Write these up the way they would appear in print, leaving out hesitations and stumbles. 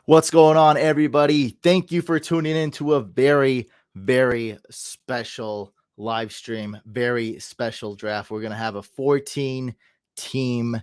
What's going on, everybody? Thank you for tuning in to a very, very special live stream, very special draft. We're going to have a 14 team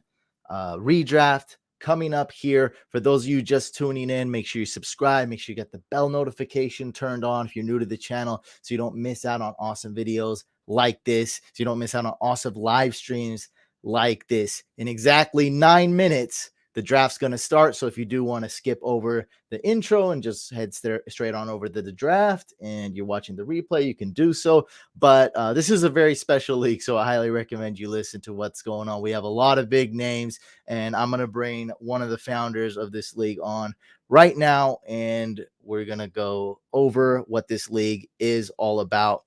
redraft coming up here. For those of you just tuning in, make sure you subscribe, make sure you get the bell notification turned on if you're new to the channel so you don't miss out on awesome videos like this, so you don't miss out on awesome live streams like this. In exactly 9 minutes, the draft's going to start. So if you do want to skip over the intro and just head straight on over to the draft and you're watching the replay, you can do so. But this is a very special league, so I highly recommend you listen to what's going on. We have a lot of big names, and I'm going to bring one of the founders of this league on right now, and we're going to go over what this league is all about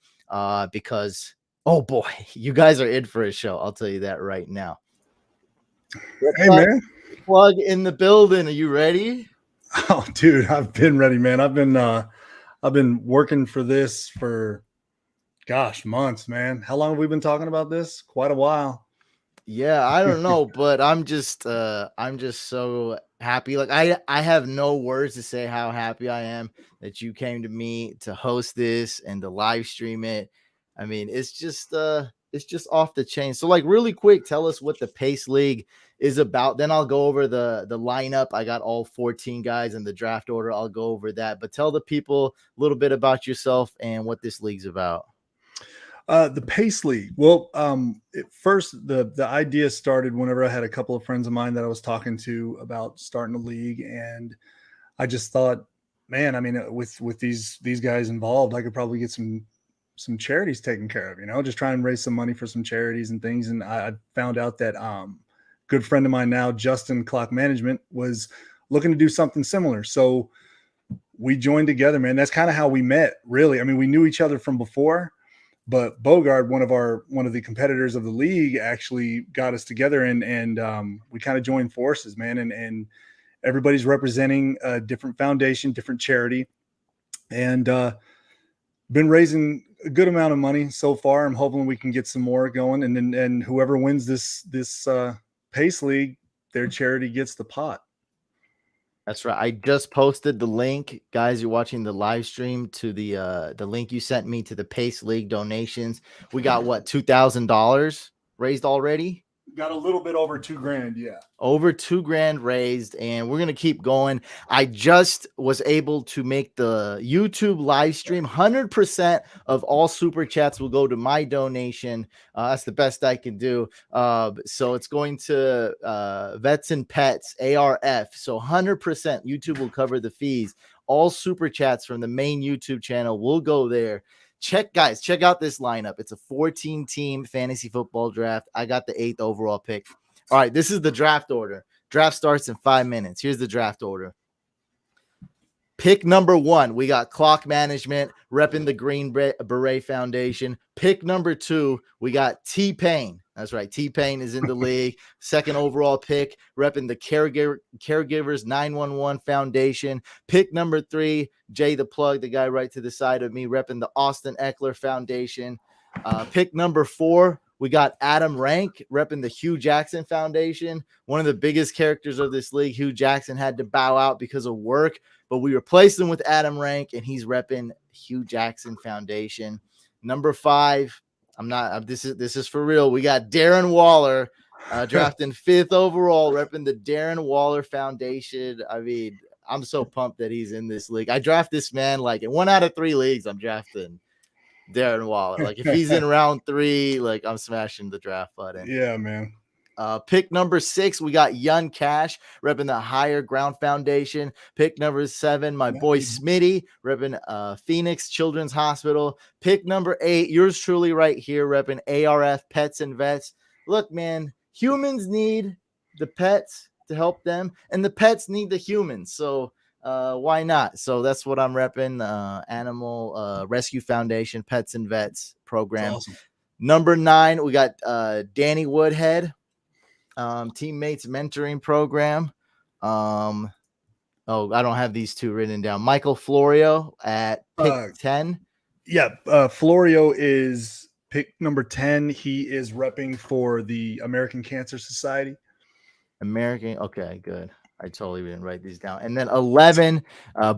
because, oh boy, you guys are in for a show. I'll tell you that right now. Hey, man. Plug in the building. Are you ready? Oh, dude, I've been ready, man. I've been working for this for, months, man. How long have we been talking about this? Quite a while. Yeah, I don't know, but I'm just so happy. Like I have no words to say how happy I am that you came to me to host this and to live stream it. I mean, it's just off the chain. So like really quick, tell us what the Pace League is about. Then I'll go over the lineup. I got all 14 guys in the draft order. I'll go over that. But tell the people a little bit about yourself and what this league's about. The Pace League. Well, first the idea started whenever I had a couple of friends of mine that I was talking to about starting a league, and I just thought, man, I mean, with these guys involved, I could probably get some charities taken care of, just try and raise some money for some charities and things. And I found out that good friend of mine now, Justin Clock Management, was looking to do something similar. So we joined together, man. That's kind of how we met, really. I mean, we knew each other from before, but Bogard, one of the competitors of the league, actually got us together, and we kind of joined forces, man. And everybody's representing a different foundation, different charity, and been raising a good amount of money so far. I'm hoping we can get some more going, and whoever wins this Pace League, their charity gets the pot. That's right. I just posted the link, guys. You're watching the live stream to the link you sent me to the Pace League donations. We got what, $2,000 raised already? Got a little bit over $2,000, yeah. Over $2,000 raised, and we're gonna keep going. I just was able to make the YouTube live stream. 100% of all super chats will go to my donation. That's the best I can do. So it's going to Vets and Pets ARF. So 100% YouTube will cover the fees. All super chats from the main YouTube channel will go there. Check out this lineup. It's a 14-team fantasy football draft. I got the 8th overall pick. All right, this is the draft order. Draft starts in 5 minutes. Here's the draft order. Pick number 1, we got Clock Management repping the Green Beret Foundation. Pick number 2, we got T-Pain. That's right, T-Pain is in the league. 2nd overall pick, repping the Caregivers 911 Foundation. Pick number 3, Jay the Plug, the guy right to the side of me, repping the Austin Eckler Foundation. Pick number 4, we got Adam Rank repping the Hugh Jackson Foundation. One of the biggest characters of this league. Hugh Jackson had to bow out because of work, but we replaced him with Adam Rank, and he's repping Hugh Jackson Foundation. Number 5, this is for real. We got Darren Waller drafting 5th overall, repping the Darren Waller Foundation. I mean, I'm so pumped that he's in this league. I draft this man like in 1 out of 3 leagues. I'm drafting Darren Waller. Like if he's in round 3, like I'm smashing the draft button. Yeah, man. Pick number 6, we got Yun Cash repping the Higher Ground Foundation. Pick number 7, my boy Smitty repping Phoenix Children's Hospital. Pick number 8, yours truly right here repping ARF Pets and Vets. Look, man, humans need the pets to help them, and the pets need the humans. So why not? So that's what I'm repping. Animal Rescue Foundation, Pets and Vets program. Awesome. Number 9, we got Danny Woodhead. Teammates mentoring program. I don't have these 2 written down. Michael Florio at pick 10. Yeah, Florio is pick number 10. He is repping for the American Cancer Society. Okay, good. I totally didn't write these down. And then 11,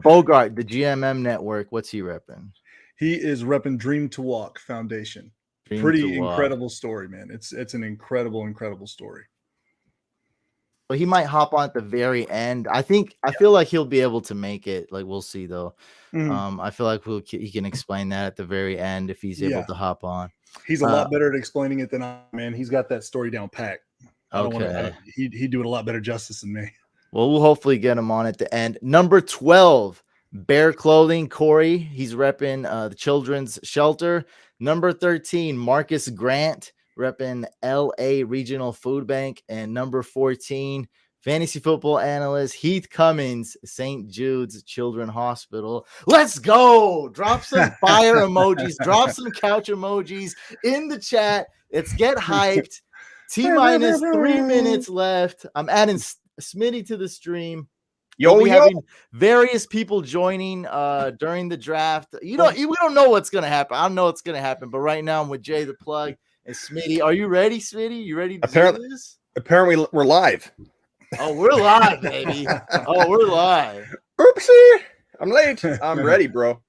Bogart, the GMM network. What's he repping? He is repping Dream to Walk Foundation. Dream Pretty to Walk. incredible story, man. It's an incredible story. But he might hop on at the very end. I feel like he'll be able to make it. Like, we'll see though. I feel like he can explain that at the very end if he's able to hop on. He's a lot better at explaining it than I am, man. He's got that story down packed. He'd do it a lot better justice than me. Well, we'll hopefully get him on at the end. Number 12, Bear Clothing, Corey. He's repping the Children's Shelter. Number 13, Marcus Grant, repping LA Regional Food Bank. And number 14, fantasy football analyst Heath Cummings, St. Jude's Children's Hospital. Let's go. Drop some fire emojis. Drop some couch emojis in the chat. Let's get hyped. T-minus 3 minutes left. I'm adding Smitty to the stream. We'll be having various people joining during the draft. We don't know what's gonna happen. I don't know what's gonna happen, but right now I'm with Jay the Plug and Smitty. Are you ready, Smitty? You ready to do this? Apparently we're live. Oh, we're live, baby. Oh, we're live. Oopsie, I'm late. I'm ready, bro.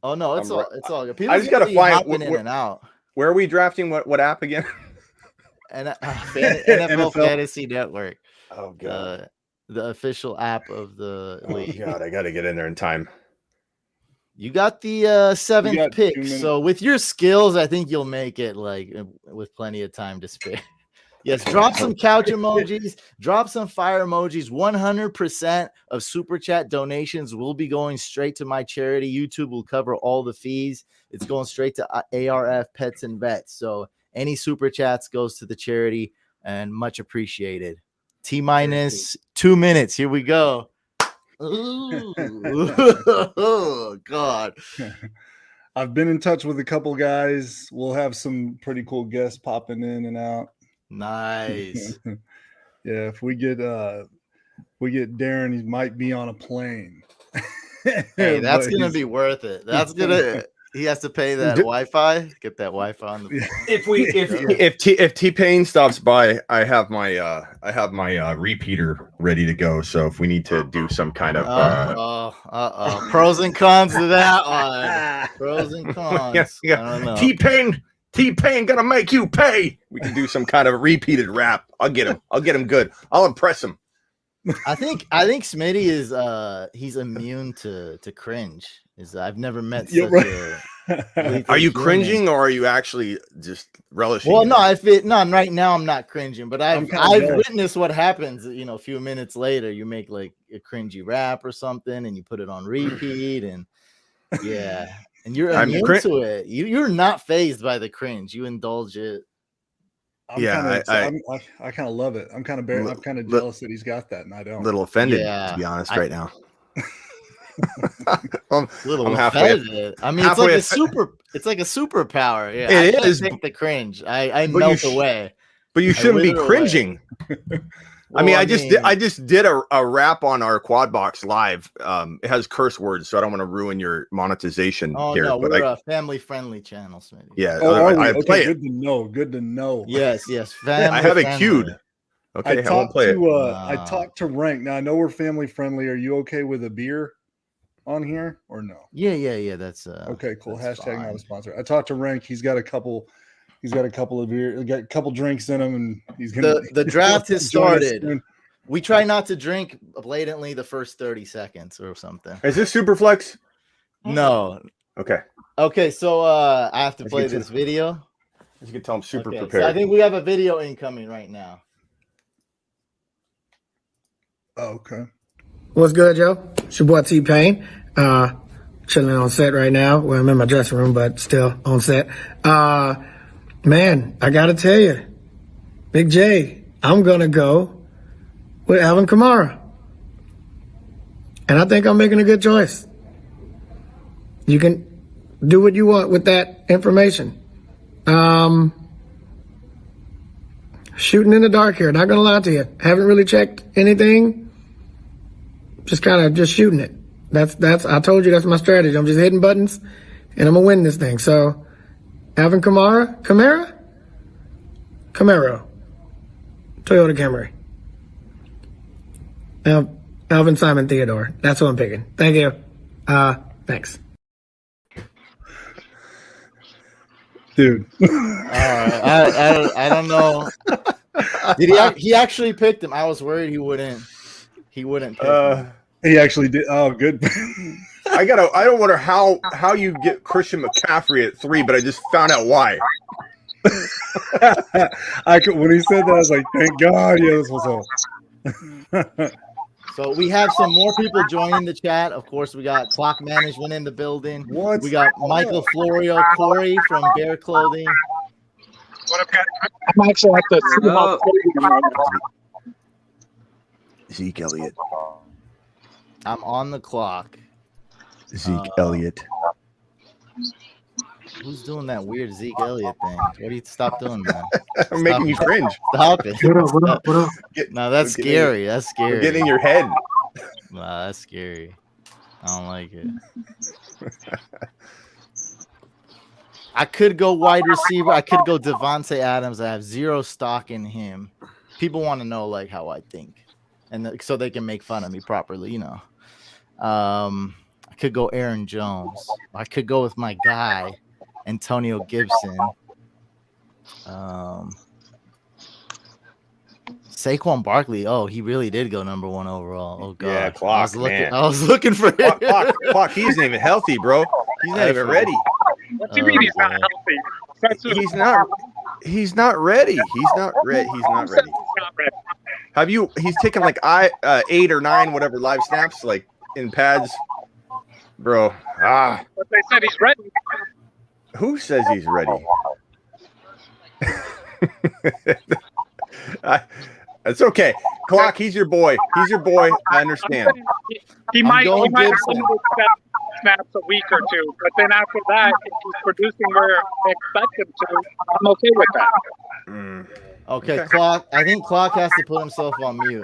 Oh no, it's all good. People I just gotta find in and out. Where are we drafting? What app again? And NFL Fantasy Network. Oh god, the official app of the league. God, I got to get in there in time. You got the 7th pick, so with your skills, I think you'll make it like with plenty of time to spare. Yes, drop some couch emojis, drop some fire emojis. 100% of super chat donations will be going straight to my charity. YouTube will cover all the fees. It's going straight to ARF Pets and Vets. So any super chats goes to the charity, and much appreciated. T-minus 2 minutes. Here we go. Ooh. Oh, God. I've been in touch with a couple guys. We'll have some pretty cool guests popping in and out. Nice. Yeah, if we get Darren, he might be on a plane. Hey, that's gonna be worth it. That's gonna. He has to pay that Wi-Fi. Get that Wi-Fi on the. If T-Pain stops by, I have my repeater ready to go. So if we need to do some kind of pros and cons to that one. Pros and cons. Yeah. I don't know. T-Pain gonna make you pay. We can do some kind of repeated rap. I'll get him good. I'll impress him. I think Smitty is he's immune to cringe. I've never met such a Are you cringing or are you actually just relishing? Well, no, right now I'm not cringing, but I've witnessed what happens, a few minutes later. You make like a cringy rap or something and you put it on repeat and yeah. And you're immune to it. You're not fazed by the cringe. You indulge it. I kind of love it. I'm kind of jealous that he's got that, and I don't. A little offended, to be honest, right now. I'm offended. I mean, it's like a superpower. Yeah, it is. Take the cringe. I melt away. But you shouldn't be cringing. Well, I just did a rap on our Quad Box live. It has curse words, so I don't want to ruin your monetization here. No, we're a family-friendly channel, Smitty. Yeah, I play it. Good to know. Yes. I have it queued. Okay, I won't play it. I talked to Rank. Now I know we're family-friendly. Are you okay with a beer on here or no? Yeah. That's okay. Cool. That's Hashtag not a sponsor. I talked to Rank. He's got a couple of beer, got a couple drinks in him, and he's gonna. The draft has started. We try not to drink blatantly the first 30 seconds or something. Is this Superflex? No. Okay. So I have to play this video. As you can tell, I'm super prepared. So I think we have a video incoming right now. Oh, okay. What's good, Joe? It's your boy T-Pain. Chilling on set right now. Well, I'm in my dressing room, but still on set. Man, I got to tell you, Big J, I'm going to go with Alvin Kamara. And I think I'm making a good choice. You can do what you want with that information. Shooting in the dark here, not going to lie to you. Haven't really checked anything. Just shooting it. I told you that's my strategy. I'm just hitting buttons and I'm going to win this thing. So, Alvin Kamara, Camaro, Toyota Camry. Now, Alvin Simon Theodore. That's what I'm picking. Thank you. Thanks. Dude. All right. I don't know. He actually picked him. I was worried he wouldn't pick him. He actually did. Oh, good. I don't wonder how you get Christian McCaffrey at 3, but I just found out why. When he said that, I was like, thank God. Yeah, this was all. So we have some more people joining the chat. Of course, we got Clock Management in the building. What? We got Michael Florio, Corey from Bear Clothing. What up, guys? I'm actually at the Seahawks stadium right now. Zeke Elliott. I'm on the clock. Zeke Elliott. Who's doing that weird Zeke Elliott thing? What do you stop doing that? I'm making you cringe. Stop it. What up? No, that's scary. That's scary. Get in your head. Nah, that's scary. I don't like it. I could go wide receiver. I could go Javonte Adams. I have zero stock in him. People want to know like how I think, and so they can make fun of me properly. You know. I could go Aaron Jones. I could go with my guy, Antonio Gibson. Saquon Barkley. Oh, he really did go number 1 overall. Oh god. Yeah, Clock, man. I was looking for him. Clock, he isn't even healthy, bro. He's not even ready. What do you mean he's not healthy? He's not ready. He's not ready. He's not ready. Have you? He's taken like 8 or 9 whatever live snaps like in pads, bro. But they said he's ready. Who says he's ready? It's okay. Clock, he's your boy. He's your boy. I understand. He might have Gibson. limited snaps a week or two, but then after that, if he's producing where they expect him to, I'm okay with that. Okay, Clock. I think Clock has to put himself on mute.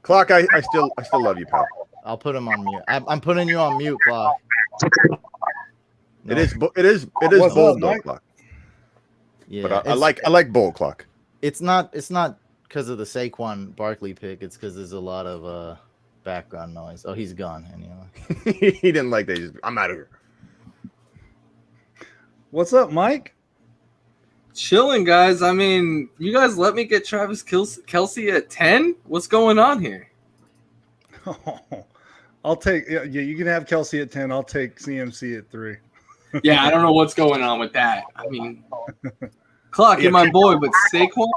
Clock, I still love you, pal. I'll put him on mute. I'm putting you on mute, Clock. No. It is bold though, Mike? Clock. Yeah, But I like bold, Clock. It's not because of the Saquon Barkley pick. It's because there's a lot of background noise. Oh, he's gone anyway. He didn't like that. I'm out of here. What's up, Mike? Chilling, guys. I mean, you guys let me get Travis Kelce at 10? What's going on here? I'll take. Yeah, you can have Kelce at 10. I'll take CMC at 3. Yeah, I don't know what's going on with that. I mean, Clock, you're my boy, but Saquon?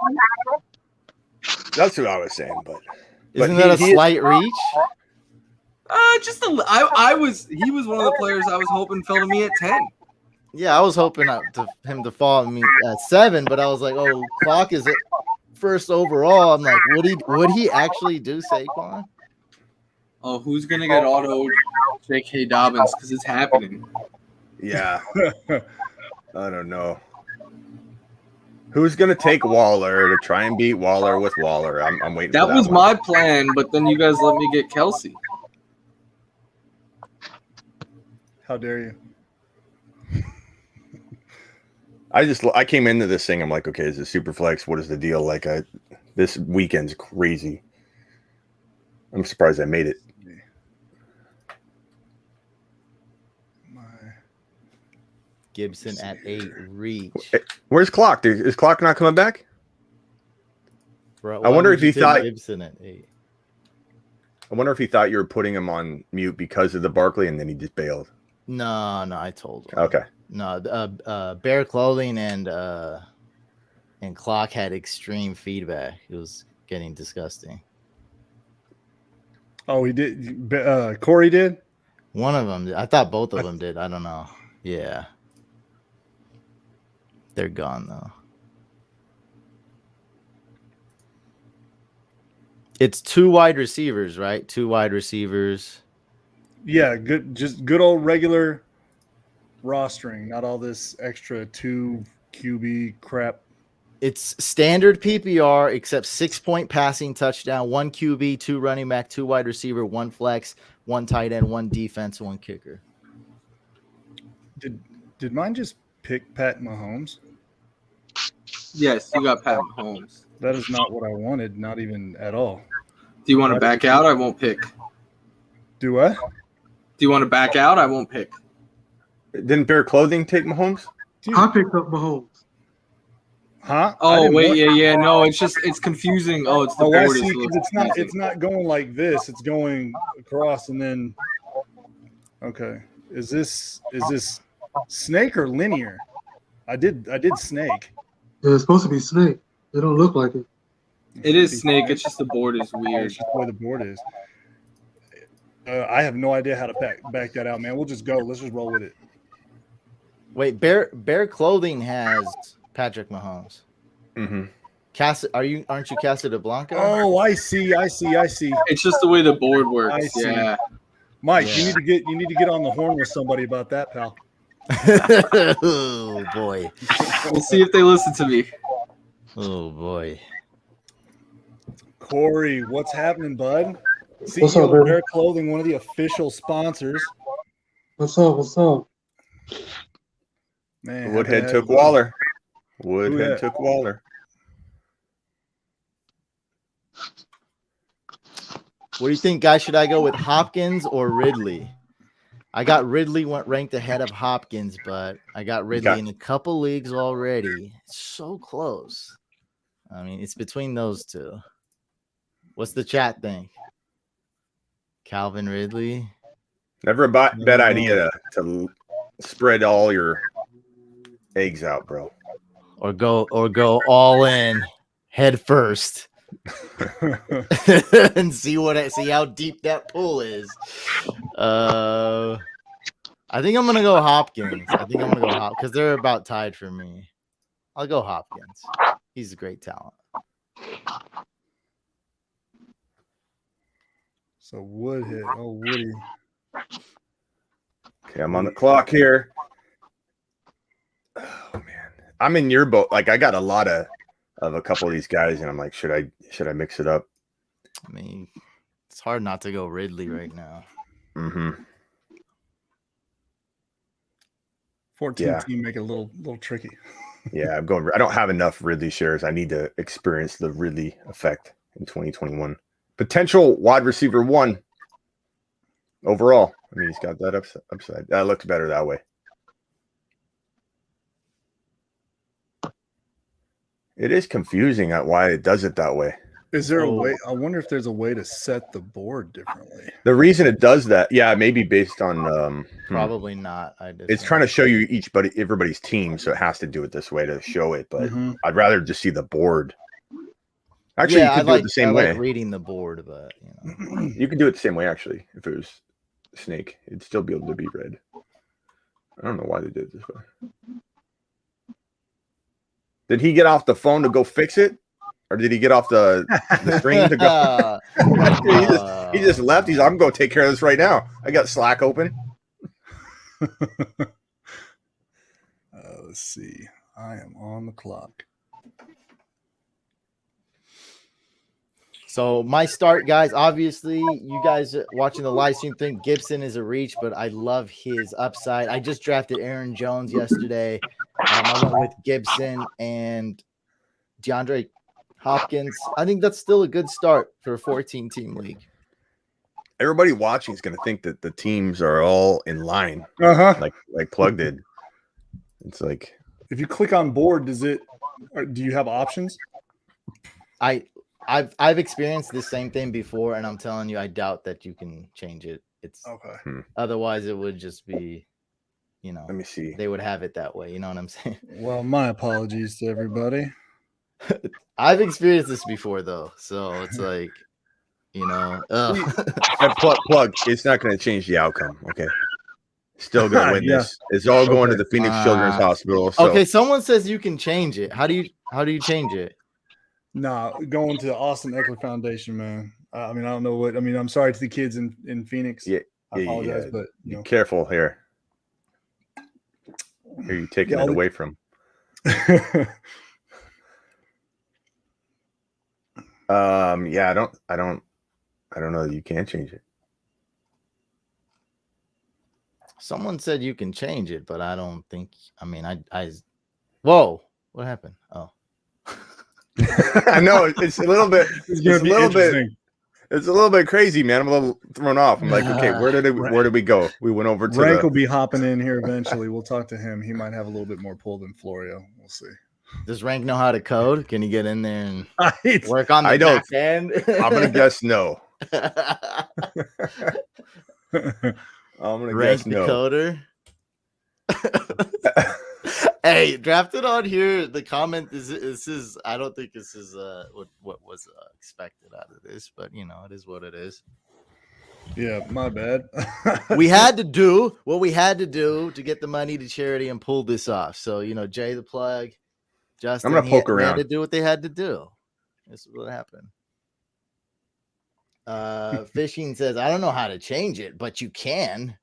That's what I was saying, but Isn't that a slight reach? He was one of the players I was hoping fell to me at 10. Yeah, I was hoping him to fall to me at 7, but I was like, oh, Clock is it first overall. I'm like, would he actually do Saquon? Oh, who's gonna get auto J.K. Dobbins? Because it's happening. yeah, I don't know. Who's gonna take Waller to try and beat Waller with Waller? I'm waiting. That for was one. my plan, but then you guys let me get Kelce. How dare you? I came into this thing. I'm like, okay, is it super flex? What is the deal? Like, this weekend's crazy. I'm surprised I made it. Gibson at 8 reach. Where's Clock? Is Clock not coming back? Bro, I wonder why if would you he thought- take Gibson at 8. I wonder if he thought you were putting him on mute because of the Barkley, and then he just bailed. No, I told him. Okay. No, Bear Clothing and Clock had extreme feedback. It was getting disgusting. Oh, he did. Corey did. One of them. I thought both of them did. I don't know. Yeah. They're gone though. It's 2 wide receivers, right? 2 wide receivers. Yeah, just good old regular rostering, not all this extra 2 QB crap. It's standard PPR, except 6-point passing touchdown, 1 QB, 2 running back, 2 wide receiver, 1 flex, 1 tight end, 1 defense, 1 kicker. Did mine just pick Pat Mahomes? Yes, you got Pat Mahomes. That is not what I wanted, not even at all. Do you want to back out? I won't pick. Do what? Do you want to back out? I won't pick. Didn't Bear Clothing take Mahomes? I picked up Mahomes. Huh? I Oh didn't wait, want- yeah. No, it's confusing. Oh, it's the Oh, I board. see. Is 'Cause it's not going like this. It's going across and then. Okay. Is this snake or linear? I did snake. Yeah, it's supposed to be snake. It don't look like it. It is snake. It's just the board is Oh, weird. it's just the way the board is. I have no idea how to back that out, man. We'll just go. Let's just roll with it. Wait, Bear Clothing has Patrick Mahomes. Mm-hmm. Aren't you Casablanca? Oh, I see. It's just the way the board works. I see. Yeah. Mike, Yeah. you need to get on the horn with somebody about that, pal. Oh boy. We'll see if they listen to me. Oh boy. Corey, what's happening, bud? What's CEO up, of baby? Bear Clothing, one of the official sponsors. What's up? Man, Woodhead happy took to have you. Waller. Who Woodhead that? took Waller. What do you think, guys? Should I go with Hopkins or Ridley? I got Ridley ranked ahead of Hopkins, but I got Ridley in a couple leagues already. It's so close. I mean, it's between those two. What's the chat think? Calvin Ridley? Never a bad idea to spread all your eggs out, bro. Or go all in head first. And see how deep that pool is. I think I'm gonna go Hopkins. Because they're about tied for me. I'll go Hopkins. He's a great talent. So Woodhead. Oh, Woody. Okay, I'm on the clock here. Oh man, I'm in your boat. Like I got a lot of a couple of these guys, and I'm like, should I mix it up? I mean, it's hard not to go Ridley right now. Mm-hmm. 14 Yeah. team make it a little tricky. Yeah, I'm going. I don't have enough Ridley shares. I need to experience the Ridley effect in 2021. Potential wide receiver 1 overall. I mean, he's got that upside. That looks better that way. It is confusing at why it does it that way. Is there a Oh. way? I wonder if there's a way to set the board differently. The reason it does that, yeah, maybe based on Probably not. it's trying to show you everybody's team, so it has to do it this way to show it. But Mhm. I'd rather just see the board. Actually, you could do it the same way. like reading the board, but You could do it the same way, actually. If it was snake, it'd still be able to be red. I don't know why they did it this way. Did he get off the phone to go fix it? Or did he get off the screen to go? he just left. He's like, I'm going to take care of this right now. I got Slack open. Let's see. I am on the clock. So my start, guys, obviously you guys watching the live stream think Gibson is a reach, but I love his upside. I just drafted Aaron Jones yesterday. I went with Gibson and DeAndre Hopkins. I think that's still a good start for a 14-team league. Everybody watching is going to think that the teams are all in line, Uh-huh. like Plug did. It's like If you click on board, do you have options? I've experienced this same thing before, and I'm telling you, I doubt that you can change it. It's Okay. otherwise it would just be, let me see. they would have it that way. You know what I'm saying? Well, my apologies to everybody. I've experienced this before though, so it's like, Plug. It's not going to change the outcome. Okay. Still going to win Yeah. this. It's all going to the Phoenix Children's Hospital. So. Okay, someone says you can change it. How do you change it? Nah, going to the Austin Eckler Foundation, man. I mean, I don't know what. I mean, I'm sorry to the kids in Phoenix. Yeah, I apologize, yeah. but Be careful here. Who are you taking it away from? Yeah, I don't know that you can change it. Someone said you can change it, but I don't think. I mean, whoa, what happened? Oh, I know it's a little bit. It's gonna be interesting. It's a little bit crazy, man. I'm a little thrown off. I'm like, okay, where did we go? We went over to Rank will be hopping in here eventually. We'll talk to him. He might have a little bit more pull than Florio. We'll see. Does Rank know how to code? Can he get in there and Right. work on the I don't. back end? I'm gonna guess no. I'm gonna Rank guess the no. coder. Hey, drafted on here. The comment is I don't think this is what was expected out of this, but you know, it is what it is. Yeah, my bad. We had to do what we had to do to get the money to charity and pull this off. So, you know, Jay the plug, Justin, I'm gonna poke they around. had to do what they had to do. This is what happened. Fishing says, I don't know how to change it, but you can.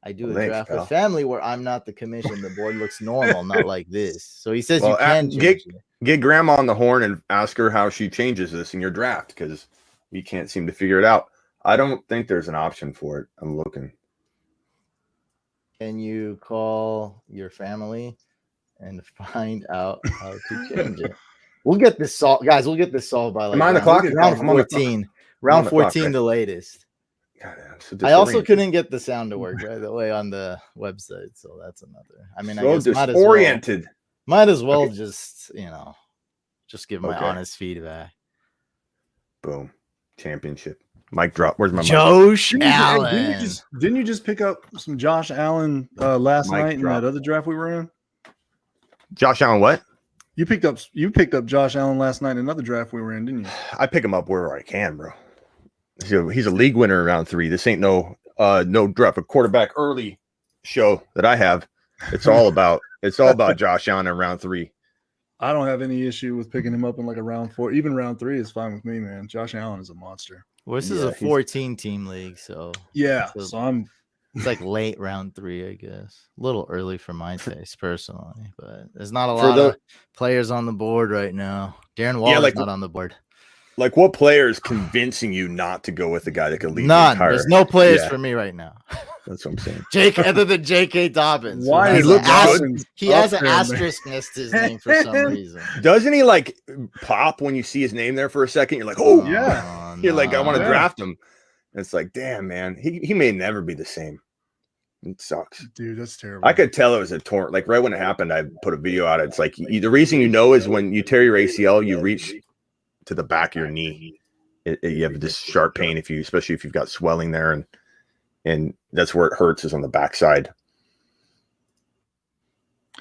I do a Thanks, draft pal. with family where I'm not the commission. The board looks normal, not like this. So he says Well, you can change it. Get grandma on the horn and ask her how she changes this in your draft because we can't seem to figure it out. I don't think there's an option for it. I'm looking. Can you call your family and find out how to change it? We'll get this solved, guys. We'll get this solved by like Am I on the clock? round I'm on the clock. 14. I'm Round on the clock, 14, right? the latest. God, I'm so I also disoriented. couldn't get the sound to work right away on the website, so that's another. I mean, I So guess disoriented. might as well Okay. just just give my Okay. honest feedback. Boom. Championship. Mic drop. Where's my mic? Josh Didn't you- hey, Allen. didn't you just pick up some Josh Allen last Mic night drop. in that other draft we were in? Josh Allen, what? You picked up Josh Allen last night in another draft we were in, didn't you? I pick him up wherever I can, bro. He's a league winner in round 3. This ain't no draft a quarterback early show that I have. It's all about Josh Allen in round 3. I don't have any issue with picking him up in like a round 4. Even round 3 is fine with me, man. Josh Allen is a monster. Well, this is Yeah, a 14 team league, so Yeah, So- so I'm it's like late round 3, I guess. A little early for my taste personally, but there's not a For lot the- of players on the board right now. Darren Waller's like- not on the board. Like, what player is convincing you not to go with the guy that could lead the None. entire? There's no players Yeah. for me right now. That's what I'm saying. Jake, other than J.K. Dobbins. Why who he has looks an good. Dobbins He has up an there, man? asterisk next to his name for some reason. Doesn't he like pop when you see his name there for a second? You're like, oh, yeah. You're like, I want to Yeah. draft him. And it's like, damn, man, he may never be the same. It sucks. Dude, that's terrible. I could tell it was a torn. Like right when it happened, I put a video out. It's like the reason you know is when you tear your ACL, you reach to the back of your knee. You have this sharp pain especially if you've got swelling there, and that's where it hurts is on the backside.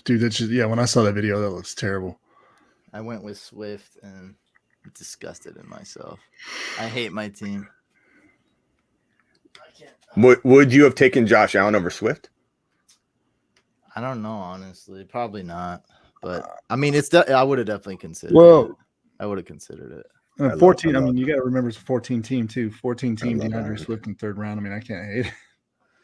Dude, that's just, yeah, when I saw that video, that looks terrible. I went with Swift and disgusted in myself. I hate my team. Would you have taken Josh Allen over Swift? I don't know, honestly. Probably not. But I mean, I would have definitely considered Well, it. I would have considered it. And I 14, love- I mean, you got to remember it's a 14 team too. 14 team love DeAndre that. Swift in 3rd round. I mean, I can't hate it.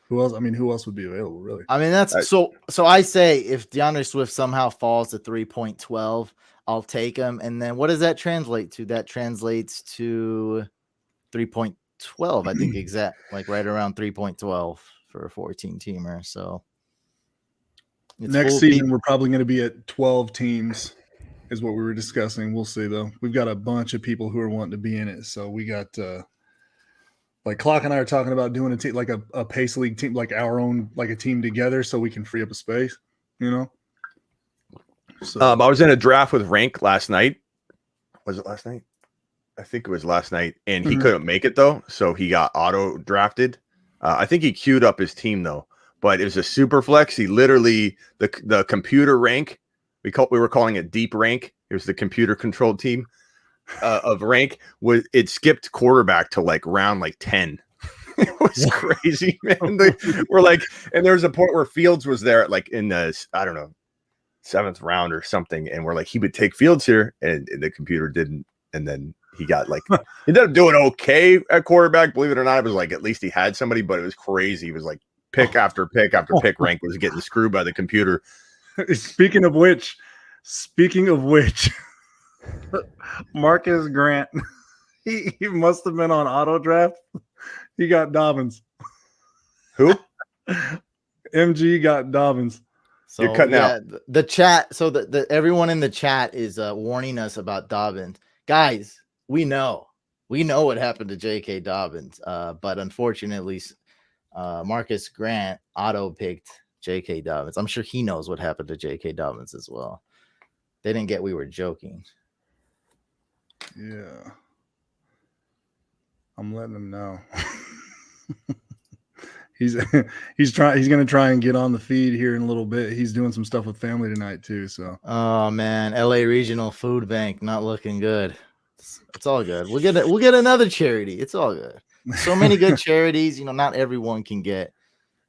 Who else? I mean, who else would be available, really? I mean, that's so I say if DeAndre Swift somehow falls to 3.12, I'll take him. And then what does that translate to? That translates to 3.12, I think, like right around 3.12 for a 14 teamer. So it's Next full season, people. we're probably going to be at 12 teams, is what we were discussing. We'll see, though. We've got a bunch of people who are wanting to be in it. So we got, like Clock and I are talking about doing a team, like a Pace League team, like our own, like a team together so we can free up a space, you know? So, I was in a draft with Rank last night. Was it last night? I think it was last night, and he Mhm. couldn't make it though, so he got auto drafted. I think he queued up his team though, but it was a super flex. He literally the computer rank we were calling it deep rank. It was the computer controlled team of rank. It skipped quarterback to like round like 10. It was crazy, man. We're like, and there was a point where Fields was there at like in the I don't know 7th round or something, and we're like he would take Fields here, and the computer didn't, and then he got like he ended up doing okay at quarterback. Believe it or not, it was like at least he had somebody, but it was crazy. It was like pick after pick after pick. Rank was getting screwed by the computer. speaking of which, Marcus Grant, he must have been on auto draft. He got Dobbins. Who? MG got Dobbins. So, You're cutting out. The chat. So the everyone in the chat is warning us about Dobbins. Guys, we know. We know what happened to J.K. Dobbins, but unfortunately, Marcus Grant auto-picked J.K. Dobbins. I'm sure he knows what happened to J.K. Dobbins as well. They didn't get we were joking. Yeah. I'm letting him know. He's gonna try and get on the feed here in a little bit. He's doing some stuff with family tonight too. So Oh man, LA Regional Food Bank not looking good. It's all good. We'll get another charity. It's all good. So many good charities. Not everyone can get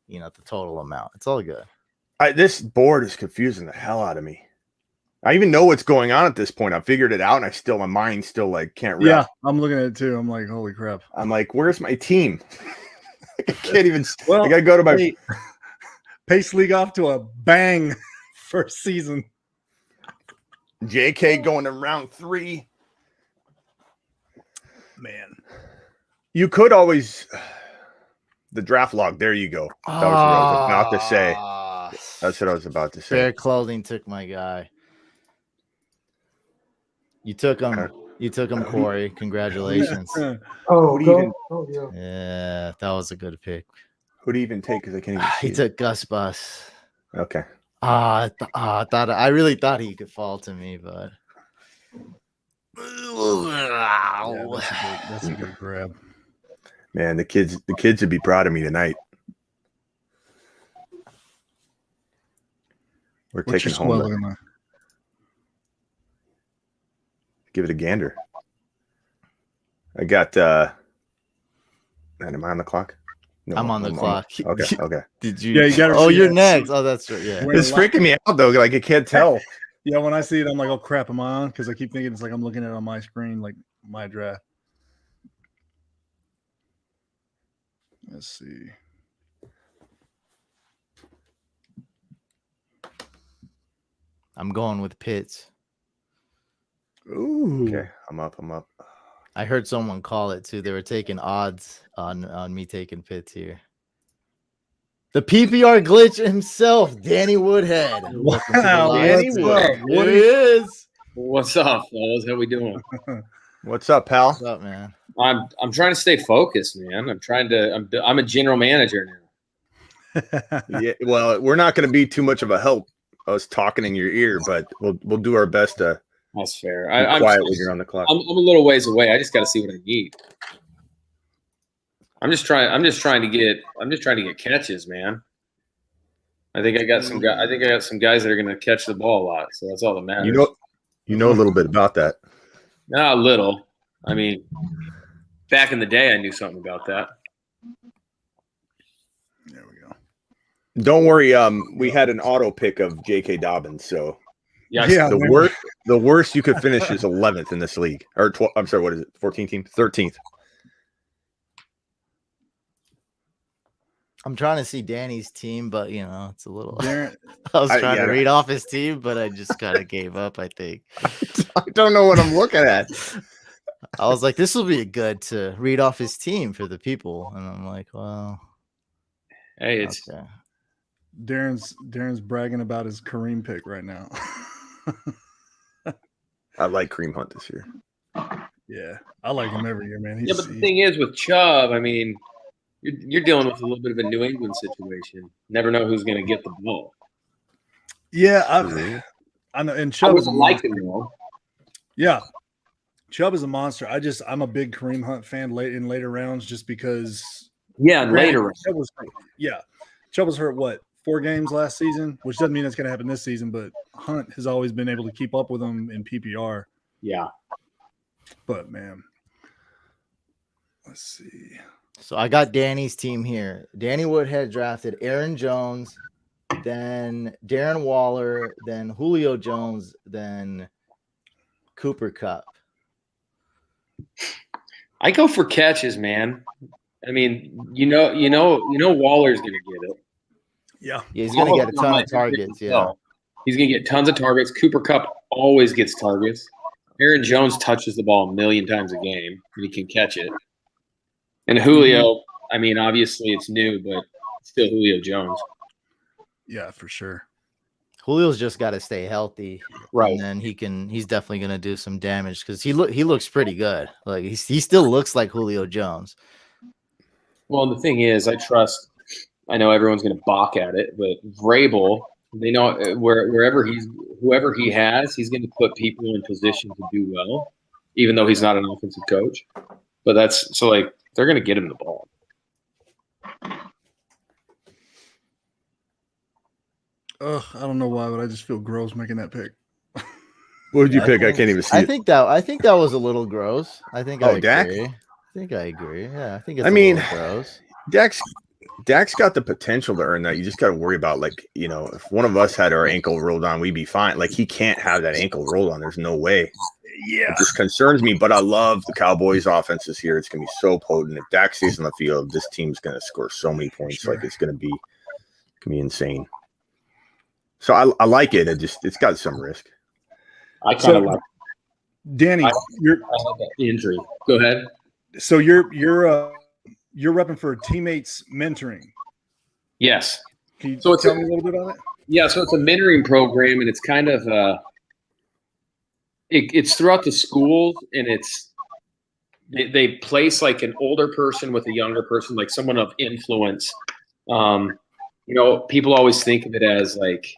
the total amount. It's all good. This board is confusing the hell out of me. I even know what's going on at this point. I figured it out, and my mind still like can't. Yeah, I'm looking at it too. I'm like, holy crap. I'm like, where's my team? I can't even. Well, I gotta go to my Pace League off to a bang first season. JK going to round 3. Man, you could always the draft log. There you go. That was what I was about to say. That's what I was about to say. Fair Clothing took my guy. You took him. You took him, Corey. Congratulations. Yeah. Yeah, that was a good pick. Who do you even take? Because I can't even see. He took Gus Bus. Okay. I really thought he could fall to me, but that's a good grab. Man, the kids would be proud of me tonight. We're What's taking your home. Give it a gander. I got am I on the clock? No, I'm on the clock. Okay. Did you? Yeah, you got. Oh, you're next. Oh, that's right. Yeah. It's freaking me out though. Like I can't tell. Yeah, when I see it, I'm like, oh crap, am I on? Because I keep thinking it's like I'm looking at it on my screen, like my draft. Let's see. I'm going with Pitts. Ooh. Okay, I'm up. I heard someone call it too. They were taking odds on me taking Pitts here. The PPR glitch himself, Danny Woodhead. Wow, Danny Woodhead. What he is. What's up, fellas? How we doing? What's up, pal? What's up, man? I'm trying to stay focused, man. I'm a general manager now. Yeah, well, we're not going to be too much of a help us talking in your ear, but we'll do our best to. That's fair. I'm quiet when you're on the clock. I'm a little ways away. I just got to see what I need. I'm just trying to get catches, man. I think I got some guys that are going to catch the ball a lot. So that's all that matters. You know a little bit about that. Not a little. I mean, back in the day, I knew something about that. There we go. Don't worry. We had an auto pick of J.K. Dobbins, so Yeah. the worst you could finish is 11th in this league, or 12. I'm sorry, what is it? 14 team, 13th. I'm trying to see Danny's team, but it's a little. Darren, I was trying to read off his team, but I just kind of gave up. I think. I don't know what I'm looking at. I was like, this will be good to read off his team for the people, and I'm like, well, Hey, it's okay. Darren's bragging about his Kareem pick right now. I like Kareem Hunt this year. Yeah, I like him every year, man. but the thing is with Chubb, I mean, you're dealing with a little bit of a New England situation. Never know who's going to get the ball. Yeah, I know. And Chubb I wasn't like him though. Yeah, Chubb is a monster. I'm a big Kareem Hunt fan in later rounds just because. Yeah, later. Chubb was hurt, what, 4 games last season? Which doesn't mean it's going to happen this season, but Hunt has always been able to keep up with him in PPR. Yeah. But, man, let's see. So I got Danny's team here. Danny Woodhead drafted Aaron Jones, then Darren Waller, then Julio Jones, then Cooper Kupp. I go for catches, man. I mean, Waller's going to get it. Yeah, he's going to get a ton of targets. Yeah, he's going to get tons of targets. Cooper Kupp always gets targets. Aaron Jones touches the ball a million times a game, and he can catch it. And Julio, I mean, obviously it's new, but still Julio Jones. Yeah, for sure. Julio's just got to stay healthy, Right. and then he's definitely gonna do some damage because he looks pretty good. Like he still looks like Julio Jones. Well, the thing is, I know everyone's going to balk at it, but Vrabel, they know whoever he has, he's going to put people in position to do well, even though he's not an offensive coach. But they're going to get him the ball. Ugh, I don't know why, but I just feel gross making that pick. What did you pick? I can't even see. I think that was a little gross. I think I Dak? agree. I think I agree. Yeah, I think it's little gross. Dak's got the potential to earn that. You just got to worry about, like, if one of us had our ankle rolled on, we'd be fine. Like, he can't have that ankle rolled on. There's no way. Yeah. It just concerns me, but I love the Cowboys' offense this year. It's going to be so potent. If Dak stays on the field, this team's going to score so many points. Sure. Like, it's going to be insane. So I like it. It's got some risk. I kind of like Danny, you're that injury. Go ahead. so you're repping for teammates mentoring. Yes. Can you So it's tell me a little bit on it? Yeah, so it's a mentoring program, and it's kind of it's throughout the schools, and they place like an older person with a younger person, like someone of influence. People always think of it as like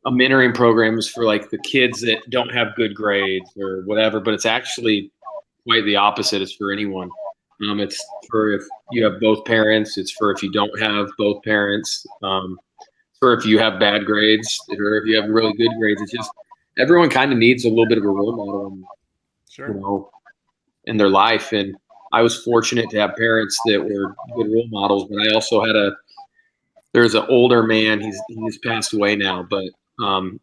a mentoring program is for like the kids that don't have good grades or whatever, but it's actually quite the opposite. It's for anyone. It's for if you have both parents. It's for if you don't have both parents. For if you have bad grades or if you have really good grades. It's just everyone kind of needs a little bit of a role model, Sure. in their life. And I was fortunate to have parents that were good role models, but I also had there's an older man. He's passed away now, but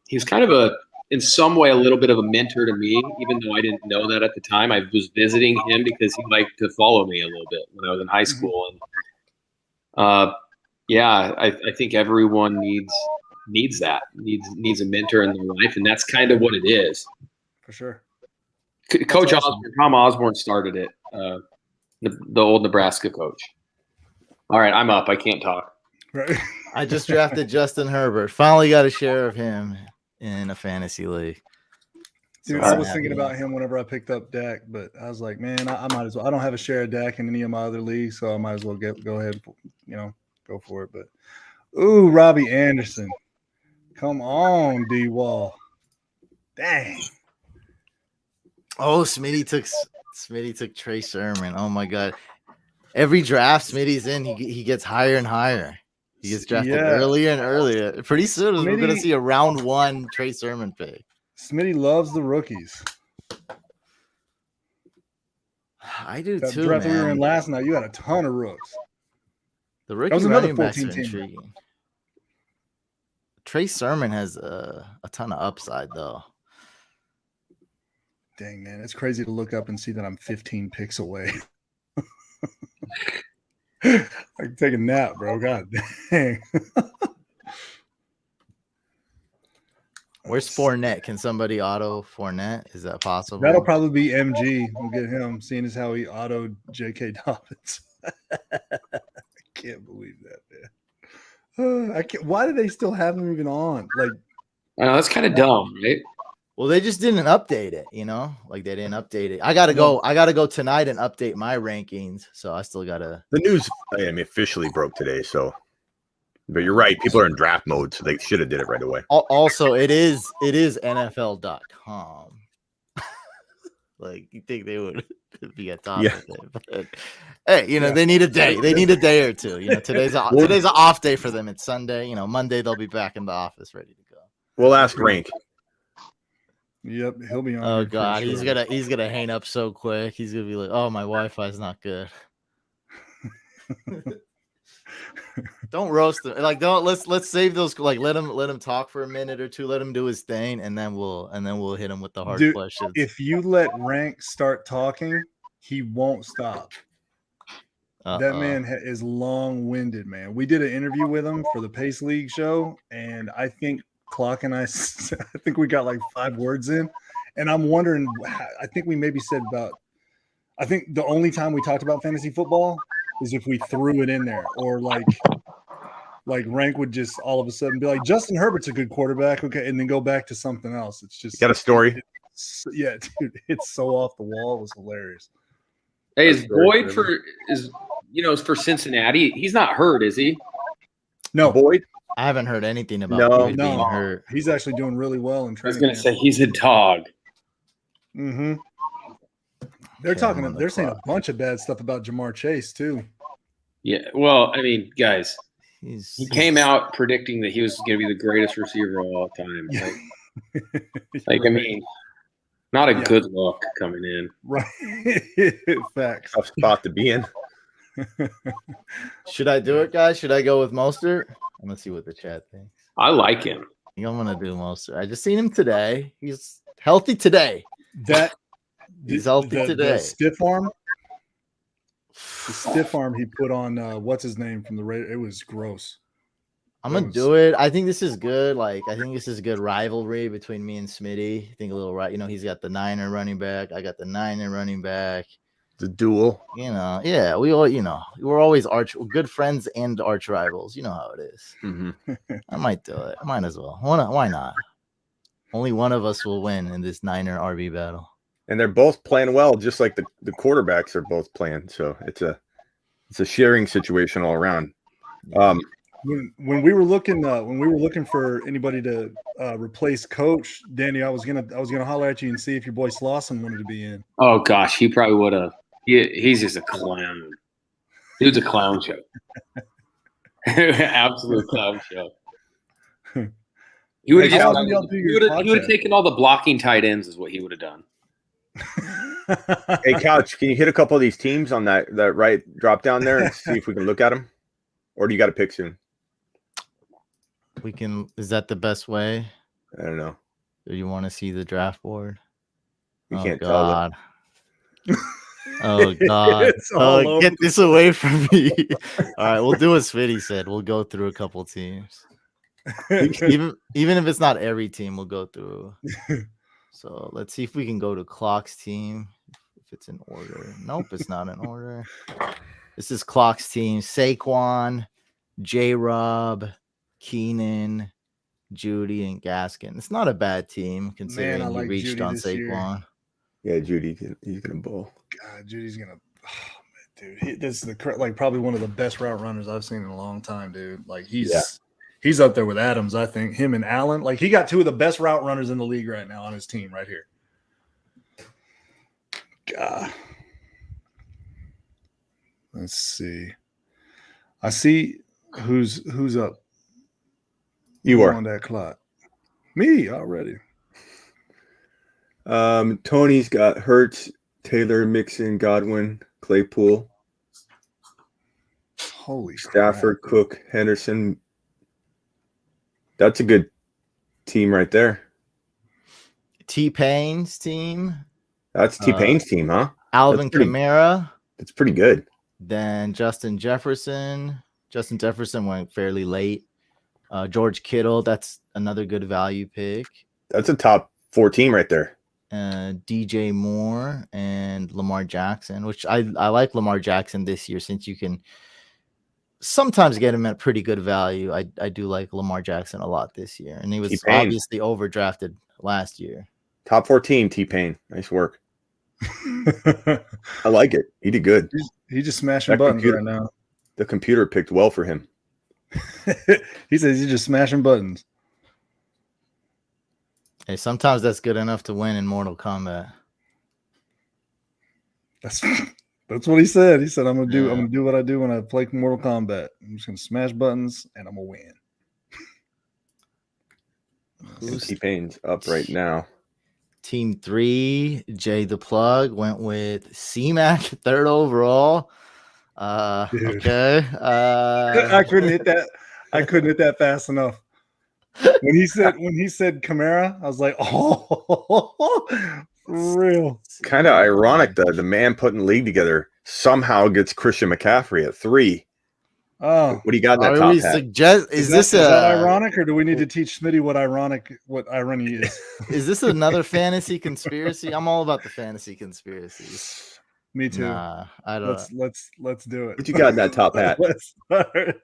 he's kind of in some way a little bit of a mentor to me, even though I didn't know that at the time. I was visiting him because he liked to follow me a little bit when I was in high school. And I think everyone needs that, needs a mentor in their life, and that's kind of what it is. For sure. Coach Osborne, Tom Osborne started it, the old Nebraska coach. All right, I'm up. I can't talk. Right. I just drafted Justin Herbert. Finally got a share of him in a fantasy league. Dude, I was thinking about him whenever I picked up Dak, but I was like, man, I might as well. I don't have a share of Dak in any of my other leagues, so I might as well go ahead, go for it. But ooh, Robbie Anderson, come on, D-Wall, dang. Oh, Smitty took Trey Sermon. Oh my God! Every draft Smitty's in, he gets higher and higher. He gets drafted earlier and earlier. Pretty soon, we're going to see a round 1 Trey Sermon pick. Smitty loves the rookies. I do that too, draft man. we were in last night, you had a ton of rooks. The rookie running backs are intriguing. Trey Sermon has a ton of upside, though. Dang, man, it's crazy to look up and see that I'm 15 picks away. I can take a nap, bro. God dang. Where's Fournette? Can somebody auto Fournette? Is that possible? That'll probably be MG. We'll get him, seeing as how he autoed J.K. Dobbins. I can't believe that, man. I can't. Why do they still have him even on? Like, I know that's kind of dumb, right? Well, they just didn't update it, Like they didn't update it. I gotta go tonight and update my rankings. So I still gotta. The news officially broke today, so. But you're right. People are in draft mode, so they should have did it right away. Also, it is NFL.com. Like you think they would be at top of it, but hey, they need a day. They need a day or two. Today's an off day for them. It's Sunday. Monday they'll be back in the office ready to go. We'll ask Rank. Yep, he'll be on. Oh God, he's gonna hang up so quick. He's gonna be like, "Oh, my Wi-Fi is not good." Don't roast him. Like, let's save those. Like, let him talk for a minute or two. Let him do his thing, and then we'll hit him with the hard questions. If you let Rank start talking, he won't stop. That man is long-winded, man. We did an interview with him for the Pace League show, and I think Clock and I think we got like 5 words in, and I'm wondering. I think we maybe said about. I think the only time we talked about fantasy football is if we threw it in there, or like like Rank would just all of a sudden be like, Justin Herbert's a good quarterback, okay, and then go back to something else. It's just Got a story? Yeah, dude, it's so off the wall. It was hilarious. Hey, is Boyd for Cincinnati? He's not hurt, is he? No, Boyd? I haven't heard anything about No, Boyd being hurt. He's actually doing really well in I was training going to say he's a dog. Mm-hmm. They're saying a bunch of bad stuff about Jamar Chase too. Yeah, well, I mean, guys, he came out predicting that he was going to be the greatest receiver of all time. I mean, not a good look coming in. Right. Facts. Tough spot to be in. Should I do it, guys? Should I go with Mostert? I'm gonna see what the chat thinks. I like him. I think I'm gonna do Mostert. I just seen him today. He's healthy today. He's healthy today. The stiff arm. The stiff arm he put on what's his name from the Raiders. It was gross. I'm gonna do it. I think this is good. Like, I think this is a good rivalry between me and Smitty. I think a little right. You know, he's got the Niner running back. I got the Niner running back. The duel. You know, yeah. We all, you know, we're always good friends and arch rivals. You know how it is. Mm-hmm. I might do it. I might as well. Why not? Only one of us will win in this Niner RB battle. And they're both playing well, just like the quarterbacks are both playing. So it's a sharing situation all around. When we were looking for anybody to replace Coach Danny, I was gonna holler at you and see if your boy Slauson wanted to be in. Oh gosh, he probably would have. He's just a clown. Dude's a clown show. Absolute clown show. He would have taken all the blocking tight ends, is what he would have done. Hey, Couch, can you hit a couple of these teams on that right drop down there and see if we can look at them? Or do you got to pick soon? We can. Is that the best way? I don't know. Do you want to see the draft board? We can't God. tell. Oh God! Oh, get this away from me! All right, we'll do what Smitty said. We'll go through a couple teams. Even if it's not every team, we'll go through. So let's see if we can go to Clock's team. If it's in order. Nope, it's not in order. This is Clock's team. Saquon, J-Rob, Keenan, Judy, and Gaskin. It's not a bad team considering you reached Judy on Saquon. Yeah, Judy, he's gonna bowl. God, Judy's gonna. Oh, man, dude, this is probably one of the best route runners I've seen in a long time, dude. Like he's up there with Adams. I think him and Allen. Like he got two of the best route runners in the league right now on his team right here. God. Let's see. I see who's up. You are on that clock. Me already. Tony's got Hurts, Taylor, Mixon, Godwin, Claypool. Holy Stafford, crap. Cook, Henderson. That's a good team right there. T-Pain's team. That's T-Pain's team, huh? Alvin Kamara. That's pretty good. Then Justin Jefferson. Justin Jefferson went fairly late. George Kittle. That's another good value pick. That's a top 4 team right there. DJ Moore and Lamar Jackson, which I like Lamar Jackson this year since you can sometimes get him at pretty good value. I do like Lamar Jackson a lot this year, and he was T-Pain. obviously overdrafted last year. Top 4 team, T-Pain. Nice work. I like it. He did good. He's just smashing buttons right now. The computer picked well for him. He says he's just smashing buttons. Hey, sometimes that's good enough to win in Mortal Kombat. That's what he said. He said, I'm gonna do what I do when I play Mortal Kombat. I'm just gonna smash buttons and I'm gonna win. T-Pain's up right now. Team 3, Jay the Plug went with C-Mac, 3rd overall. Okay. I couldn't hit that. I couldn't hit that fast enough. When he said Kamara, I was like, oh, for real. Kind of ironic that the man putting the league together somehow gets Christian McCaffrey at 3. Oh, what do you got in that top hat? Is that ironic, or do we need to teach Smitty what irony is? Is this another fantasy conspiracy? I'm all about the fantasy conspiracies. Me too. Nah, I don't. Let's do it. What you got in that top hat? Let's start.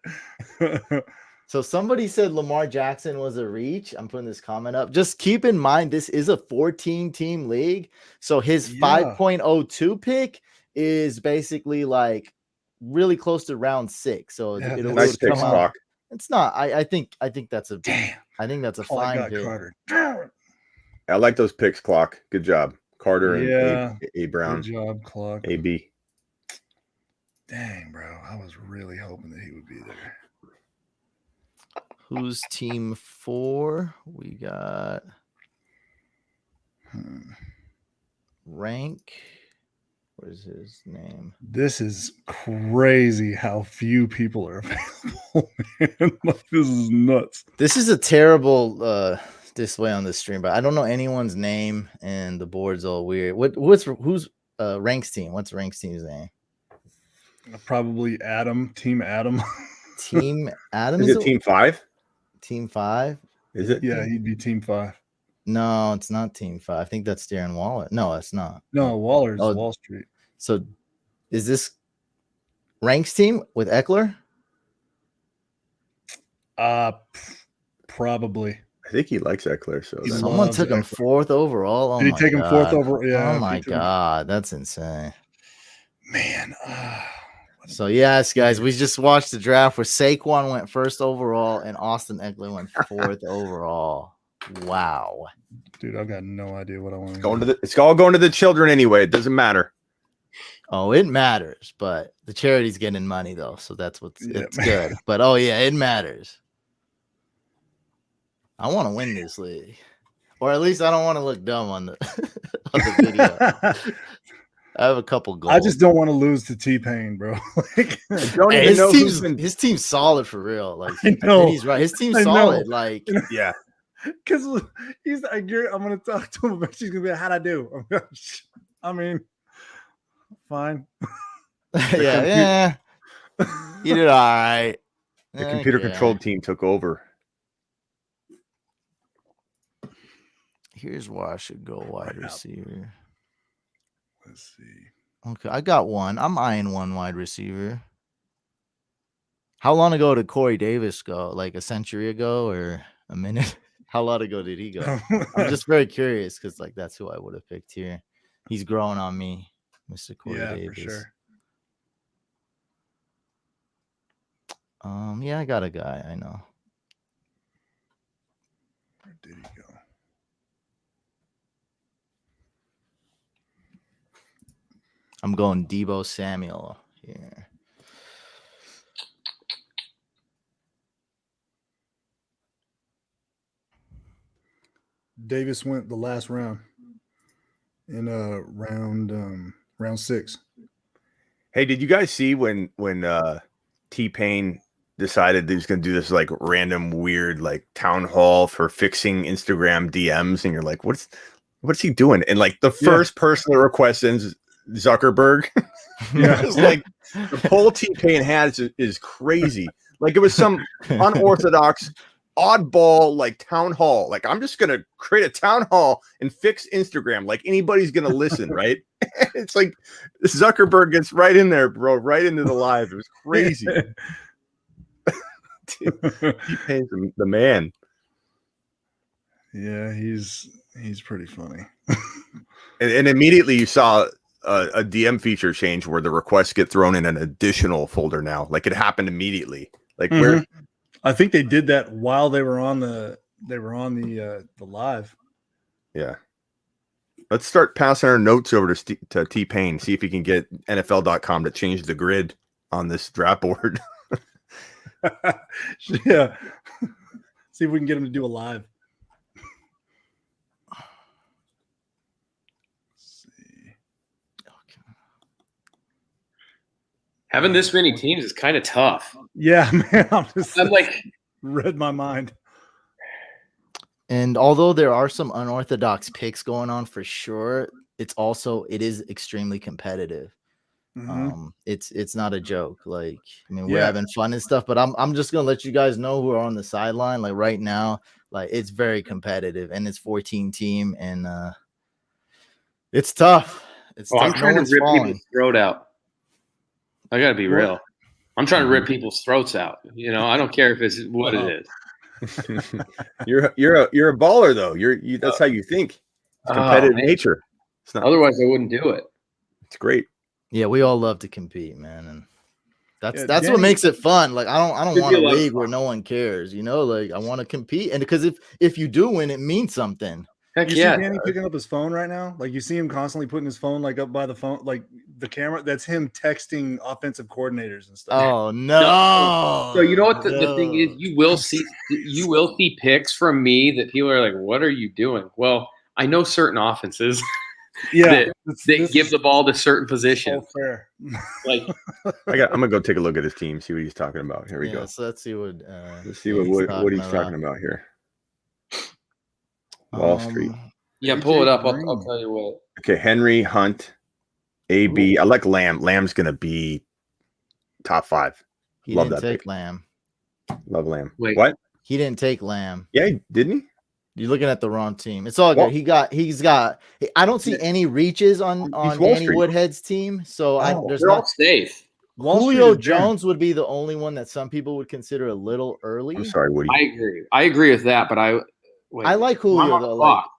So somebody said Lamar Jackson was a reach. I'm putting this comment up. Just keep in mind this is a 14-team league. So his 5.02 pick is basically like really close to round 6. So Yeah, it'll Nice pick, come out. Clock. It's not. I think that's a Damn. I think that's a Call that fine guy pick. Carter. I like those picks, Clock. Good job, Carter and Yeah. A Brown. Good job, Clock. AB. Dang, bro. I was really hoping that he would be there. Who's team 4? We got Rank. What is his name? This is crazy how few people are available, man. Like, this is nuts. This is a terrible display on the stream, but I don't know anyone's name and the board's all weird. Who's Rank's team? What's Rank's team's name? Probably Adam, Team Adam. Team Adam Is it Team 5? Team 5? Is it? Yeah, he'd be Team 5. No, it's not Team 5. I think that's Darren Waller. No, it's not. No, Waller's Oh. Wall Street. So is this Rank's team with Eckler? Probably. I think he likes Eckler. So He that's- Someone loves took him Eckler. 4th overall. Oh Did he my take him God. 4th over? Yeah. Oh my he took him- God, that's insane. Man. So yes, guys, we just watched the draft where Saquon went 1st overall and Austin Eckler went 4th overall. Wow. Dude, I've got no idea what I want to going to the. It's all going to the children anyway. It doesn't matter. Oh, it matters, but the charity's getting money though, so that's what's Yeah, it's good. But oh yeah, it matters. I want to win this league, or at least I don't want to look dumb on the on the video. I have a couple goals. I just don't want to lose to T-Pain, bro. Like, Don't Hey, even know who's been. his team's solid for real. Like I I know. think he's right. His team's I know. solid. Like Yeah. because he's like, I'm gonna talk to him, but she's gonna be like, how'd I do? I mean, fine. yeah. You did all right. The computer controlled team took over. Here's why I should go wide Right out. receiver. Let's see. Okay, I got one. I'm eyeing one wide receiver. How long ago did Corey Davis go? Like a century ago or a minute? How long ago did he go? I'm just very curious because like that's who I would have picked here. He's growing on me, Mr. Corey Davis. for sure. Yeah, I got a guy. I know. Where did he go? I'm going Deebo Samuel here. Davis went the last round in round 6. Hey, did you guys see when T-Pain decided that he was going to do this like random weird like town hall for fixing Instagram DMs, and you're like, what's he doing? And like the first person that requests is Zuckerberg. Yeah. It's like the poll T-Pain has is crazy. Like it was some unorthodox, oddball like town hall. Like I'm just gonna create a town hall and fix Instagram. Like anybody's gonna listen, right? It's like Zuckerberg gets right in there, bro, right into the live. It was crazy. T-Pain's the man. Yeah, he's pretty funny. And immediately you saw a DM feature change where the requests get thrown in an additional folder now. Like it happened immediately. Like where I think they did that while they were on the live. Yeah. Let's start passing our notes over to T-Pain, see if he can get NFL.com to change the grid on this draft board. Yeah. See if we can get him to do a live. Having this many teams is kind of tough. Yeah, man. I'm like, read my mind. And although there are some unorthodox picks going on for sure, it is extremely competitive. Mhm. It's not a joke. Like, I mean, we're Yeah. having fun and stuff, but I'm just gonna let you guys know who are on the sideline. Like right now, like it's very competitive and it's 14 team and it's tough. It's I'm tough. trying No to one's rip falling. people's throat out. I gotta be real. I'm trying to rip people's throats out. You know, I don't care if it's what it is. You're a baller though. That's how you think. It's competitive nature. It's not. Otherwise, I wouldn't do it. It's great. Yeah, we all love to compete, man, and that's Danny, what makes it fun. Like I don't Should want be a a lot of league fun. where no one cares. You know, like I want to compete, and because if you do win, it means something. Heck You yeah. see Danny picking up his phone right now? Like you see him constantly putting his phone like up by the phone, like the camera. That's him texting offensive coordinators and stuff. Oh no! So you know what the thing is? You will see pics from me that people are like, "What are you doing?" Well, I know certain offenses Yeah, that give the ball to certain so positions. fair. Like I'm gonna go take a look at his team, see what he's talking about. Here we go. So let's see what Let's see what he's talking about here. Wall Street. yeah, pull it up. I'll tell you what. Okay, Henry, Hunt, AB. I like Lamb. Lamb's gonna be top 5. He Love didn't that take pick. Lamb. Love Lamb. Wait. What? He didn't take Lamb. Yeah, didn't he? You're looking at the wrong team. It's all good. Well- He's got. I don't see any reaches on Wall Danny Street. Woodhead's team. So there's They're all not. safe. Wall Street Julio is there. Jones would be the only one that some people would consider a little early. I'm sorry, Woody. I agree with that, but I like I'm Julio on the though. clock.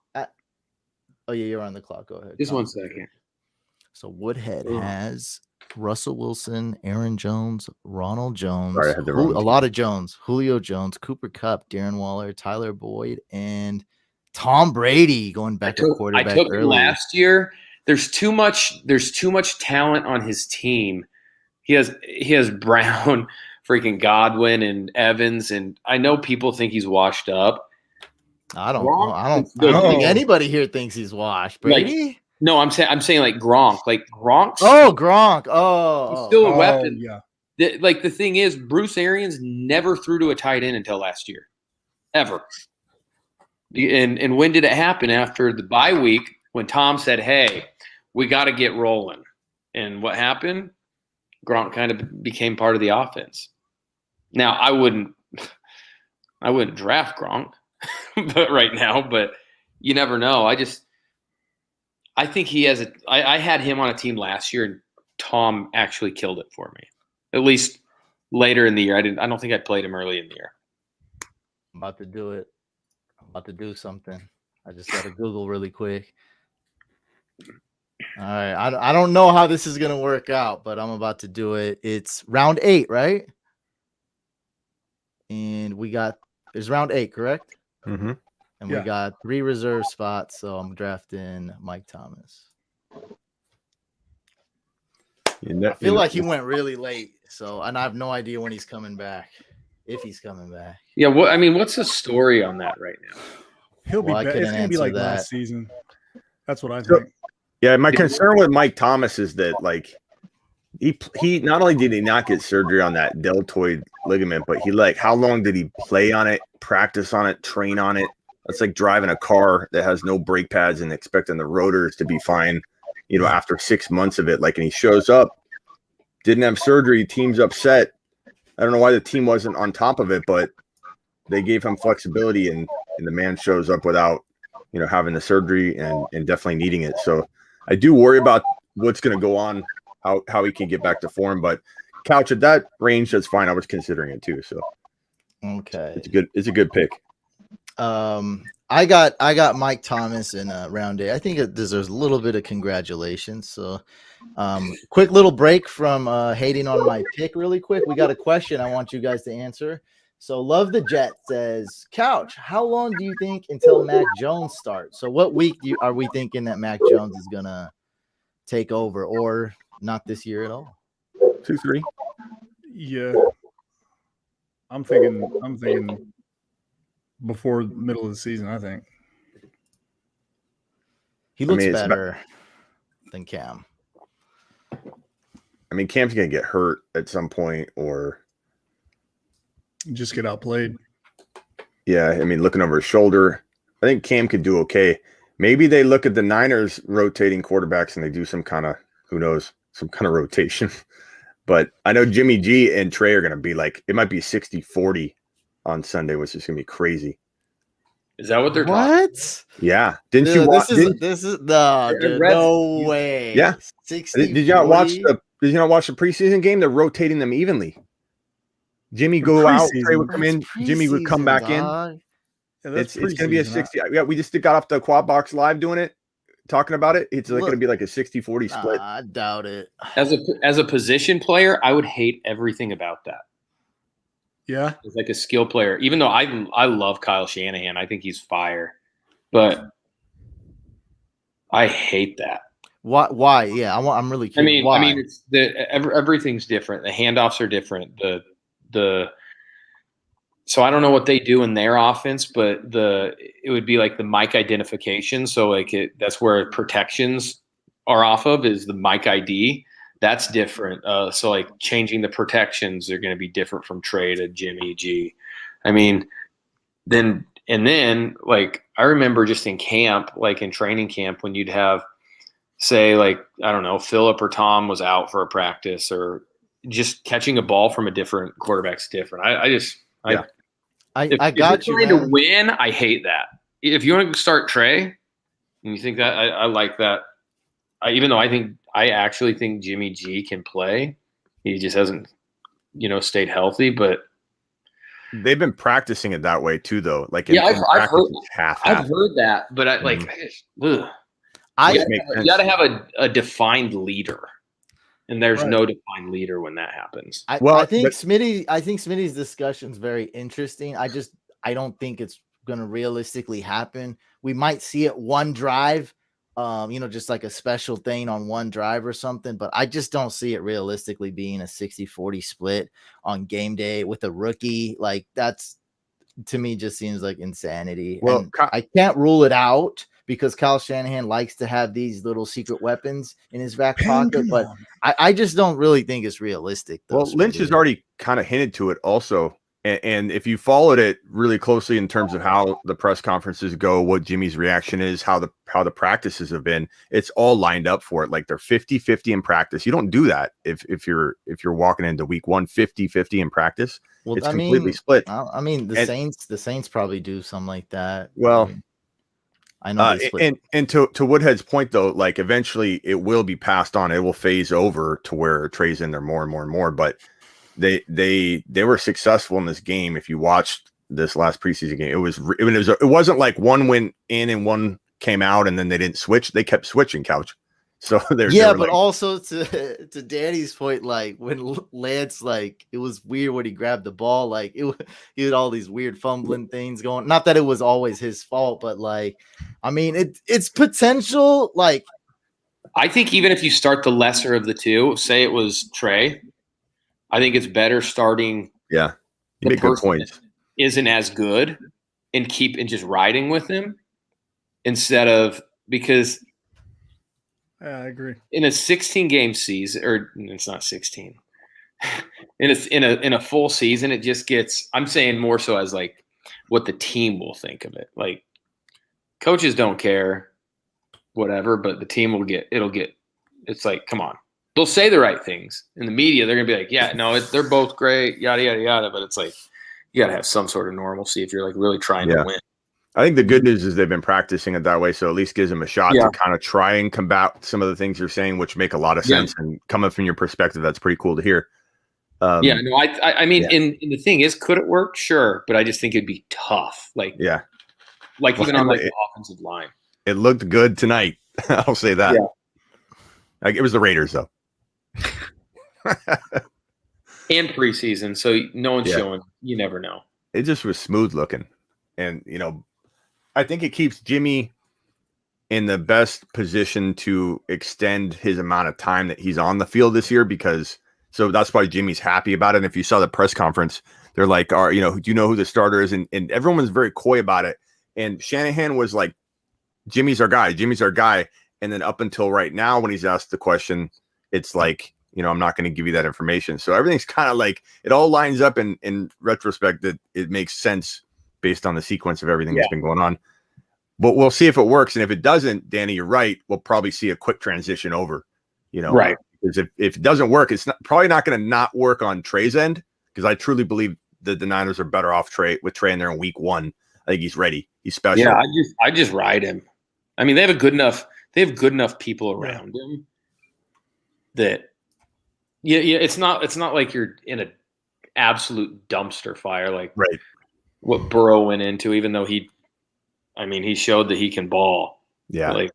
Oh yeah, you're on the clock. Go ahead. Just Come one on. second. So Woodhead has Russell Wilson, Aaron Jones, Ronald Jones, Sorry, I had the wrong a team. lot of Jones, Julio Jones, Cooper Kupp, Darren Waller, Tyler Boyd, and Tom Brady going back to I quarterback took him early. last year. There's too much talent on his team. He has Brown, freaking Godwin, and Evans, and I know people think he's washed up. I don't No. think anybody here thinks he's washed. Brady? No, I'm saying like Gronk. Like Gronk's Oh, Gronk. he's Oh, still a weapon. Yeah. The thing is, Bruce Arians never threw to a tight end until last year, ever. And when did it happen? After the bye week, when Tom said, "Hey, we got to get rolling," and what happened? Gronk kind of became part of the offense. Now, I wouldn't draft Gronk, but right now, but you never know. I think he has I had him on a team last year, and Tom actually killed it for me. At least later in the year. I don't think I played him early in the year. I'm about to do it. I'm about to do something. I just got to Google really quick. All right. I don't know how this is going to work out, but I'm about to do it. It's round 8, right? And it's round 8, correct? Mm-hmm. And we got 3 reserve spots, so I'm drafting Mike Thomas. I feel like he went really late, and I have no idea when he's coming back, if he's coming back. Yeah, what's the story on that right now? He'll be Well, I back. It's couldn't going to be like answer that. last season. That's what I So- think. Yeah, my concern with Mike Thomas is that like he not only did he not get surgery on that deltoid ligament, but how long did he play on it, practice on it, train on it? That's like driving a car that has no brake pads and expecting the rotors to be fine, after 6 months of it. And he shows up, didn't have surgery, team's upset. I don't know why the team wasn't on top of it, but they gave him flexibility, and the man shows up without, having the surgery and definitely needing it. So I do worry about what's going to go on, how he can get back to form. But Couch at that range, that's fine. I was considering it too. So Okay. It's a good pick. I got Mike Thomas in round 8. I think it deserves a little bit of congratulations. So, quick little break from hating on my pick really quick. We got a question I want you guys to answer. So Love the Jet says, Couch, how long do you think until Mac Jones starts? So what week are we thinking that Mac Jones is going to take over, or not this year at all? 2-3. Yeah. I'm thinking before the middle of the season, I think. He looks it's better than Cam. Cam's going to get hurt at some point, or Just get outplayed. yeah, looking over his shoulder. I think Cam could do okay. Maybe they look at the Niners rotating quarterbacks and they do some kind of, who knows, some kind of rotation. But I know Jimmy G and Trey are going to be it might be 60-40 on Sunday, which is going to be crazy. Is that what they're talking? What? Yeah. Didn't you Dude, watch? this is no, dude, no way. Yeah. 60, Did you not watch the preseason game? They're rotating them evenly. Jimmy go out, preseason. Trey would come in, Jimmy would come back in. Yeah, It's going to be a 60. Yeah, we just got off the Quad Box Live doing it, talking about it. It's like going to be like a 60-40 split. I doubt it. As a position player, I would hate everything about that. Yeah. As like a skill player, even though I love Kyle Shanahan, I think he's fire, but I hate that. Why? Yeah, I'm really curious. I mean, it's everything's different. The handoffs are different. So I don't know what they do in their offense, but it would be like the mic identification. So like that's where protections are off of is the mic ID. That's different. So like changing the protections are going to be different from Trey to Jimmy G. I mean, then like I remember just in camp, like in training camp, when you'd have, say, like, I don't know, Phillip or Tom was out for a practice, or just catching a ball from a different quarterback's different. I got you. If you're trying to win, I hate that. If you want to start Trey, and you think that, I like that. Even though I actually think Jimmy G can play, he just hasn't, stayed healthy. But they've been practicing it that way too, though. Like I've heard that, but you got to have a defined leader, and there's no defined leader when that happens. I think Smitty's discussion is very interesting. I don't think it's going to realistically happen. We might see it one drive, just like a special thing on one drive or something, but I just don't see it realistically being a 60-40 split on game day with a rookie. Like, that's, to me, just seems like insanity. Well, and I can't rule it out, because Kyle Shanahan likes to have these little secret weapons in his back pocket, but I just don't really think it's realistic. Well, Lynch has already kind of hinted to it also. And if you followed it really closely in terms of how the press conferences go, what Jimmy's reaction is, how the practices have been, it's all lined up for it. Like, they're 50-50 in practice. You don't do that if you're walking into week one, 50-50 in practice. Well, it's completely split. The Saints probably do something like that. Well, I know. And to Woodhead's point, though, like, eventually it will be passed on. It will phase over to where Trey's in there more and more and more. But they were successful in this game. If you watched this last preseason game, it wasn't like one went in and one came out and then they didn't switch. They kept switching, Couch. So but also to Danny's point, like, when Lance, like, it was weird when he grabbed the ball, like he had all these weird fumbling things going. Not that it was always his fault, but like, I mean, it's potential. Like, I think even if you start the lesser of the two, say it was Trey, I think it's better starting. Yeah, you make good points. Isn't as good and just riding with him instead of, because. Yeah, I agree. In a 16-game season, or it's not 16. In a full season, it just gets. I'm saying more so as like what the team will think of it. Like, coaches don't care, whatever, but the team will get. It'll get. It's like, come on, they'll say the right things in the media. They're gonna be like, yeah, no, they're both great, yada yada yada. But it's like, you gotta have some sort of normalcy if you're like really trying to win. I think the good news is they've been practicing it that way, so at least gives them a shot to kind of try and combat some of the things you're saying, which make a lot of sense. And coming from your perspective, that's pretty cool to hear. I mean, and the thing is, could it work? Sure, but I just think it'd be tough. Like, even on like the offensive line. It looked good tonight. I'll say that. Yeah. Like, it was the Raiders, though. And preseason, so no one's showing. You never know. It just was smooth looking, and I think it keeps Jimmy in the best position to extend his amount of time that he's on the field this year, so that's why Jimmy's happy about it. And if you saw the press conference, they're like, do you know who the starter is? And everyone was very coy about it. And Shanahan was like, Jimmy's our guy. And then up until right now, when he's asked the question, it's like, I'm not going to give you that information. So everything's kind of like, it all lines up in retrospect that it makes sense based on the sequence of everything that's been going on. But we'll see if it works. And if it doesn't, Danny, you're right. We'll probably see a quick transition over, right. Because if it doesn't work, it's probably not going to not work on Trey's end, because I truly believe that the Niners are better off with Trey in there in week one. I think he's ready. He's special. Yeah, I just ride him. I mean, they have good enough people around him that it's not like you're in an absolute dumpster fire, like Right. what Burrow went into, even though he showed that he can ball. Yeah. Like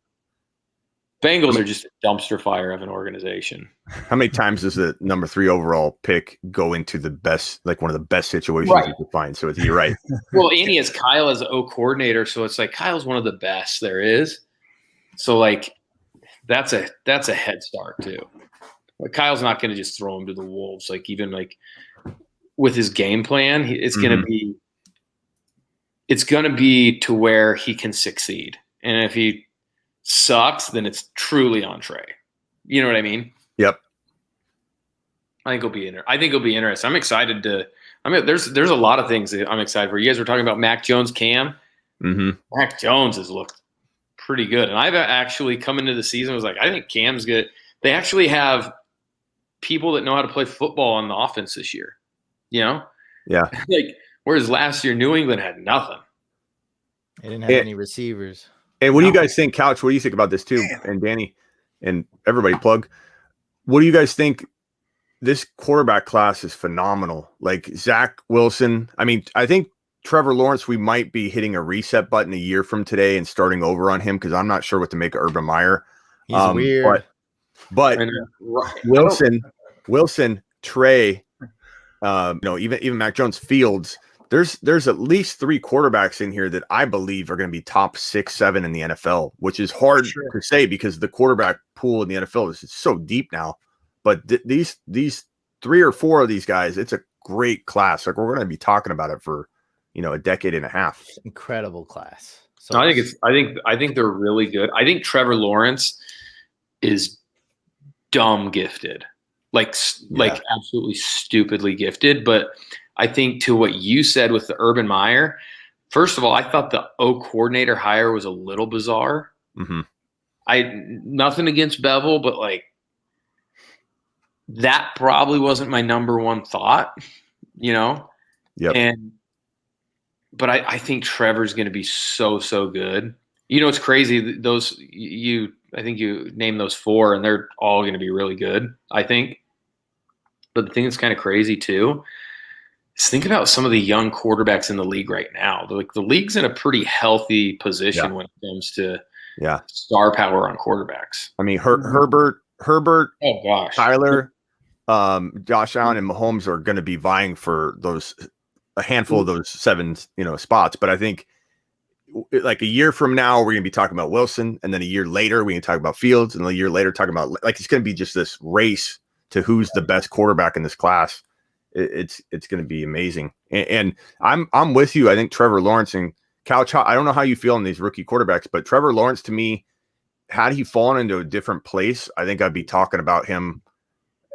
Bengals are just a dumpster fire of an organization. How many times does the number 3 overall pick go into the best, like one of the best situations Right. you could find? So you're right. Well, and he has Kyle as O coordinator, so it's like Kyle's one of the best there is. So like that's a head start too. Like Kyle's not going to just throw him to the wolves. Like even like with his game plan, it's going to be to where he can succeed. And if he sucks, then it's truly on Trey. You know what I mean? Yep. I think it'll be interesting. I'm excited to. There's a lot of things that I'm excited for. You guys were talking about Mac Jones, Cam. Mm-hmm. Mac Jones has looked pretty good, and I've actually come into the season was like, I think Cam's good. They actually have people that know how to play football on the offense this year. You know? Yeah. Like whereas last year New England had nothing. They didn't have any receivers. And what do you guys think, Couch? What do you think about this too? And Danny and everybody plug. What do you guys think? This quarterback class is phenomenal. Like Zach Wilson. I mean, I think Trevor Lawrence, we might be hitting a reset button a year from today and starting over on him because I'm not sure what to make of Urban Meyer. He's weird. But Wilson, Trey, even Mac Jones, Fields. There's at least 3 quarterbacks in here that I believe are going to be top 6, 7 in the NFL, which is hard to say because the quarterback pool in the NFL is so deep now. But these 3 or 4 of these guys, it's a great class. Like we're going to be talking about it for a decade and a half. Incredible class. So I think they're really good. I think Trevor Lawrence is dumb gifted, like absolutely stupidly gifted. But I think to what you said with the Urban Meyer, first of all, I thought the O coordinator hire was a little bizarre. Mm-hmm. Nothing against Bevel, but like that probably wasn't my number one thought, Yep. But I think Trevor's going to be so good. It's crazy. I think you named those 4 and they're all going to be really good, I think. But the thing that's kind of crazy too is think about some of the young quarterbacks in the league right now. Like the league's in a pretty healthy position when it comes to star power on quarterbacks. I mean, Herbert, oh gosh, Tyler, Josh Allen and Mahomes are going to be vying for a handful of those 7, spots. But I think like a year from now, we're going to be talking about Wilson. And then a year later, we can talk about Fields. And a year later, talking about like, it's going to be just this race to who's the best quarterback in this class. It's going to be amazing. And I'm with you. I think Trevor Lawrence and Couch, I don't know how you feel on these rookie quarterbacks, but Trevor Lawrence to me, had he fallen into a different place, I think I'd be talking about him.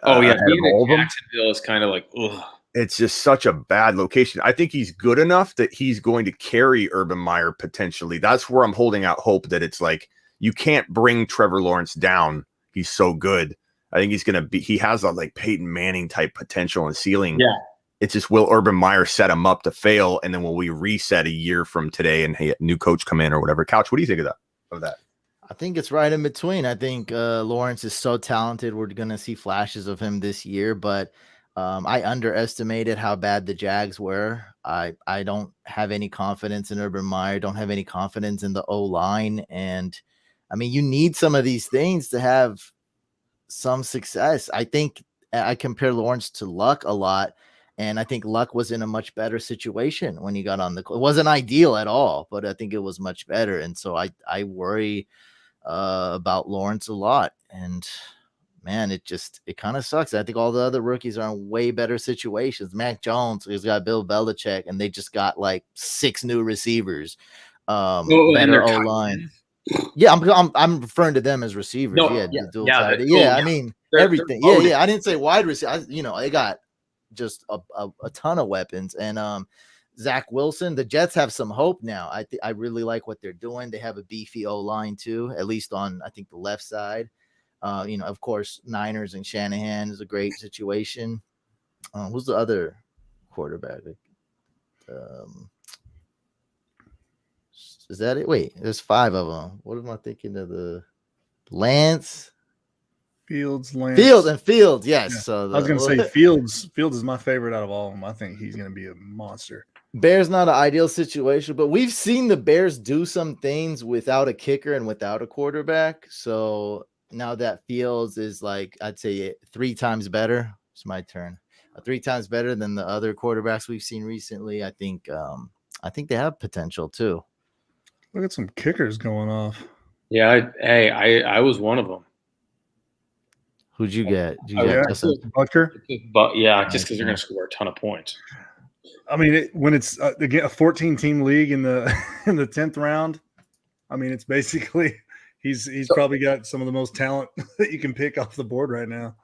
Being in Jacksonville is kind of like, ugh. It's just such a bad location. I think he's good enough that he's going to carry Urban Meyer potentially. That's where I'm holding out hope that it's like you can't bring Trevor Lawrence down. He's so good. I think he has a like Peyton Manning type potential and ceiling. Yeah. It's just will Urban Meyer set him up to fail, and then will we reset a year from today and hey, new coach come in or whatever? Couch, what do you think of that? I think it's right in between. I think Lawrence is so talented. We're going to see flashes of him this year, but I underestimated how bad the Jags were. I don't have any confidence in Urban Meyer. Don't have any confidence in the O-line. And I mean, you need some of these things to have some success. I think I compare Lawrence to Luck a lot. And I think Luck was in a much better situation when he got on it wasn't ideal at all, but I think it was much better. And so I worry about Lawrence a lot. And man, it kind of sucks. I think all the other rookies are in way better situations. Mac Jones has got Bill Belichick, and they just got like 6 new receivers. Better O-line. Yeah, I'm referring to them as receivers. I mean everything. I didn't say wide receiver. They got just a ton of weapons. And Zach Wilson, the Jets have some hope now. I really like what they're doing. They have a beefy O-line too, at least on I think the left side. Of course, Niners and Shanahan is a great situation. Who's the other quarterback? Is that it? Wait, there's 5 of them. What am I thinking of? The Lance? Fields, Lance. Fields. Yes. Yeah. So I was going to say Fields. Fields is my favorite out of all of them. I think he's going to be a monster. Bears not an ideal situation, but we've seen the Bears do some things without a kicker and without a quarterback. So now that Fields is like, I'd say 3 times better. It's my turn. 3 times better than the other quarterbacks we've seen recently. I think they have potential too. Look at some kickers going off. Yeah, I was one of them. Who'd you get? Butker. But yeah, just because they're going to score a ton of points. I mean, when it's again a 14-team league in the in the 10th round, I mean, it's basically he's probably got some of the most talent that you can pick off the board right now.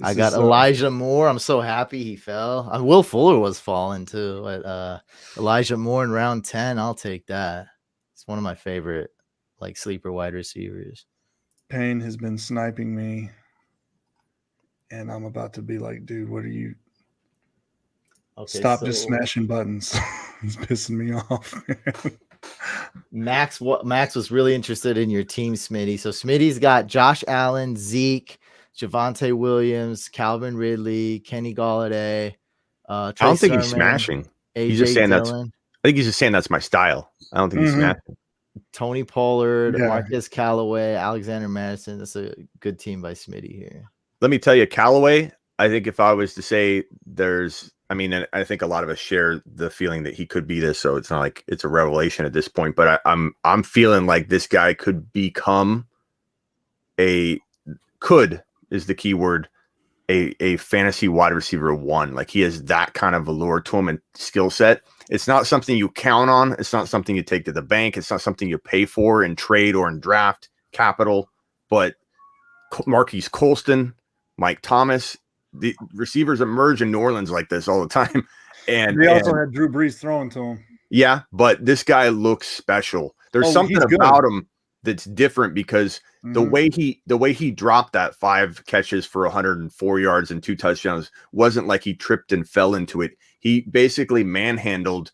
I got Elijah Moore. I'm so happy he fell. Will Fuller was falling too. But Elijah Moore in round 10, I'll take that. It's one of my favorite like sleeper wide receivers. Payne has been sniping me, and I'm about to be like, dude, what are you? Okay, stop just smashing buttons. It's pissing me off, man. Max was really interested in your team, Smitty. So Smitty's got Josh Allen, Zeke, Javonte Williams, Calvin Ridley, Kenny Galladay. I don't think he's smashing. He's just saying I think he's just saying that's my style. I don't think he's smashing. Tony Pollard, Marcus Callaway, Alexander Madison. That's a good team by Smitty here. Let me tell you, Callaway, I think if I was to say and I think a lot of us share the feeling that he could be this, so it's not like it's a revelation at this point, but I'm feeling like this guy could become is the key word, a fantasy wide receiver 1. Like he has that kind of allure to him and skill set. It's not something you count on. It's not something you take to the bank. It's not something you pay for in trade or in draft capital. But Marquise Colston, Mike Thomas, the receivers emerge in New Orleans like this all the time. And they also had Drew Brees throwing to him. Yeah, but this guy looks special. There's something about him that's different because the way he dropped that 5 catches for 104 yards and 2 touchdowns wasn't like he tripped and fell into it. He basically manhandled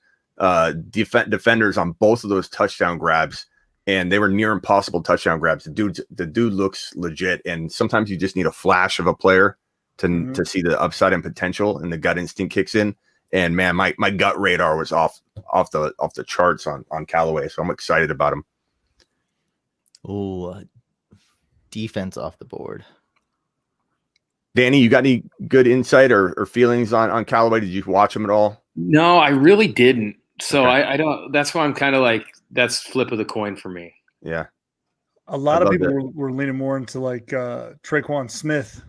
defenders on both of those touchdown grabs, and they were near impossible touchdown grabs. The dude looks legit, and sometimes you just need a flash of a player to see the upside and potential, and the gut instinct kicks in. And man, my gut radar was off the charts on Callaway, so I'm excited about him. Oh, defense off the board. Danny, you got any good insight or feelings on Callaway? Did you watch him at all? No, I really didn't. So okay. I don't. That's why I'm kind of like that's flip of the coin for me. Yeah, a lot of people were leaning more into like Traquan Smith.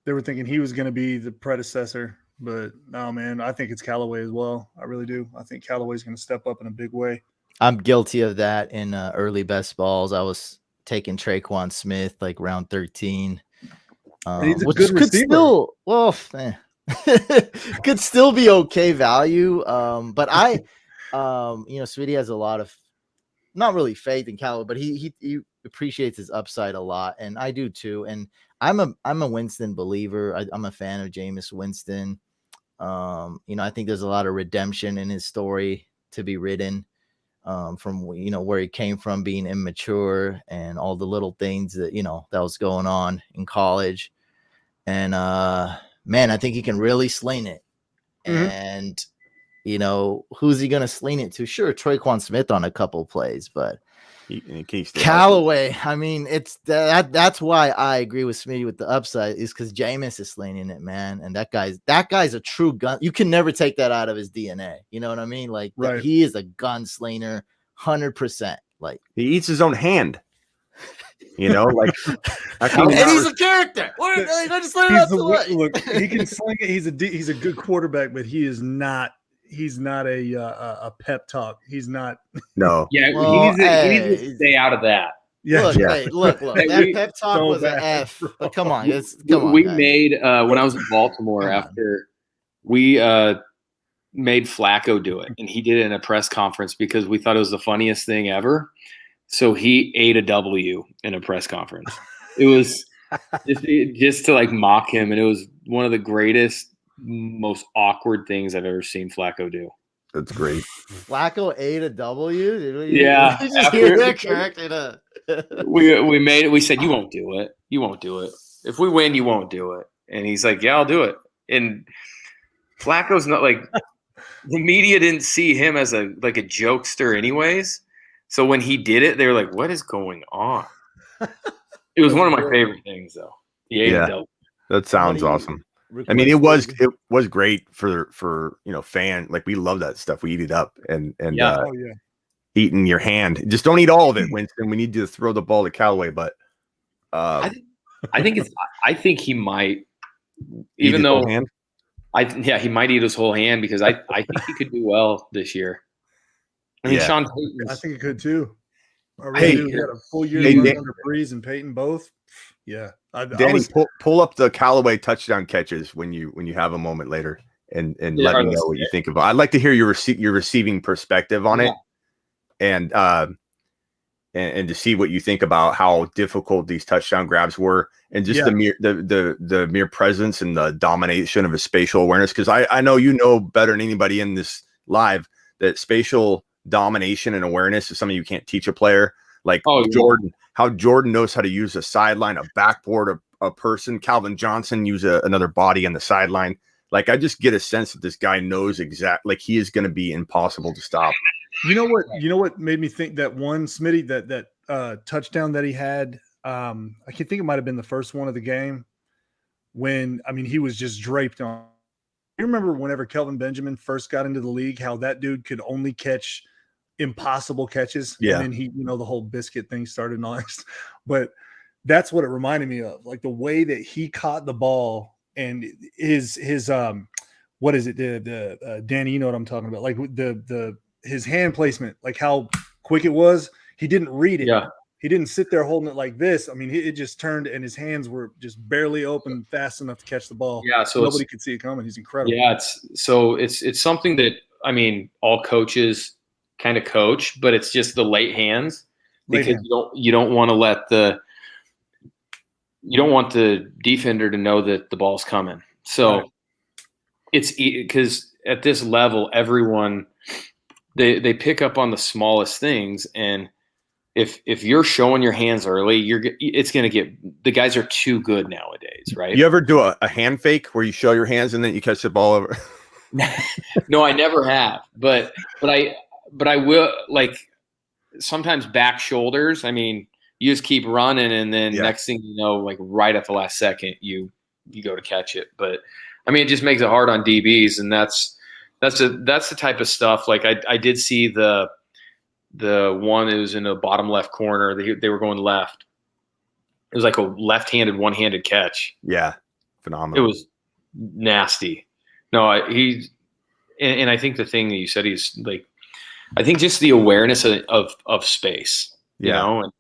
They were thinking he was going to be the predecessor, but no, man, I think it's Callaway as well. I really do. I think Callaway's going to step up in a big way. I'm guilty of that in early best balls. I was taking Traquan Smith like round 13. He's a which good could receiver. Could still be okay value. But Sweetie has a lot of not really faith in Callaway, but he appreciates his upside a lot, and I do too. And I'm a Winston believer. I'm a fan of Jameis Winston. I think there's a lot of redemption in his story to be written. From where he came from, being immature and all the little things that that was going on in college, and man, I think he can really sling it. And who's he gonna sling it to? Sure, Traquan Smith on a couple plays, but Callaway. I mean, it's that's why I agree with Smitty with the upside is because Jameis is slinging it, man, and that guy's a true gun. You can never take that out of his DNA. You know what I mean? Like right. He is a gunslinger, 100%. Like he eats his own hand. Like and he's a character. Look, he can sling it. He's a good quarterback, but he is not. He's not a pep talk. He's not. No. Yeah, he needs to stay out of that. Yeah. Look. That pep talk was an F. But come on. We made when I was in Baltimore after we made Flacco do it, and he did it in a press conference because we thought it was the funniest thing ever. So he ate a W in a press conference. It was just to like mock him, and it was one of the greatest, most awkward things I've ever seen Flacco do. That's great. Flacco ate a W? Yeah. Did you just hear that correct? we made it. We said, you won't do it. You won't do it. If we win, you won't do it. And he's like, yeah, I'll do it. And Flacco's not like the media didn't see him as a jokester anyways. So when he did it, they were like, what is going on? It was one of my favorite things though. Yeah, that sounds awesome. I mean, it was great for fan. Like we love that stuff. We eat it up and eating your hand. Just don't eat all of it, Winston. We need to throw the ball to Callaway, but I think he might, even though he might eat his whole hand because I think he could do well this year. I mean, Sean Payton. I think he could too. I really do. He had a full year under Breeze and Peyton both. Yeah, Danny, pull up the Callaway touchdown catches when you have a moment later, and let me know what you think about. I'd like to hear your receiving perspective on it, and to see what you think about how difficult these touchdown grabs were, and just the mere presence and the domination of his spatial awareness. Because I know better than anybody in this live that spatial domination and awareness is something you can't teach a player. Like Jordan, how Jordan knows how to use a sideline, a backboard, a person. Calvin Johnson use another body on the sideline. Like I just get a sense that this guy knows like he is going to be impossible to stop. You know what made me think that one Smitty that touchdown that he had. I can think it might have been the first one of the game when he was just draped on. You remember whenever Kelvin Benjamin first got into the league, how that dude could only catch impossible catches. Yeah. And then he, the whole biscuit thing started and all that. But that's what it reminded me of. Like the way that he caught the ball and his what is it? The Danny, you know what I'm talking about? Like his hand placement, like how quick it was. He didn't read it. Yeah. He didn't sit there holding it like this. I mean, it just turned and his hands were just barely open fast enough to catch the ball. Yeah. So nobody could see it coming. He's incredible. Yeah. It's something that, all coaches kind of coach, but it's just the late hands because you don't want to let the defender to know that the ball's coming. So it's because at this level, everyone they pick up on the smallest things, and if you're showing your hands early, it's going to get, the guys are too good nowadays, right? You ever do a hand fake where you show your hands and then you catch the ball over? No, I never have, but I will, like sometimes back shoulders. You just keep running, and then next thing you know, like right at the last second, you go to catch it. But it just makes it hard on DBs, and that's the type of stuff. Like I did see the one that was in the bottom left corner. They were going left. It was like a left-handed, one-handed catch. Yeah, phenomenal. It was nasty. No, and I think the thing that you said, he's like, I think just the awareness of space, you know, and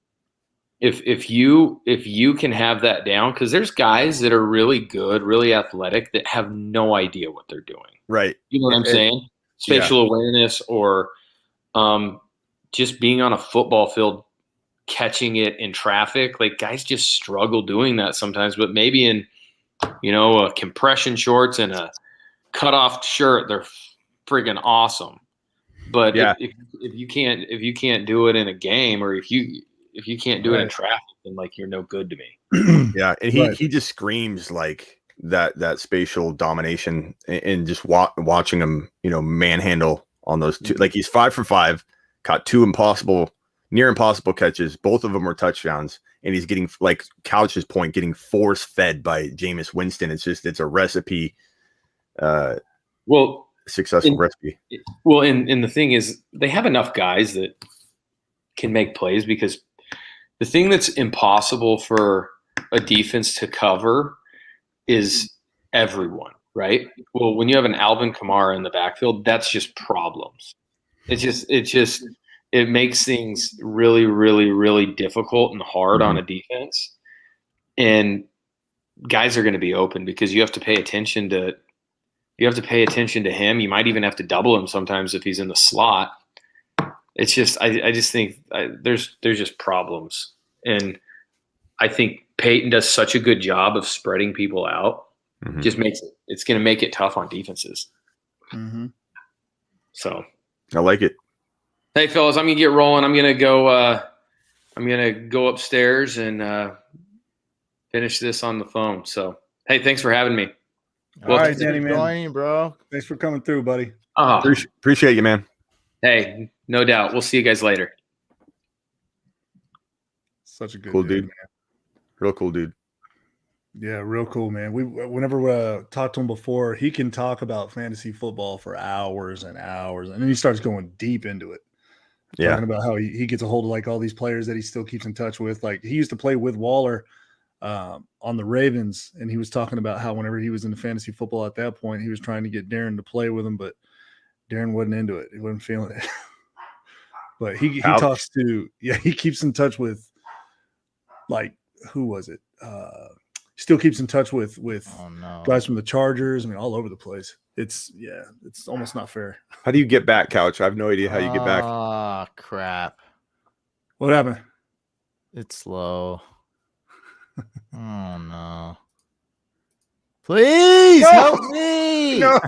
if you can have that down, because there's guys that are really good, really athletic that have no idea what they're doing. Right. You know what I'm saying? Spatial awareness, or just being on a football field, catching it in traffic. Like guys just struggle doing that sometimes, but maybe in, a compression shorts and a cutoff shirt, they're friggin' awesome. But if you can't do it in a game, or if you can't do it in traffic, then like you're no good to me. Yeah, and he just screams like that spatial domination, and just watching him, manhandle on those two. Like he's 5 for 5, caught 2 near impossible catches. Both of them were touchdowns, and he's getting, like Couch's point, getting force fed by Jameis Winston. It's a recipe. Successful recipe. Well, and the thing is, they have enough guys that can make plays, because the thing that's impossible for a defense to cover is everyone, right? Well, when you have an Alvin Kamara in the backfield, that's just problems. It makes things really, really, really difficult and hard on a defense. And guys are going to be open because you have to pay attention to him. You might even have to double him sometimes if he's in the slot. It's just, I just think there's just problems. And I think Peyton does such a good job of spreading people out. Just it's going to make it tough on defenses. So I like it. Hey fellas, I'm going to get rolling. I'm going to go I'm gonna go upstairs and finish this on the phone. So, hey, thanks for having me. All right, Thanks for Danny, man. joining, bro. Thanks for coming through, buddy. Appreciate you, man. Hey, no doubt. We'll see you guys later. Such a good Cool dude, dude. Real cool dude. Yeah, real cool, man. Whenever we talked to him before, he can talk about fantasy football for hours and hours, and then he starts going deep into it. Yeah. Talking about how he gets a hold of like all these players that he still keeps in touch with. Like he used to play with Waller on the Ravens, and he was talking about how whenever he was into fantasy football at that point, he was trying to get Darren to play with him, but Darren wasn't into it. He wasn't feeling it. But he talks to he keeps in touch with like who was it? Still keeps in touch with guys from the Chargers. I mean, all over the place. It's almost not fair. How do you get back, Couch? I have no idea how you get back. Ah, crap. What happened? It's slow. Oh no. Please help me. No.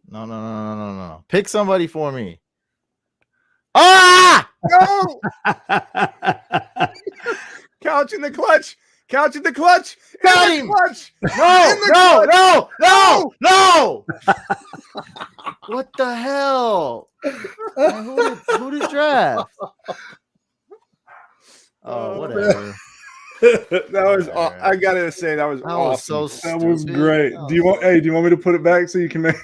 No. No. Pick somebody for me. Ah! No. Couch in the clutch. Couch in the clutch. Got In him. the clutch. No. What the hell? Man, who did draft? Oh, whatever. That was. I gotta say that was awesome. So stupid. That was great. Do you want me to put it back so you can make?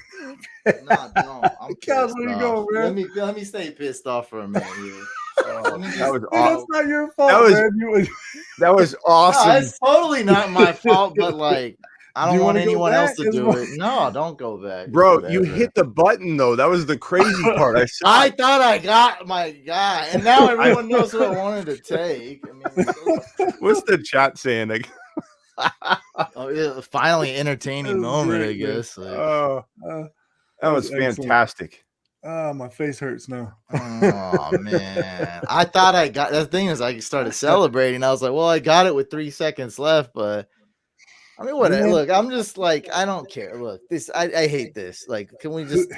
No, I'm Couch, pissed where you off. go, man? Let me stay pissed off for a minute here. That was Dude, awesome. that's not your fault, man. That was No, awesome. it's totally not my fault, but like I Do don't you want wanna go anyone else back? to It's do fine. it. No, don't go back. Bro, you Whatever. hit the button though. That was the crazy part. I saw. I thought I got my guy, and now everyone knows who I wanted to take. I mean, What's the chat saying? Like, finally entertaining That was moment, I great, man. guess. Like, that was excellent. fantastic. My face hurts now. oh man, I thought I got. The thing is, I started celebrating. I was like, well, I got it with 3 seconds left, but. I mean, whatever. Look, I'm just like, I don't care. Look, this, I hate this. Like, can we just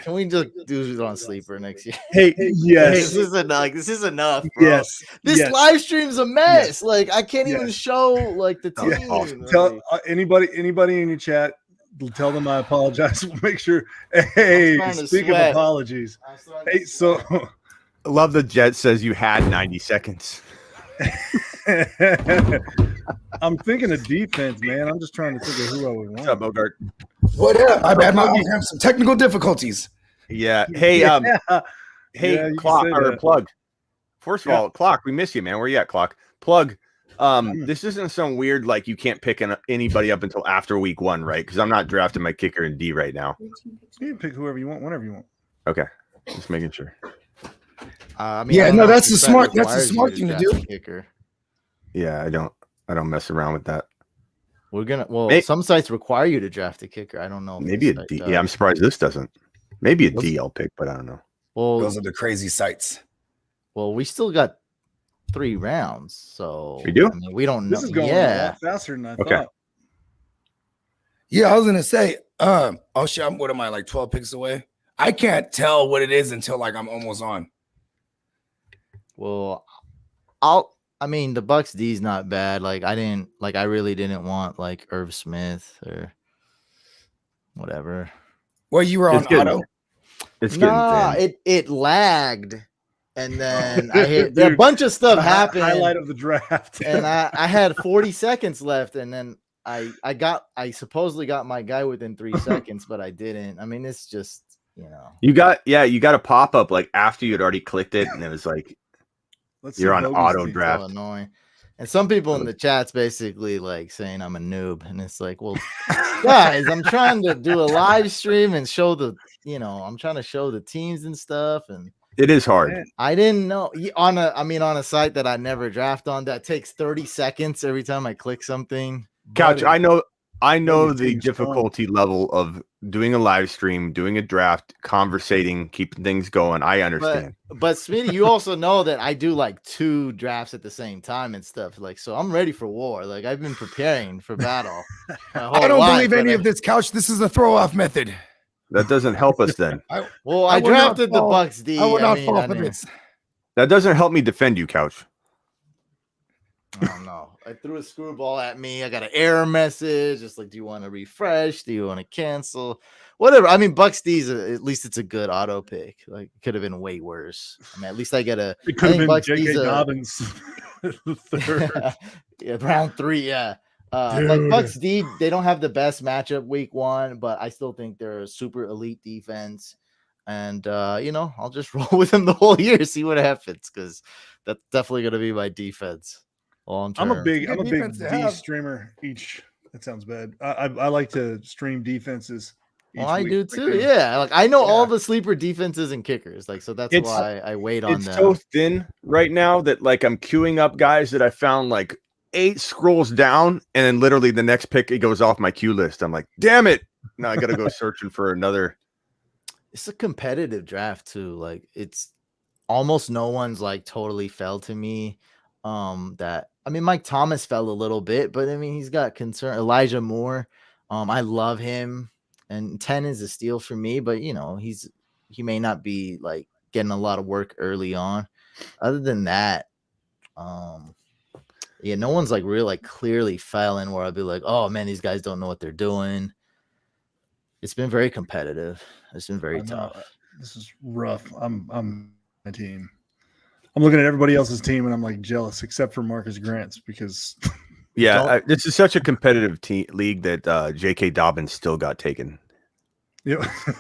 do it on Sleeper next year? Hey, yes, This is enough. This is enough, bro. yes. This yes. live stream's a mess. Yes. Like, I can't even Yes. show like the That was team. awesome. Tell Like, anybody in your chat. Tell them I apologize. Make sure. Hey, starting to speak of sweat. apologies. I'm starting to Hey, so I love the Jet says you had 90 seconds. I'm thinking of defense, man. I'm just trying to think of who I would What's up, want. Bogart? What up? My bad. My phone having some technical difficulties. Yeah. Hey, Yeah, hey, you Clock said or that. Plug. First of Yeah. all, Clock, we miss you, man. Where you at, Clock? Plug. This isn't some weird like you can't pick anybody up until after week 1, right? Because I'm not drafting my kicker in D right now. You can pick whoever you want, whenever you want. Okay, just making sure. I mean, Yeah, I don't no, know that's if the that smart- that's the requires you smart thing to draft do. a Kicker. Yeah, I don't mess around with that. We're gonna. Well, May- some sites require you to draft a kicker. I don't know. if Maybe a this site D. does. Yeah, I'm surprised this doesn't. Maybe a D I'll pick, but I don't know. Well, Those are the crazy sites. we still got 3 rounds, so We do? I mean, we don't know. This is going a Yeah, lot faster than I Okay. thought. Yeah, I was gonna say, oh shit, what am I like 12 picks away? I can't tell what it is until like I'm almost on. well, I mean, the Bucks D's not bad. Like, I really didn't want like Irv Smith or whatever. Well, you were on It's getting- auto. It's getting Nah, thin. it lagged, and then I hit a Dude, bunch of stuff The happened, highlight of the draft. and I had 40 seconds left, and then I supposedly got my guy within 3 seconds, but I didn't. I mean, it's just You got a pop up like after you'd already clicked it, and it was like Let's you're see on Bogey's auto team. draft. so annoying. And some people in the chat's basically like saying I'm a noob, and it's like, well, guys, I'm trying to do a live stream and show I'm trying to show the teams and stuff, and It is hard. Man, I didn't know on a site that I never draft on that takes 30 seconds every time I click something. Couch, buddy. I know Buddy, the team's strong. difficulty level of doing a live stream, doing a draft, conversating, keeping things going. I understand. But Smitty, you also know that I do like 2 drafts at the same time and stuff. Like, so I'm ready for war. Like, I've been preparing for battle. I don't believe any of this, Couch. This is a throw off method. That doesn't help us then. Well, I I will not drafted the fall- Bucks D. I will not mean, fall I for didn't- this. That doesn't help me defend you, Couch. I don't know. I threw a screwball at me. I got an error message. It's like, do you want to refresh? Do you want to cancel? Whatever. I mean, Bucks D's at least it's a good auto pick. Like, it could have been way worse. I mean, at least I get a. It could have been Bucks J.K. D's Dobbins. The third. Yeah, round 3. Yeah. Like Bucks D, they don't have the best matchup week 1, but I still think they're a super elite defense. And I'll just roll with them the whole year, see what happens, because that's definitely going to be my defense long term. I'm a big defense to D have. streamer each. That sounds bad. I like to stream defenses. Well, I week. do too. Yeah, like I know all Yeah. the sleeper defenses and kickers. Like, so that's why I wait on It's them. so thin right now that like I'm queuing up guys that I found like 8 scrolls down, and then literally the next pick it goes off my queue list. I'm like, damn it! Now I got to go searching for another. It's a competitive draft too. Like, it's almost no one's like totally fell to me. Mike Thomas fell a little bit, but I mean he's got concern. Elijah Moore, I love him, and 10 is a steal for me. But he may not be like getting a lot of work early on. Other than that, no one's like really like clearly fell in where I'd be like, oh man, these guys don't know what they're doing. It's been very competitive. It's been very tough. This is rough. I'm my team. I'm looking at everybody else's team and I'm like jealous, except for Marcus Grant's because This is such a competitive league that J.K. Dobbins still got taken.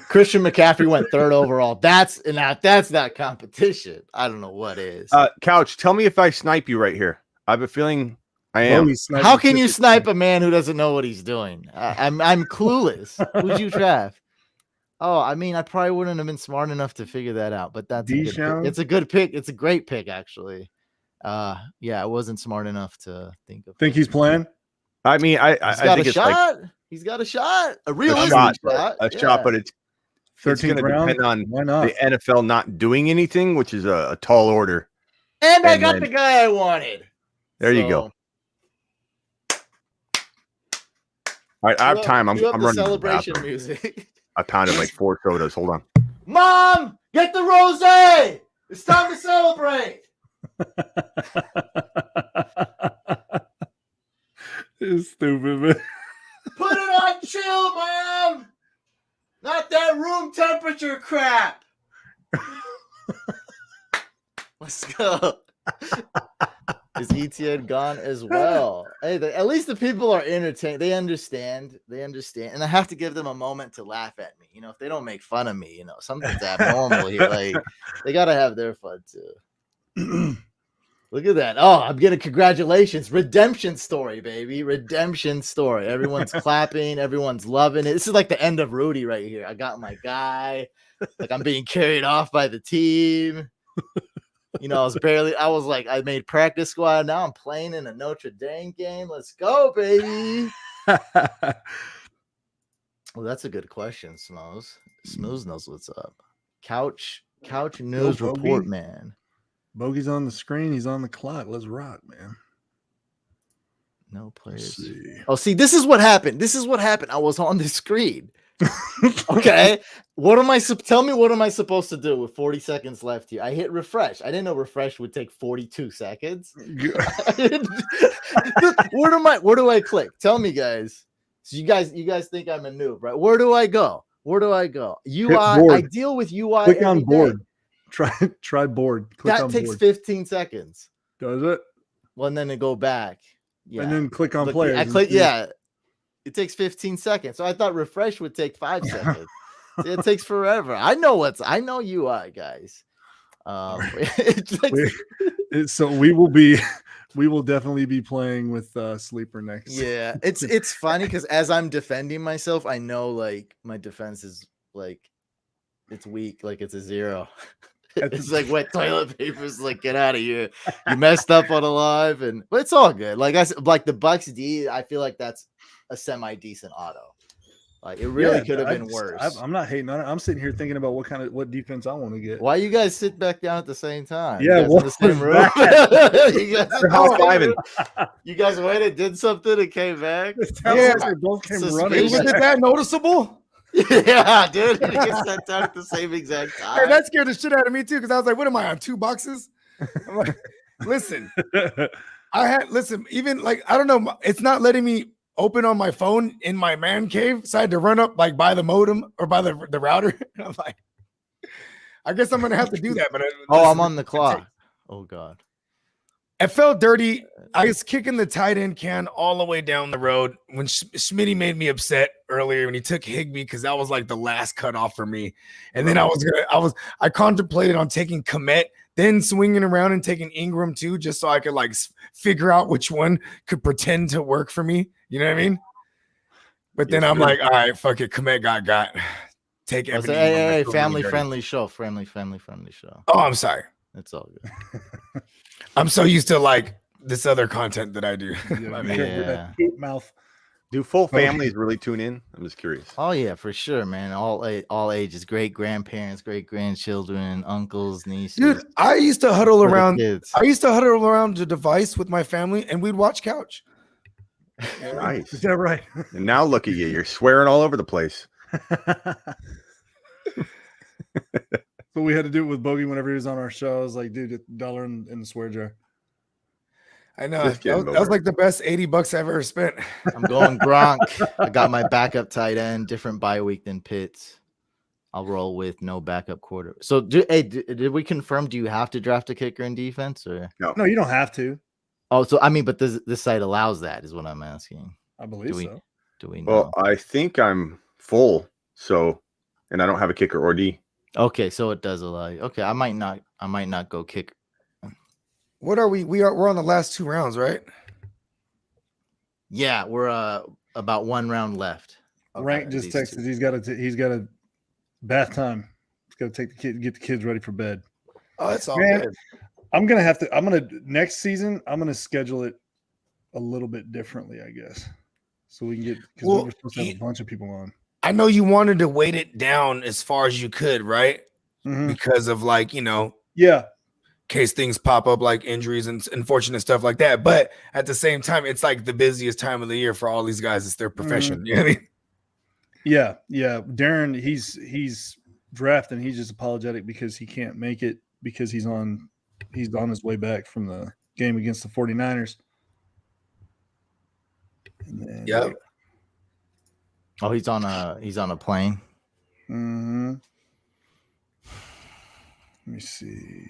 Christian McCaffrey went 3rd overall. That's not competition. I don't know what is. Couch, tell me if I snipe you right here. I have a feeling I am. How can you snipe a man who doesn't know what he's doing? I'm clueless. Who'd you draft? Oh, I mean, I probably wouldn't have been smart enough to figure that out, but that's it's a good pick. It's a great pick, actually. I wasn't smart enough to think of. Think he's playing? I mean, I got think a it's shot. like He's got a shot. A realistic shot. A shot, but it's 13th going to round. depend on Why not? the NFL not doing anything, which is a tall order. And I got the guy I wanted. There you go. All right, I have time. I'm running. Celebration music. I pounded like 4 sodas. Hold on. Mom, get the rosé. It's time to celebrate. It's stupid, man. Put it on chill, Mom. Not that room temperature crap. Let's go. Is ETN gone as well? Hey, at least the people are entertained. They understand. And I have to give them a moment to laugh at me. If they don't make fun of me, something's abnormal here. Like, they got to have their fun too. Look at that. Oh, I'm getting congratulations. Redemption story, baby. Redemption story. Everyone's clapping. Everyone's loving it. This is like the end of Rudy right here. I got my guy. Like, I'm being carried off by the team. I made practice squad. Now I'm playing in a Notre Dame game. Let's go, baby. Well, that's a good question, Smooth. Smooth knows what's up. Couch news report, man. Bogey's on the screen. He's on the clock. Let's rock, man. No players. See, this is what happened. I was on the screen. Okay. Tell me what am I supposed to do with 40 seconds left here? I hit refresh. I didn't know refresh would take 42 seconds. Where do I click? Tell me, guys. So you guys think I'm a noob, right? Where do I go? UI. I deal with UI. Click on board. Try board. Click that on takes board. 15 seconds. Does it? Well, and then it go back. Yeah. And then click on players. I click. Yeah. It takes 15 seconds. So I thought refresh would take 5 seconds. It takes forever. I know UI, guys. So we will definitely be playing with Sleeper next. Yeah, it's funny because as I'm defending myself, I know like my defense is like it's weak, like it's a 0. It's like wet toilet paper. It's like, get out of here. You messed up on a live, but it's all good. Like the Bucks D, I feel like that's a semi-decent auto. Like it really could have been worse. I'm not hating on it. I'm sitting here thinking about what defense I want to get. Why you guys sit back down at the same time? Yeah, in the same room. You guys went and did something and came back. Yeah, they both came running. Was it that noticeable? Yeah, dude. You get sat down at the same exact time. Hey, that scared the shit out of me too, because I was like, what am I on 2 boxes? I'm like, listen, even like, I don't know, it's not letting me open on my phone in my man cave. So I had to run up like by the modem or by the router. And I'm like, I guess I'm gonna have to do that. But I'm on the clock. Oh God. It felt dirty. I was kicking the tight end can all the way down the road when Schmitty made me upset earlier when he took Higbee because that was like the last cutoff for me. And then I contemplated on taking Komet, then swinging around and taking Ingram too, just so I could like figure out which one could pretend to work for me. You know what I mean? But then I'm like, all right, fuck it. Komet got. Take everything. Hey, family friendly show. Friendly show. Oh, I'm sorry. It's all good. I'm so used to like this other content that I do. Yeah. Mouth. Do full families really tune in? I'm just curious. Oh yeah, for sure, man. All ages, great grandparents, great grandchildren, uncles, nieces. Dude, I used to huddle For the around. kids. I used to huddle around the device with my family, and we'd watch Couch. Nice. Is that right? And now look at you. You're swearing all over the place. So we had to do it with Bogey whenever he was on our show. I was like, dude, $1 in the swear jar. I know. Just kidding, That was like the best $80 I've ever spent. I'm going Gronk. I got my backup tight end, different bye week than Pitts. I'll roll with no backup quarter. So, did we confirm? Do you have to draft a kicker in defense, or No, you don't have to. Oh, so I mean, but this site allows that, is what I'm asking. I believe so. Do we know? Well, I think I'm full, and I don't have a kicker or D. Okay, so it does allow you. Okay, I might not go kicker. What are we? We're on the last 2 rounds, right? Yeah, we're about 1 round left. Rank just texted. He's got a bath time. He's got to get the kids ready for bed. Oh, that's all Man, good. Next season, I'm gonna schedule it a little bit differently, I guess. So we can get, because we were supposed to have a bunch of people on. I know you wanted to weight it down as far as you could, right? Mhm. Because of like, Yeah. in case things pop up like injuries and unfortunate stuff like that. But at the same time, it's like the busiest time of the year for all these guys. It's their profession. You know what I mean? Yeah. Darren, he's drafting. He's just apologetic because he can't make it because he's on his way back from the game against the 49ers. Yeah. Oh, he's on a plane. Mm-hmm. Let me see.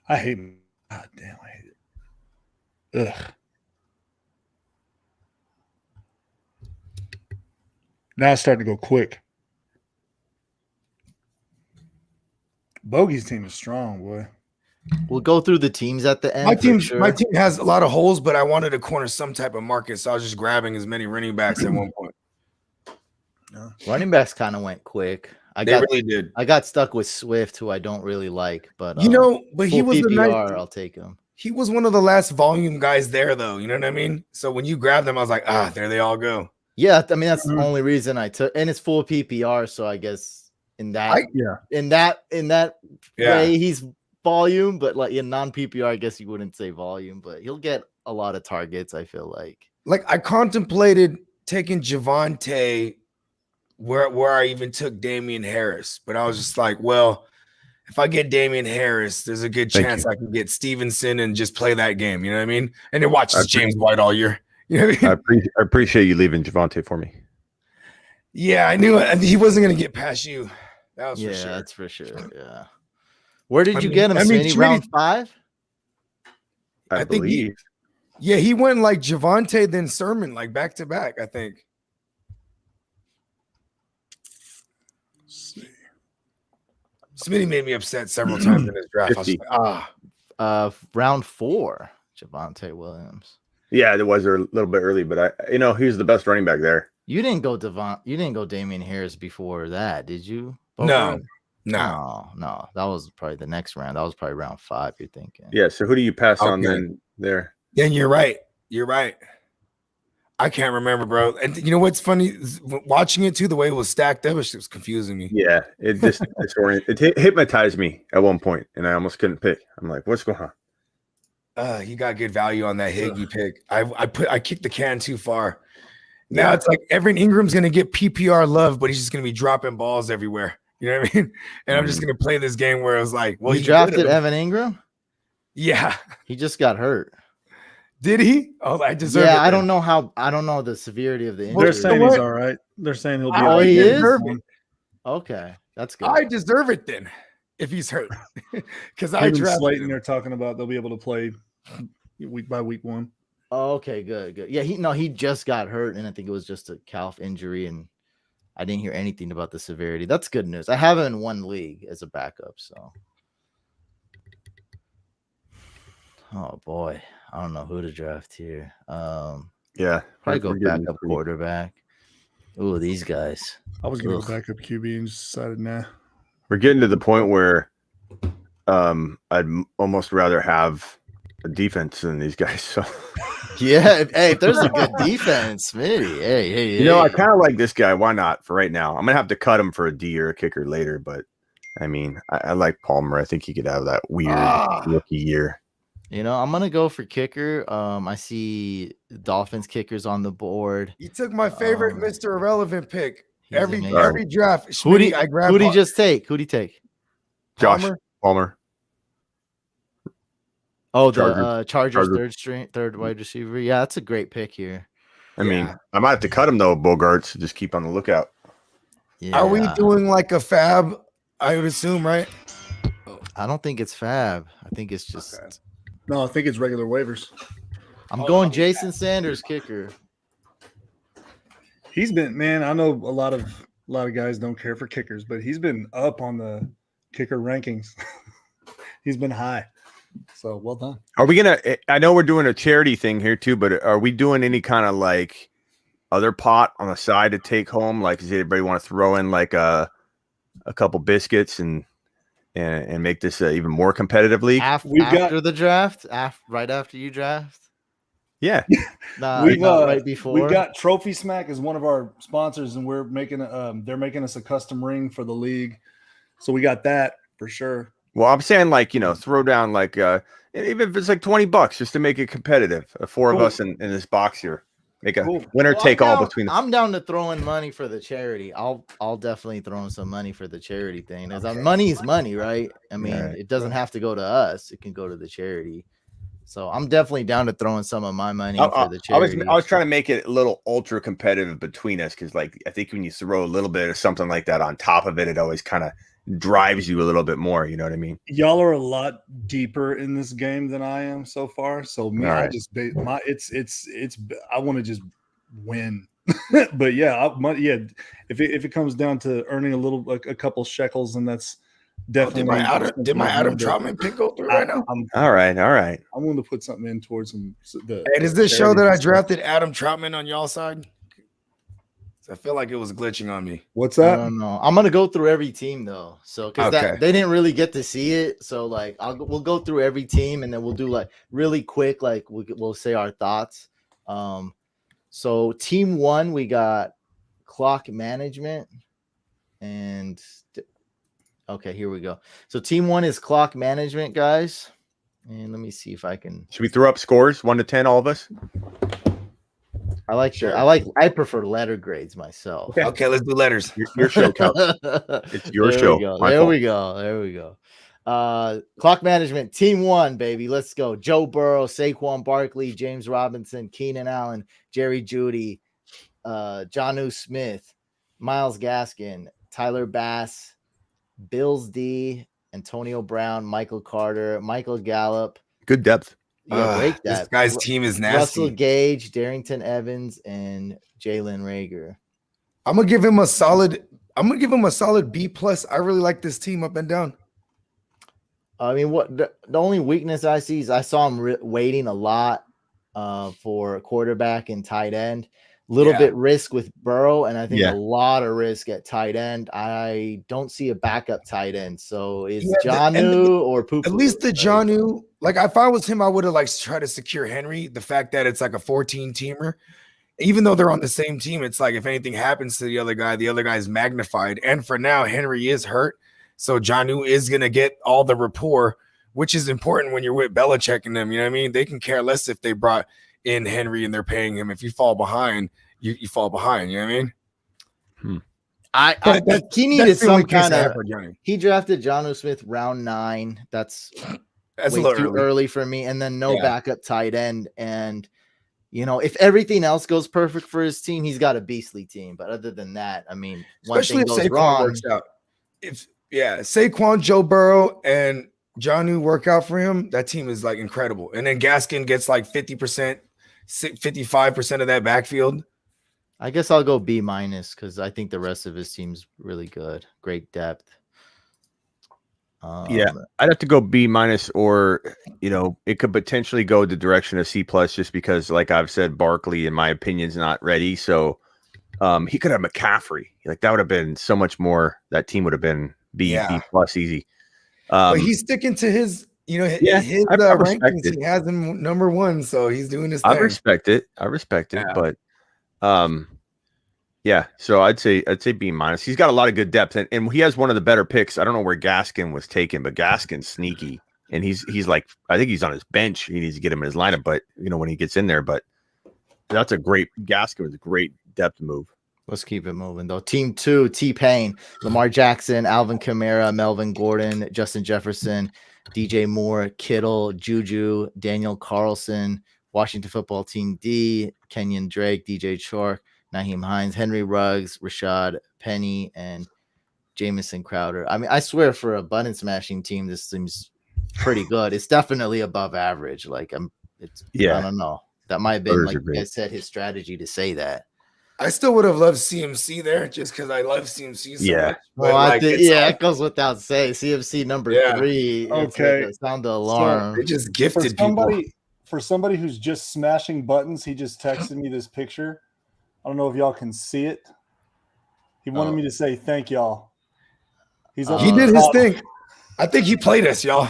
I hate. God damn, I hate it. Ugh. Now it's starting to go quick. Bogey's team is strong, boy. We'll go through the teams at the end. My team has a lot of holes, but I wanted to corner some type of market, so I was just grabbing as many running backs at one point. Running backs kind of went quick. They really did. I got stuck with Swift, who I don't really like, but but he full was PPR, I'll take him. He was one of the last volume guys there, though. You know what I mean? So when you grab them, I was like, there they all go. Yeah, I mean that's the only reason I took, and it's full PPR, so I guess in that way he's volume, but like in non PPR, I guess you wouldn't say volume, but he'll get a lot of targets. I feel like I contemplated taking Javonte where I even took Damian Harris, but I was just like, well, if I get Damian Harris, there's a good chance I can get Stevenson and just play that game. You know what I mean? And then watch James White all year. You know what I mean? I appreciate you leaving Javonte for me. Yeah, I knew it. He wasn't going to get past you. That was for sure. That's for sure. Yeah. Where did you get him? Smitty, round 5? I believe. He went like Javonte, then Sermon, like back to back, I think. Smitty made me upset several times in his draft. I was like, round 4, Javonte Williams. Yeah, it was a little bit early, but he was the best running back there. You didn't go Damian Harris before that, did you? No. That was probably the next round. That was probably round 5. You're thinking. Yeah. So who do you pass on then there? Then you're right. I can't remember, bro. And you know what's funny? Watching it too, the way it was stacked up, it was confusing me. Yeah, it just it hypnotized me at one point, and I almost couldn't pick. I'm like, what's going on? You got good value on that Higbee pick. I kicked the can too far. Now it's like Evan Ingram's gonna get PPR love, but he's just gonna be dropping balls everywhere. You know what I mean? And I'm just gonna play this game where it was like, well, he he drafted could've. Evan Ingram. Yeah. He just got hurt. Did he? Oh, I deserve it. Yeah, I then. don't know the severity of the injury. They're saying he's all right. They're saying he'll be. Oh, all right. he is? deserve it. Okay, that's good. I deserve it then if he's hurt. Because I Him and drafted Slayton, him. they're talking about they'll be able to play week by week 1. Oh, okay, good. Yeah, he just got hurt, and I think it was just a calf injury, and I didn't hear anything about the severity. That's good news. I have him in one league as a backup, so. Oh boy, I don't know who to draft here. Yeah, Probably go we're getting backup pretty- quarterback. Ooh, these guys. I was going to Ugh. go backup QB and just decided nah. We're getting to the point where almost rather have a defense than these guys. So Yeah, if there's a good defense, Smitty. Hey. you know, I kind of like this guy. Why not for right now? I'm gonna have to cut him for a D or a kicker later, but I mean, I like Palmer. I think he could have that weird rookie year. You know, I'm gonna go for kicker. I see Dolphins kickers on the board. You took my favorite Mr. Irrelevant pick. He's Every amazing. draft. Who'd he, Schmitty, I grabbed who'd he just take? Who'd he take? Josh Palmer. Oh, the Chargers Chargers. third wide receiver. Yeah, that's a great pick here. I mean, I might have to cut him though, Bogarts. So just keep on the lookout. Yeah. Are we doing like a fab? I would assume, right? I don't think it's fab. I think it's just. Okay. No, I think it's regular waivers. I'm going Jason Sanders kicker. He's been, man, I know a lot of guys don't care for kickers, but he's been up on the kicker rankings. He's been high. So well done. Are we gonna? I know we're doing a charity thing here too, but are we doing any kind of like other pot on the side to take home? Like, does anybody want to throw in like a couple biscuits and make this an even more competitive league? After the draft, right after you draft. Yeah, not right before. We've got Trophy Smack as one of our sponsors, and we're making they're making us a custom ring for the league, so we got that for sure. Well, I'm saying like, you know, throw down like even if it's like $20 just to make it competitive. Four of us in this box here. Make a winner take all between I'm down to throw in money for the charity. I'll definitely throw in some money for the charity thing. Money is money, right? I mean, it doesn't have to go to us. It can go to the charity. So I'm definitely down to throwing some of my money for the charity. I was trying to make it a little ultra competitive between us because, like, I think when you throw a little bit of something like that on top of it, it always kind of drives you a little bit more. You know what I mean? Y'all are a lot deeper in this game than I am so far. So me, I just I want to just win. But yeah, if it comes down to earning a couple shekels, and that's definitely did my Adam Troutman pick go through right now? All right. I'm going to put something in towards some. Hey, does this show that I drafted Adam Troutman on y'all side? I feel like it was glitching on me. What's that? I don't know. I'm gonna go through every team though, so because they didn't really get to see it. So like, we'll go through every team and then we'll do like really quick, like we'll say our thoughts. So team 1, we got clock management, and okay, here we go. So team 1 is clock management, guys, and let me see if I can. Should we throw up scores 1 to 10, all of us? I prefer letter grades myself. Okay, let's do letters. Your show, Cal. It's your show. There we go. Clock management, team 1, baby. Let's go. Joe Burrow, Saquon Barkley, James Robinson, Keenan Allen, Jerry Jeudy, Jonnu Smith, Myles Gaskin, Tyler Bass, Bills D, Antonio Brown, Michael Carter, Michael Gallup. Good depth. Yeah, great depth. This guy's team is nasty. Russell Gage, Darrington Evans, and Jalen Reagor. I'm gonna give him a solid B+. I really like this team up and down. I mean, the only weakness I see is I saw him waiting a lot for quarterback and tight end. Little bit risk with Burrow, and I think a lot of risk at tight end. I don't see a backup tight end. So is Jonnu or Poop? At least the Jonnu, like if I was him, I would have like tried to secure Henry. The fact that it's like a 14-teamer, even though they're on the same team, it's like if anything happens to the other guy is magnified. And for now, Henry is hurt. So Jonnu is going to get all the rapport, which is important when you're with Belichick and them. You know what I mean? They can care less if they brought in Henry and they're paying him. If you fall behind, you fall behind. You know what I mean? He needed that's the only some case kind I have of. for Johnny. He drafted Jonnu Smith round 9. That's That's a way little too early for me. And then no Yeah. backup tight end. And if everything else goes perfect for his team, he's got a beastly team. But other than that, I mean, Especially one if thing goes Saquon wrong. works out. If Saquon, Joe Burrow, and Jonnu work out for him, that team is like incredible. And then Gaskin gets like 50%, 55% of that backfield. I guess I'll go B- because I think the rest of his team's really good. Great depth. Yeah, I'd have to go B-, or it could potentially go the direction of C+, just because, like I've said, Barkley, in my opinion, is not ready. So he could have McCaffrey. Like that would have been so much more. That team would have been B+ easy. But he's sticking to his, his I respect rankings. it. He has him number 1, so he's doing his thing. I respect it. But yeah, so I'd say B-. He's got a lot of good depth, and he has one of the better picks. I don't know where Gaskin was taken, but Gaskin's sneaky, and he's like, I think he's on his bench. He needs to get him in his lineup, but when he gets in there, but Gaskin was a great depth move. Let's keep it moving, though. Team 2, T-Pain, Lamar Jackson, Alvin Kamara, Melvin Gordon, Justin Jefferson, DJ Moore, Kittle, Juju, Daniel Carlson, Washington Football Team D, Kenyon Drake, DJ Chark, Naheem Hines, Henry Ruggs, Rashad Penny, and Jamison Crowder. I mean, I swear for a button smashing team, this seems pretty good. It's definitely above average. I don't know. That might have been, like you guys said, his strategy to say that. I still would have loved CMC there just because I love CMC so much. Well, I think it goes without saying. CMC number 3. Okay. Sound the alarm. They just gifted for somebody who's just smashing buttons. He just texted me this picture. I don't know if y'all can see it. He wanted me to say thank y'all. He did his thing. I think he played us, y'all.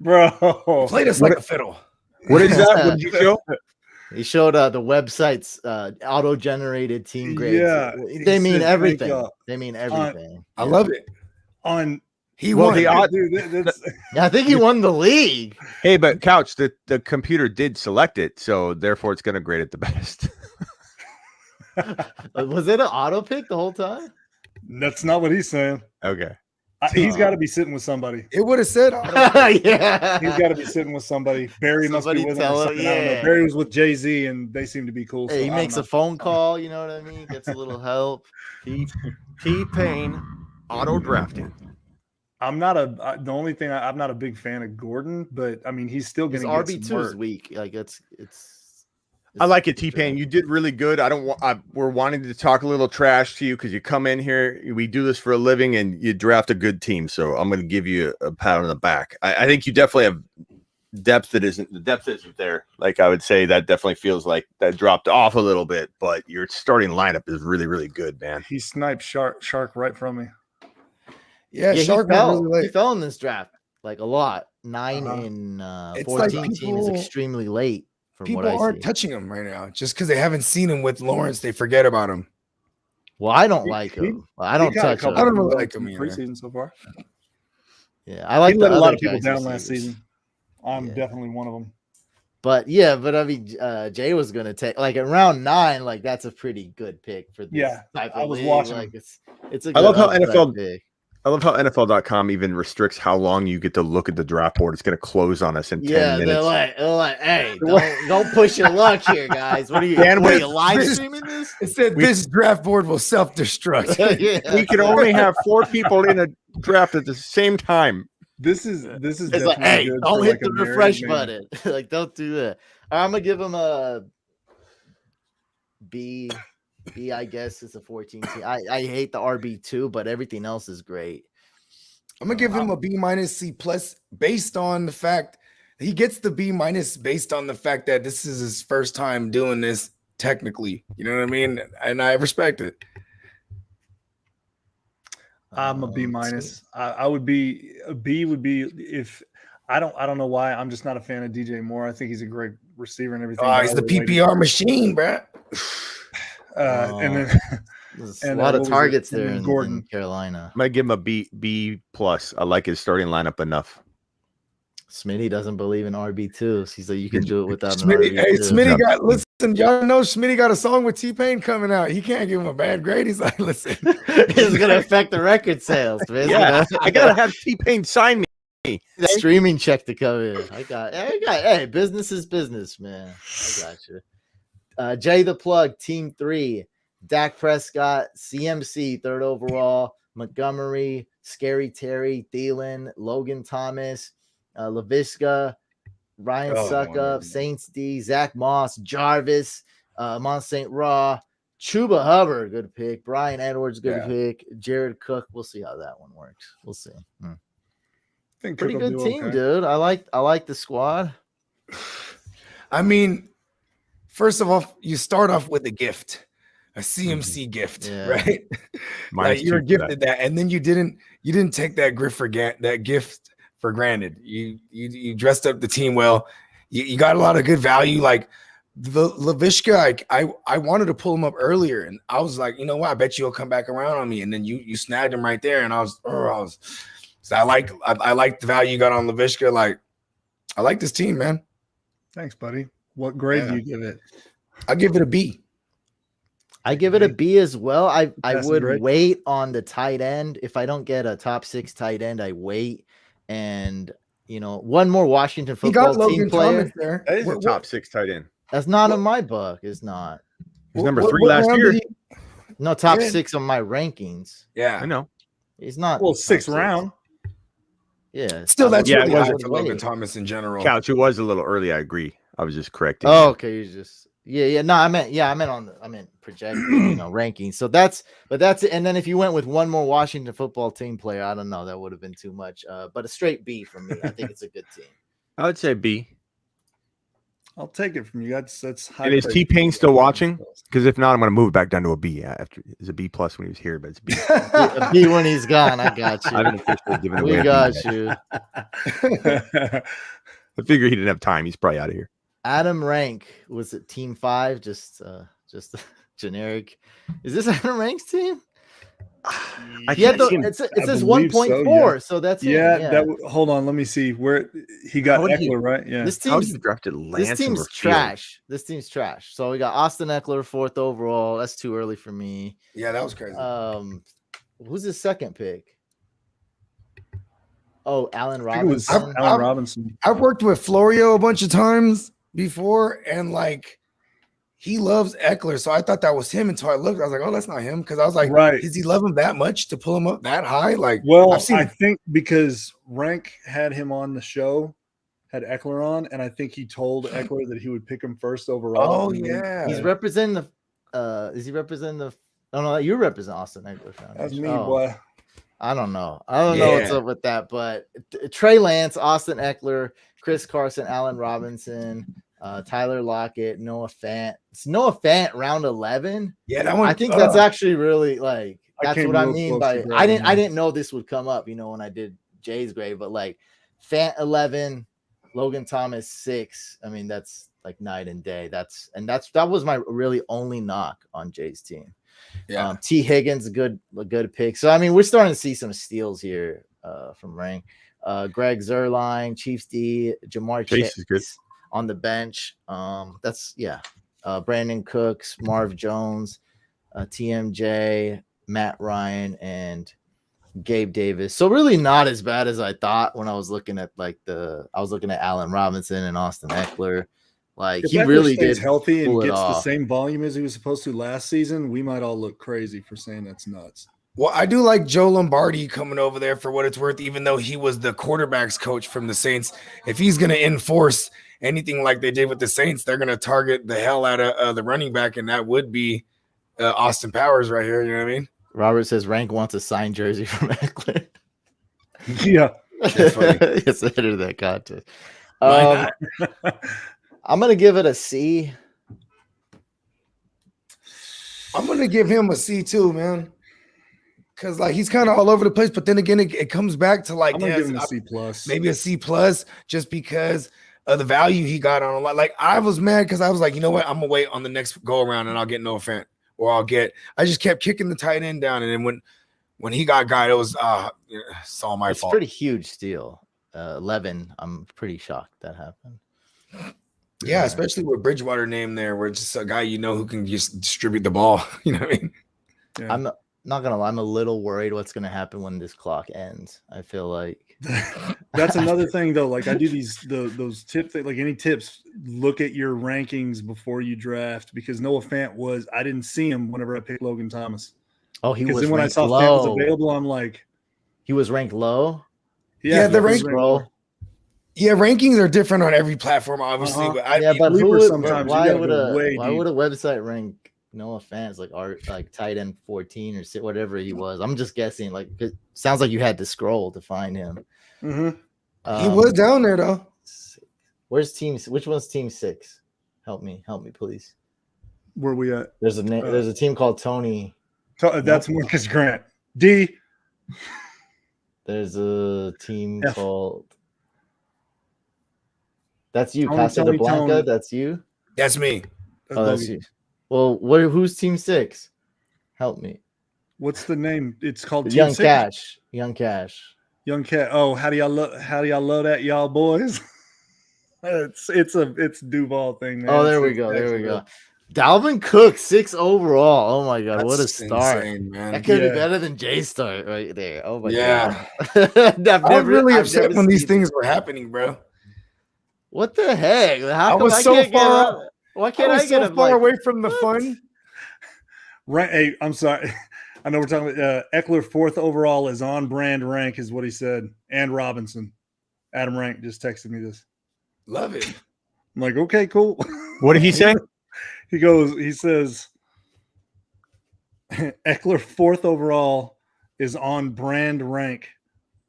Bro. He played us like a fiddle. What is that? What did you show? He showed the website's auto-generated team grades. Yeah, they mean everything. They mean everything. I love it. He won. I think he won the league. Hey, but Couch, the computer did select it, so therefore it's going to grade it the best. Was it an auto pick the whole time? That's not what he's saying. Okay. He's got to be sitting with somebody. It would have said, yeah. He's got to be sitting with somebody. Barry must be with him. Or something. I don't know. Barry was with Jay-Z, and they seem to be cool. Hey, he makes a phone call. You know what I mean? Gets a little help. T-Pain auto drafting. I'm not I'm not a big fan of Gordon, but I mean he's still going to get RB2 some work. is weak. Like it's I like it, T-Pain. You did really good. We're wanting to talk a little trash to you because you come in here. We do this for a living, and you draft a good team. So I'm going to give you a pat on the back. I think you definitely have depth that isn't there. Like I would say that definitely feels like that dropped off a little bit, but your starting lineup is really, really good, man. He sniped Shark right from me. Yeah, Shark he fell in this draft like a lot. 9 in 14 team is extremely late. People aren't touching him right now just because they haven't seen him with Lawrence. They forget about him. Well, I don't like him. I don't touch him. I don't really like him preseason so far. Yeah, I like. He let a lot of people down last season. I'm definitely one of them. But I mean, Jay was gonna take like at round 9. Like that's a pretty good pick for this type of league. Watching. Like it's a. I love how NFL. Pick. I love how NFL.com even restricts how long you get to look at the draft board. It's going to close on us in 10 minutes. They're like, hey, don't push your luck here, guys. What are you, live streaming this? It said this draft board will self-destruct. We can only have 4 people in a draft at the same time. This is it's like, hey, don't hit the refresh button. Like, don't do that. I'm gonna give him a B. I guess it's a 14 team. I hate the RB2, but everything else is great. I'm gonna give him a B- C+ based on the fact he gets the B- based on the fact that this is his first time doing this technically. You know what I mean? And I respect it. I'm a B-. I would be a B would be if I don't know why. I'm just not a fan of DJ Moore. I think he's a great receiver and everything. Oh, he's the PPR machine, bro. And then there's a lot of targets there in Carolina. I might give him a B+. I like his starting lineup enough. Smitty doesn't believe in RB2. He's like, you can do it without an Smitty, RB2. hey, Smitty got listen. Y'all know Smitty got a song with T-Pain coming out. He can't give him a bad grade. He's like, listen, It's gonna affect the record sales, man. Yeah, I gotta have T-Pain sign me. The streaming check to come in. I got. Hey, business is business, man. I got you. Jay the Plug, Team 3, Dak Prescott, CMC, 3rd overall, Montgomery, Scary Terry, Thielen, Logan Thomas, LaVishka, Ryan Suckup, Saints D, Zach Moss, Jarvis, Mont St. Raw, Chuba Hubbard, good pick. Brian Edwards, good pick. Jared Cook. We'll see how that one works. We'll see. Think Pretty Cook will good do team, okay. dude. I like the squad. I mean, first of all, you start off with a gift, a CMC gift, right? Like you're gifted that, and then you didn't take that gift for granted. You dressed up the team well. You got a lot of good value. Like the LaVishka, I wanted to pull him up earlier, and I was like, you know what? I bet you'll come back around on me, and then you snagged him right there, and I was. So I like the value you got on LaVishka. Like, I like this team, man. Thanks, buddy. What grade do you give it? I give it a B. I give it a B as well. I would grade? wait on the tight end. If I don't get a top 6 tight end, I wait. And one more Washington He got football team Logan player. Thomas there. That is a top 6 tight end. That's not in my book. It's not. He's number 3 last year. No, top 6 on my rankings. Yeah, I know. He's not. Well, top 6th round. Yeah. Still, that's Yeah, really it was high a for Logan Thomas in general. Couch, it was a little early. I agree. I was just correcting. Oh, okay. You just No, I meant projected, ranking. So that's it. And then if you went with one more Washington football team player, I don't know, that would have been too much. But a straight B for me. I think it's a good team. I would say B. I'll take it from you. That's high. And is praise. T-Pain still watching? Because if not, I'm going to move it back down to a B. After it's a B plus when he was here, but it's B. A B when he's gone. I got you. I haven't officially given away. We got you. I figure he didn't have time. He's probably out of here. Adam Rank was it team 5? Just generic. Is this Adam Rank's team? It says 1.4, so that's hold on, let me see where he got Eckler, right? Yeah, this How team's he drafted Lance. This team's trash. This team's trash. So we got Austin Eckler 4th overall. That's too early for me. Yeah, that was crazy. Who's his second pick? Oh, Allen I think it was Robinson. Allen Robinson. I've worked with Florio a bunch of times before, and like he loves Eckler, so I thought that was him until I looked. I was like, "Oh, that's not him," because I was like, Right. Does he love him that much to pull him up that high?" Like, Well, I've seen I think because Rank had him on the show, had Eckler on, and I think he told Eckler that he would pick him 1st overall. Oh yeah, He's representing the. Is he representing the? Oh no, you represent Austin Eckler Foundation. That's me, Oh. boy. I don't know. What's up with that, but Trey Lance, Austin Eckler, Chris Carson, Allen Robinson, Tyler Lockett, Noah Fant. It's Noah Fant, round 11. Yeah, that one. I think that's actually really like I that's came what I real mean close by to grabbing him. I didn't know this would come up, when I did Jay's grade, but like Fant 11, Logan Thomas 6. I mean, that's like night and day. That was my really only knock on Jay's team. Yeah. T. Higgins, a good pick. So I mean, we're starting to see some steals here from Rank. Greg Zerline, Chiefs D, Jamar Chase is good on the bench. Brandon Cooks, Marv Jones, TMJ, Matt Ryan, and Gabe Davis. So really not as bad as I thought when I was looking at Allen Robinson and Austin Eckler. Like If he Eckler really stays did healthy and pull it gets the off. same volume as he was supposed to last season, we might all look crazy for saying that's nuts. Well, I do like Joe Lombardi coming over there for what it's worth, even though he was the quarterback's coach from the Saints. If he's going to enforce anything like they did with the Saints, they're going to target the hell out of the running back, and that would be Austin Powers right here. You know what I mean? Robert says Rank wants a signed jersey from Eckler. Yeah. That's funny. Yes, enter that contest. Why I'm going to give it a C. I'm going to give him a C too, man. Because like he's kind of all over the place, but then again, it comes back to like I'm gonna give him a C plus. maybe a C plus, just because of the value he got on a lot. Like I was mad because I was like, you know what, I'm gonna wait on the next go around and I'll get Noah Fant, or I just kept kicking the tight end down, and then when he got guy, it was it's all my It's fault. pretty huge steal. 11. I'm pretty shocked that happened. Yeah, especially with Bridgewater name there, where it's just a guy who can just distribute the ball. You know what I mean? Yeah. I'm not gonna lie. I'm a little worried what's gonna happen when this clock ends. I feel like that's another thing though. Like I do those tips, like any tips, look at your rankings before you draft, because Noah Fant I didn't see him whenever I picked Logan Thomas. Oh, he Because was then when I ranked saw low. Fant was available, I'm like, He was ranked low. Yeah, the rank, bro. Yeah, rankings are different on every platform, obviously. But but who would, sometimes why you would gotta go way why deep. would a website rank Noah Fant like tight end 14 or whatever he was? I'm just guessing. Like it sounds like you had to scroll to find him. He was down there though. Where's team? Which one's team 6? Help me, please. Where we at? There's a team called Tony. That's Marcus Grant. D. There's a team F. called. That's you, Tony, Casa de Tony, Blanca. Tony. That's you. That's me. Oh, that's you. Well, who's team 6? Help me. What's the name? It's called Young Team 6? Cash. Young Cash. Young Cat. Oh, how do y'all love that, y'all boys? it's Duval thing, man. Oh, there we go. There we go. Dalvin Cook, 6 overall. Oh my god, what a That's start! insane, man. That could be better than J Start right there. Oh my Yeah. god. I was really I've upset never when these seen- things were happening, bro. What the heck? How I come was so can't get far. around- Why can't I I was get so a, far like, away from the fun. Right. Hey, I'm sorry. I know we're talking about Eckler 4th overall is on brand rank, is what he said. And Robinson. Adam Rank just texted me this. Love it. I'm like, okay, cool. What did he say? He says Eckler 4th overall is on brand rank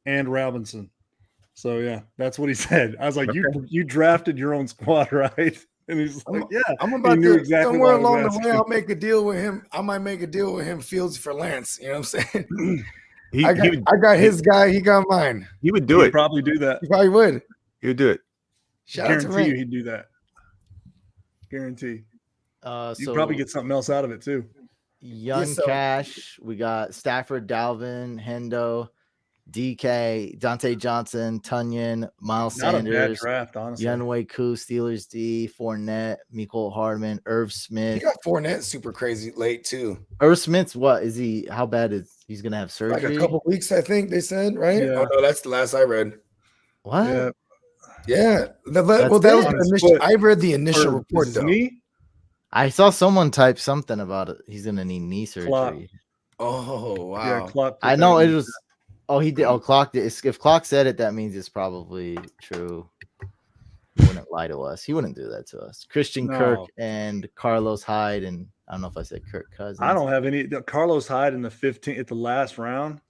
and Robinson. So yeah, that's what he said. I was like, you drafted your own squad, right? And he's like, yeah, I'm about knew to exactly somewhere what I was along the asking. way. I'll make a deal with him. I might make a deal with him. Fields for Lance. You know what I'm saying? I got his guy. He got mine. He would do He'd it. probably do that. He probably would. He would do it. Shout out to Guarantee you Rank. he'd do that. Guarantee. So You'd probably get something else out of it too. Young so- Cash. We got Stafford, Dalvin, Hendo, DK, Dante Johnson, Tunyon, Miles Not a bad Sanders, draft, honestly. Yunwei Koo, Steelers D, Fournette, Mecole Hardman, Irv He Smith. got Fournette super crazy late too. Irv Smith's what is he? How bad is he's gonna have Like surgery? a couple weeks, I think they said, right? Yeah. Oh no, that's the last I read. What? Yeah. Yeah. That That's was it. the initial. I read the initial Or report is it though. me? I saw someone type something about it. He's gonna need knee surgery. Klopp. Oh wow. Yeah, Klopp put I that know in. it was. Oh, he did. Oh, Clock did. If Clock said it, that means it's probably true. He wouldn't lie to us. He wouldn't do that to us. Christian Kirk No. and Carlos Hyde, and I don't know if I said Kirk Cousins. I don't have any. Carlos Hyde in the 15th at the last round.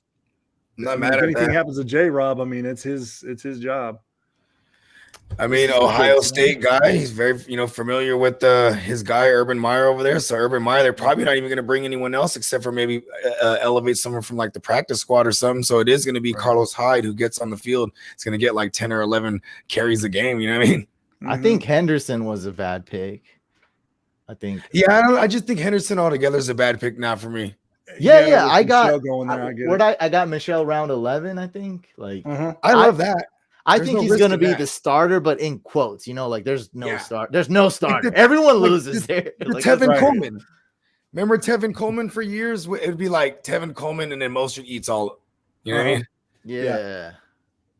I'm not I mean, mad if at anything that. happens to J Rob, I mean, it's his job. I mean, Ohio State guy. He's very, familiar with his guy Urban Meyer over there. So Urban Meyer, they're probably not even going to bring anyone else except for maybe elevate someone from like the practice squad or something. So it is going to be Carlos Hyde who gets on the field. It's going to get like 10 or 11 carries a game. You know what I mean? I think Henderson was a bad pick. I think. Yeah, I just think Henderson altogether is a bad pick now for me. Yeah. I got. Michelle going there. I get it. I got Michelle round 11. I think. Like. I love that. I There's think no he's risk gonna in be that. the starter, but in quotes, like there's no Yeah. start. There's no starter. Everyone loses there. Like, Tevin right. Coleman. Remember Tevin Coleman for years? It would be like Tevin Coleman and then Mostert eats all. You know what I mean? Yeah.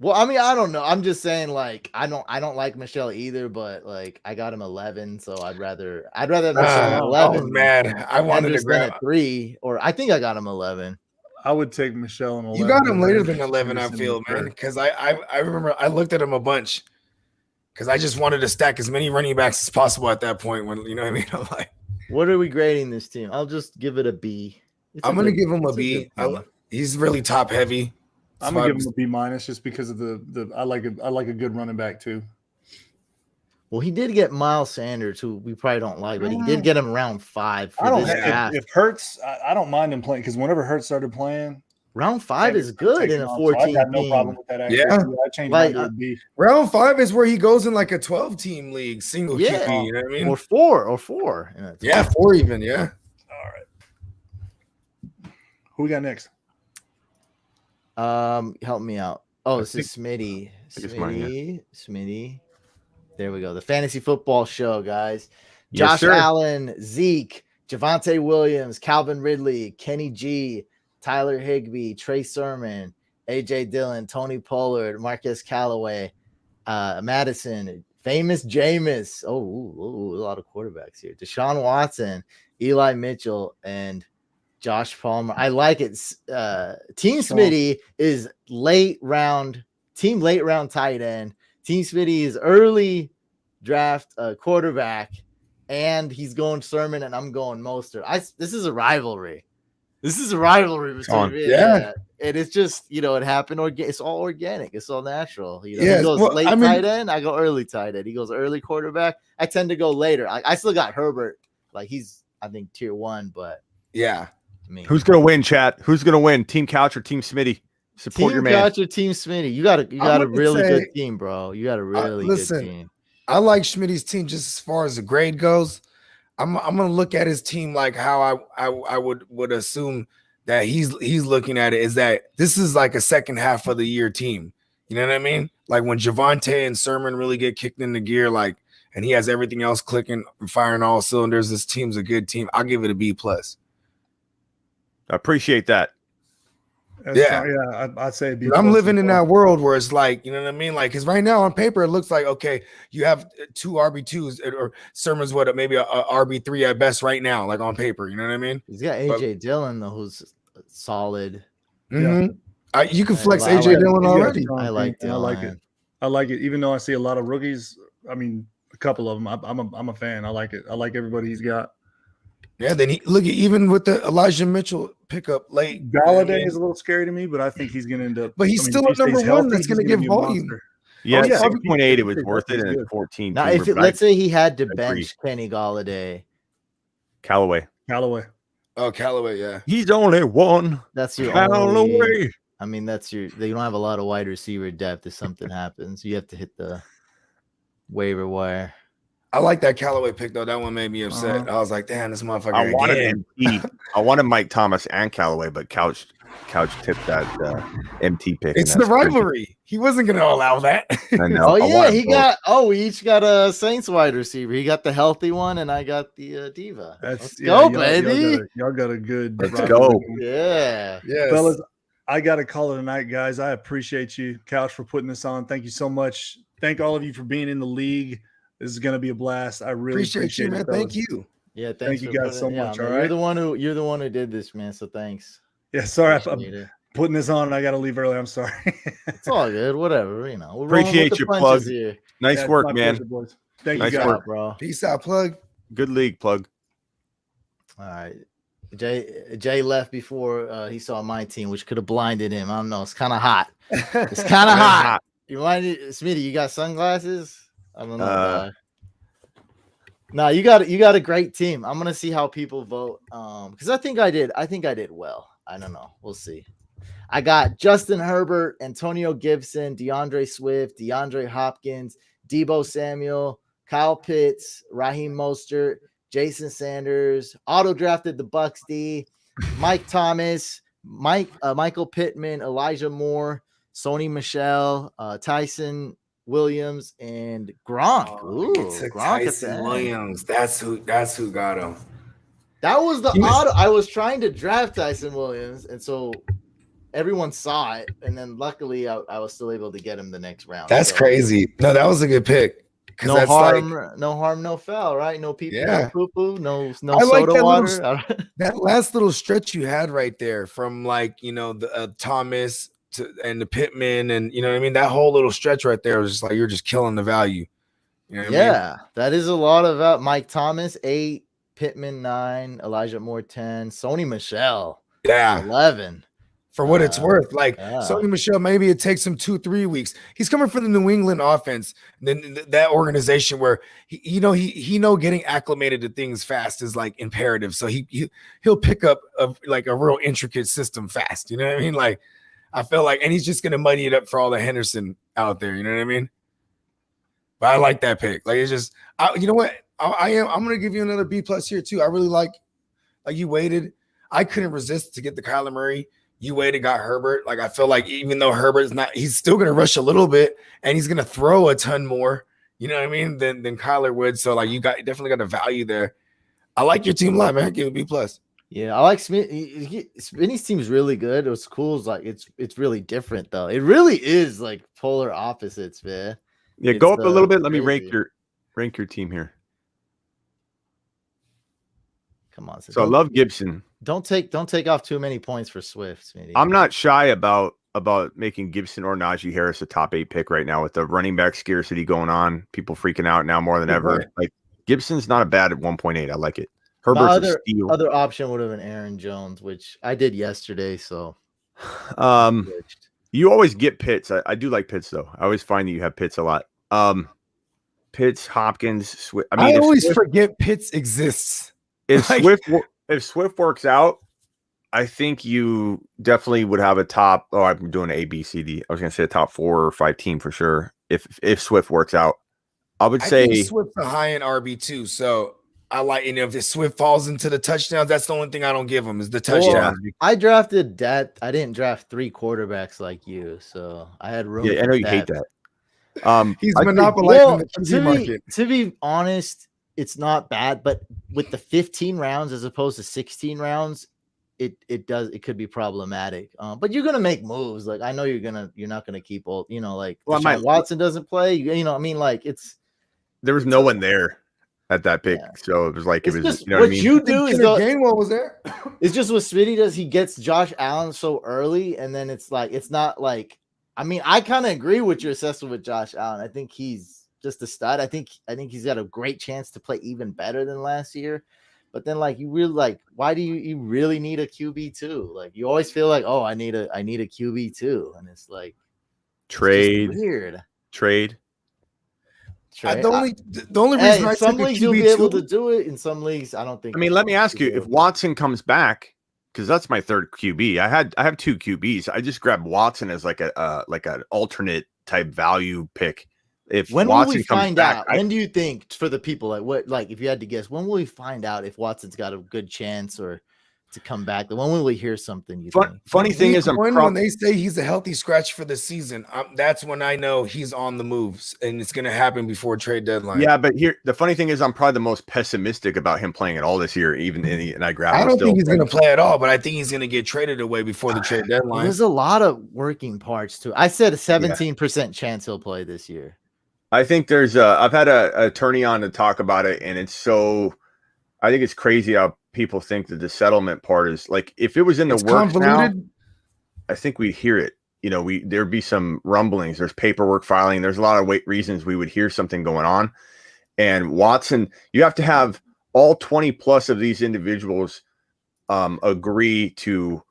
Well, I mean, I don't know. I'm just saying, like, I don't like Michelle either, but like, I got him 11, so I'd rather have Michelle at 11. I was mad. I wanted to Henderson grab. at 3, or I think I got him 11. I would take Michelle and 11. You got him later than Henderson 11, I and feel, man. Kirk. Because I remember I looked at him a bunch because I just wanted to stack as many running backs as possible at that point. When you know what I mean, I'm like, What are we grading this team? I'll just give it a B. It's I'm gonna good- give him a it's B. good team. He's really top heavy. I'm gonna give him a B minus just because of the I like a good running back too. Well, he did get Miles Sanders, who we probably don't like, but he did get him around 5 for I don't this draft. if Hurts. I don't mind him playing because whenever Hurts started playing, Round 5 is good in a 14 I got no team. problem with that. Yeah. Actually. I changed Like, mine to a B. Round 5 is where he goes in like a 12-team league, single Yeah. QB. You know what I mean? Or 4 in a team. Yeah, 4 even. Yeah. All right. Who we got next? Help me out. Oh, this is Smitty. think it's mine, yeah. Smitty. There we go. The fantasy football show, guys. Yes, Josh sir. Allen, Zeke, Javonte Williams, Calvin Ridley, Kenny G, Tyler Higbee, Trey Sermon, AJ Dillon, Tony Pollard, Marquez Callaway, Madison, famous Jameis. Oh, a lot of quarterbacks here. Deshaun Watson, Eli Mitchell, and Josh Palmer. I like it. Team Smitty is late round tight end. Team Smitty is early draft quarterback, and he's going Sermon, and I'm going Mostert. This is a rivalry. Between me. Yeah. And it's just, it happened. It's all organic. It's all natural. He Yeah, goes well, tight end. I go early tight end. He goes early quarterback. I tend to go later. I still got Herbert. Like he's, I think, tier 1, but yeah. Who's gonna win, chat? Who's gonna win? Team Couch or Team Smitty? Support your man. Team Couch or Team Smitty. You got a really good team, bro. You got a really good team. I like Schmitty's team just as far as the grade goes. I'm gonna look at his team like how I would assume that he's looking at it, is that this is like a second half of the year team. You know what I mean? Like when Javonte and Sermon really get kicked into gear, like, and he has everything else clicking and firing all cylinders. This team's a good team. I'll give it a B+. I appreciate that. I'd say B+. I'm living in that world where it's like, you know what I mean? Like, because right now on paper, it looks like, okay, you have 2 RB2s or Sermon's maybe a RB3 at best right now, like on paper. You know what I mean? He's got AJ Dillon, though, who's solid. Mm-hmm. You can flex AJ Dillon already. I like it. I like it. Even though I see a lot of rookies, I mean, a couple of them, I'm a fan. I like it. I like everybody he's got. Yeah, then look at even with the Elijah Mitchell pickup late. Galladay is a little scary to me, but I think he's going to end up. But he's still a number 1 that's going to give volume. Yeah, 6.8, it was worth it, and 14. Now, let's say he had to bench Kenny Galladay. Callaway. Oh, Callaway, yeah. He's only one. That's your Callaway. I mean, you don't have a lot of wide receiver depth if something happens. You have to hit the waiver wire. I like that Callaway pick, though. That one made me upset. I was like, damn, this motherfucker. I wanted MT. I wanted Mike Thomas and Callaway, but Couch tipped that MT pick. It's the rivalry. He wasn't going to allow that. I know. We each got a Saints wide receiver. He got the healthy one, and I got the diva. Let's go, baby. Y'all got a good. Let's go. Yeah. Yes. Fellas, I got to call it a night, guys. I appreciate you, Couch, for putting this on. Thank you so much. Thank all of you for being in the league. This is going to be a blast. I really appreciate you, man. it. Fellas. Thank you. Yeah, thank you guys so much. Man, all right, you're the one who did this, man. So thanks. Yeah, sorry, I'm putting this on and I got to leave early. I'm sorry. It's all good. Whatever, we're appreciate your plug. Here. Nice work, man. Pleasure, boys. Thank nice you, guys. work, bro. Peace out, plug. Good league, plug. All right. Jay left before he saw my team, which could have blinded him. I don't know. It's kind of hot. It's kind of hot. You mind, Smitty? You got sunglasses? I don't know. No, you got a great team. I'm gonna see how people vote. Because I think I did well. I don't know. We'll see. I got Justin Herbert, Antonio Gibson, DeAndre Swift, DeAndre Hopkins, Deebo Samuel, Kyle Pitts, Raheem Mostert, Jason Sanders, auto drafted the Bucks D, Mike Thomas, Michael Pittman, Elijah Moore, Sony Michel, Tyson Williams, and Gronk. Ooh, Gronk Tyson Williams. That's who got him. That was the auto. I was trying to draft Tyson Williams, and so everyone saw it, and then luckily I was still able to get him the next round. That's crazy. No, that was a good pick. No harm, no foul, right? No people, no poo-poo, no soda like water. That last little stretch you had right there from the Thomas and the Pittman, and you know what I mean? That whole little stretch right there was just like you're just killing the value. You know what I mean? That is a lot of Mike Thomas 8, Pittman 9, Elijah Moore 10, Sony Michel 11. For what it's worth, Sony Michel, maybe it takes him 2-3 weeks. He's coming from the New England offense, then that organization where he getting acclimated to things fast is like imperative. So he'll pick up a real intricate system fast. You know what I mean? Like I feel like, and he's just gonna muddy it up for all the Henderson out there. You know what I mean? But I like that pick. Like it's just, you know what? I'm gonna give you another B+ here too. I really like you waited. I couldn't resist to get the Kyler Murray you waited, got Herbert. Like I feel like even though Herbert's not, he's still gonna rush a little bit and he's gonna throw a ton more. You know what I mean? Than Kyler would. So like you definitely got a value there. I like your team a lot, man. Give it B+. Yeah, I like Smith. Smitty's team's really good. What's cool is like it's really different though. It really is like polar opposites, man. Yeah, go up a little bit. Let me rank your team here. Come on. So I love Gibson. Don't take off too many points for Swift, Smitty. I'm not shy about making Gibson or Najee Harris a top 8 pick right now with the running back scarcity going on. People freaking out now more than ever. Like Gibson's not a bad at 1.8. I like it. Herbert's a steal. Other option would have been Aaron Jones, which I did yesterday. So, you always get Pitts. I do like Pitts though. I always find that you have Pitts a lot. Pitts, Hopkins, Swift. I always forget Pitts exists. If Swift works out, I think you definitely would have a top. Oh, I'm doing A, B, C, D. I was going to say a top 4 or 5 team for sure. If Swift works out, I would say Swift's a high end RB2. So I like, if Swift falls into the touchdowns, that's the only thing I don't give him is the touchdowns. I drafted that. I didn't draft 3 quarterbacks like you, so I had room. Yeah, I know you hate that. He's monopolizing the QB market. To be honest, it's not bad, but with the 15 rounds as opposed to 16 rounds, it could be problematic. But you're gonna make moves. Like I know you're not gonna keep old. Watson doesn't play. There was no one there at that pick, so it was like it was just, you know what I mean. You do is Gainwell was there. It's just what Smitty does. He gets Josh Allen so early, and then it's not like. I mean, I kind of agree with your assessment with Josh Allen. I think he's just a stud. I think he's got a great chance to play even better than last year. But then, like, you really why do you really need a QB too? Like, you always feel like, oh, I need a QB too, and it's like trade, it's weird trade. The only reason in some leagues you'll be able to do it. In some leagues, I don't think. I mean, let me ask you: if Watson comes back, because that's my 3rd QB. I have 2 QBs. I just grabbed Watson as like an alternate type value pick. When Watson will we find back, out? When do you think, for the people, if you had to guess, when will we find out if Watson's got a good chance or to come back? When will we hear something? Funny thing is, when they say he's a healthy scratch for the season, that's when I know he's on the moves, and it's going to happen before trade deadline. Yeah, but the funny thing is, I'm probably the most pessimistic about him playing at all this year. And I grabbed. I don't think he's going to play at all, but I think he's going to get traded away before the trade deadline. There's a lot of working parts too. I said a 17% chance he'll play this year. I think there's I've had an attorney on to talk about it, and I think it's crazy how people think that the settlement part is like, if it was in the works now, I think we'd hear it. There'd be some rumblings. There's paperwork filing. There's a lot of reasons we would hear something going on. And Watson, you have to have all 20 plus of these individuals agree to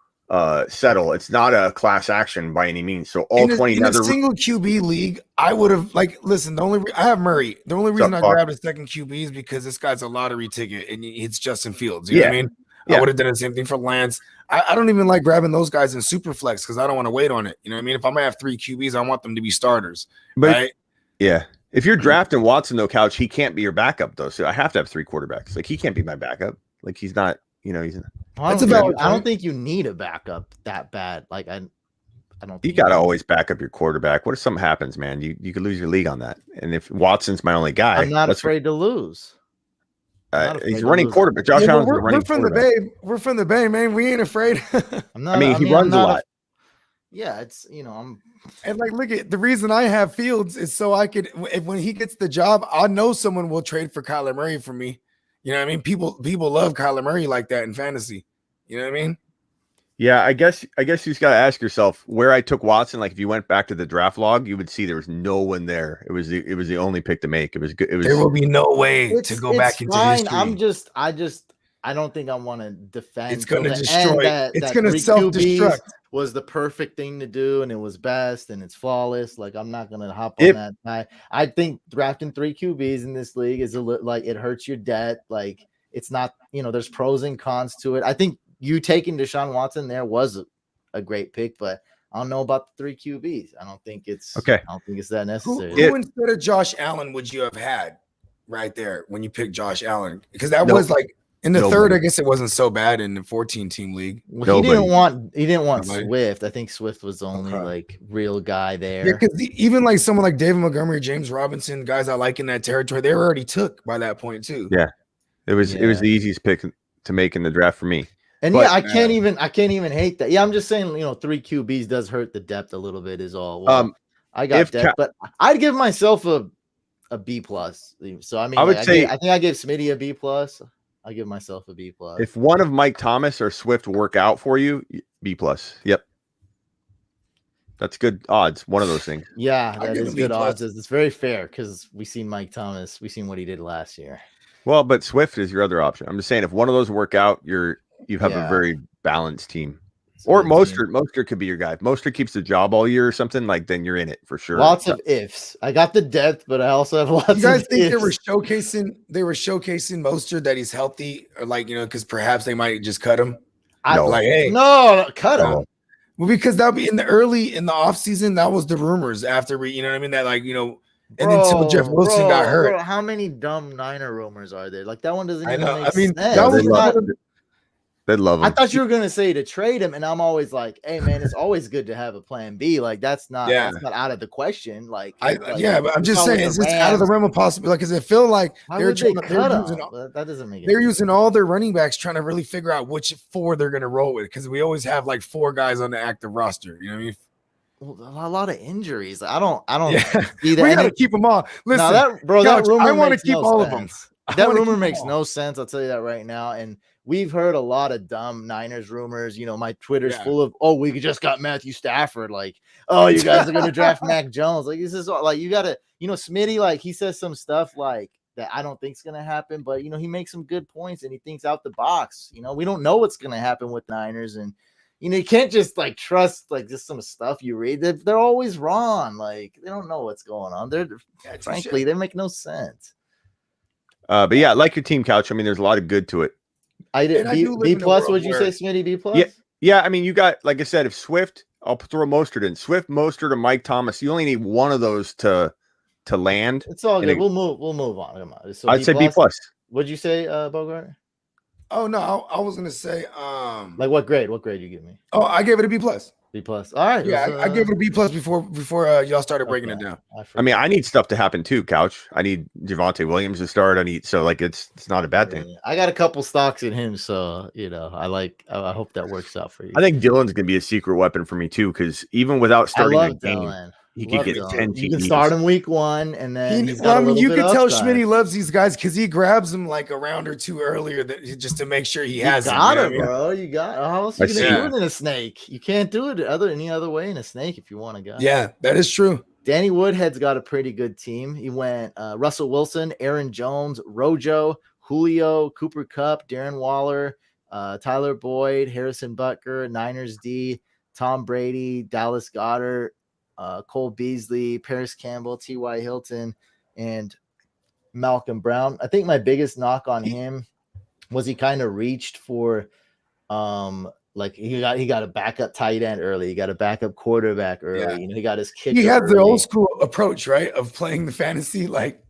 settle. It's not a class action by any means. So all 20 in a single QB league, I would have listen. I have Murray. The only reason I grabbed a second QB is because this guy's a lottery ticket and it's Justin Fields. You know what I mean? Yeah. I would have done the same thing for Lance. I don't even like grabbing those guys in super flex because I don't want to wait on it. You know what I mean? If I'm gonna have 3 QBs, I want them to be starters. Right? Yeah. If you're drafting Watson though, Couch, he can't be your backup though. So I have to have 3 quarterbacks. Like he can't be my backup. Like he's not. I don't think you need a backup that bad. Like I don't. You gotta always back up your quarterback. What if something happens, man? You could lose your league on that. And if Watson's my only guy, I'm not afraid to lose. He's running quarterback. Josh Allen's running quarterback. We're from the Bay, man. We ain't afraid. He runs a lot. Yeah, it's I'm. And look at the reason I have Fields is so I could, when he gets the job, I know someone will trade for Kyler Murray for me. You know what I mean? People love Kyler Murray like that in fantasy. You know what I mean? Yeah, I guess you just got to ask yourself where I took Watson. Like if you went back to the draft log, you would see there was no one there. It was the only pick to make. It was good. There will be no way to go back into history. I don't think I want to defend. It's going to destroy. It's going to self-destruct. Was the perfect thing to do, and it was best, and it's flawless. Like I'm not going to hop on that. I think drafting 3 QBs in this league is it hurts your debt. Like it's not. There's pros and cons to it. I think you taking Deshaun Watson there was a great pick, but I don't know about the 3 QBs. I don't think it's okay. I don't think it's that necessary. Who instead of Josh Allen would you have had right there when you picked Josh Allen? Because that was like In the Nobody. third, I guess it wasn't so bad in the 14-team league. Well, he didn't want Nobody. Swift. I think Swift was the only like real guy there. Yeah, because even like someone like David Montgomery, James Robinson, guys I like in that territory, they were already took by that point too. Yeah, it was the easiest pick to make in the draft for me. And yeah, I can't even hate that. Yeah, I'm just saying, 3 QBs does hurt the depth a little bit is all. Well, I got depth, but I'd give myself a B plus. So I mean, I think I gave Smitty a B plus. I give myself a B plus. If one of Mike Thomas or Swift work out for you, B plus. Yep. That's good odds. One of those things. Yeah, that is good odds. It's very fair because we seen Mike Thomas. We seen what he did last year. Well, but Swift is your other option. I'm just saying if one of those work out, you have a very balanced team. Or Mostert could be your guy. If Mostert keeps the job all year or something, then you're in it for sure. Lots of ifs. I got the depth, but I also have lots of ifs. You guys think they were showcasing Mostert that he's healthy, or because perhaps they might just cut him? No, cut him. Well, because that'll be in the offseason, that was the rumors after we, that and until Jeff Wilson got hurt. Bro, how many dumb Niner rumors are there? Like that one doesn't even make sense. That was They love him. I thought you were gonna say to trade him, and I'm always like, "Hey, man, it's always good to have a plan B." Like that's not out of the question. But I'm just saying, it's just out of the realm of possibility. Because it feel like they're that doesn't make. They're using all their running backs trying to really figure out which 4 they're gonna roll with. Because we always have 4 guys on the active roster. You know what I mean? Well, a lot of injuries. I don't see that. We gotta keep them all. Listen, that rumor I want to keep all of them. That rumor makes no sense. I'll tell you that right now. And we've heard a lot of dumb Niners rumors. My Twitter's full of, we just got Matthew Stafford. You guys are going to draft Mac Jones. This is you got to, Smitty, he says some stuff that I don't think is going to happen, but, he makes some good points and he thinks out the box. We don't know what's going to happen with Niners. And, you can't just trust just some stuff you read. They're always wrong. They don't know what's going on. Frankly, they make no sense. But yeah, I like your team, Couch. I mean, there's a lot of good to it. I did B plus. Would you say, Smitty? B plus? Yeah. I mean, you got, like I said, if Swift, I'll throw Mostert in. Swift, Mostert, or Mike Thomas. You only need one of those to land. It's all good. We'll move on. Come on. So I'd say B plus. What'd you say, Bogart? Oh no, I was gonna say what grade? What grade you give me? Oh, I gave it a B plus. B plus. All right. Yeah, I gave it a B plus before y'all started breaking it down. I mean, I need stuff to happen too, Couch. I need Javonte Williams to start. It's not a bad thing. I got a couple stocks in him, so I hope that works out for you. I think Dylan's gonna be a secret weapon for me too, because even without starting the game, he could get 10 TDs. You can start him week 1, and then you can tell Schmitty loves these guys because he grabs them a round or 2 earlier just to make sure he has them. Bro. You got how else are you gonna do it in a snake? You can't do it any other way in a snake if you want to go. Yeah, that is true. Danny Woodhead's got a pretty good team. He went Russell Wilson, Aaron Jones, Rojo, Julio, Cooper Kupp, Darren Waller, Tyler Boyd, Harrison Butker, Niners D, Tom Brady, Dallas Goedert, Cole Beasley, Paris Campbell, T.Y. Hilton, and Malcolm Brown. I think my biggest knock on him was he kind of reached for he got a backup tight end early. He got a backup quarterback early. Yeah. He got his kicker. He had early. the old school approach, right, of playing the fantasy, but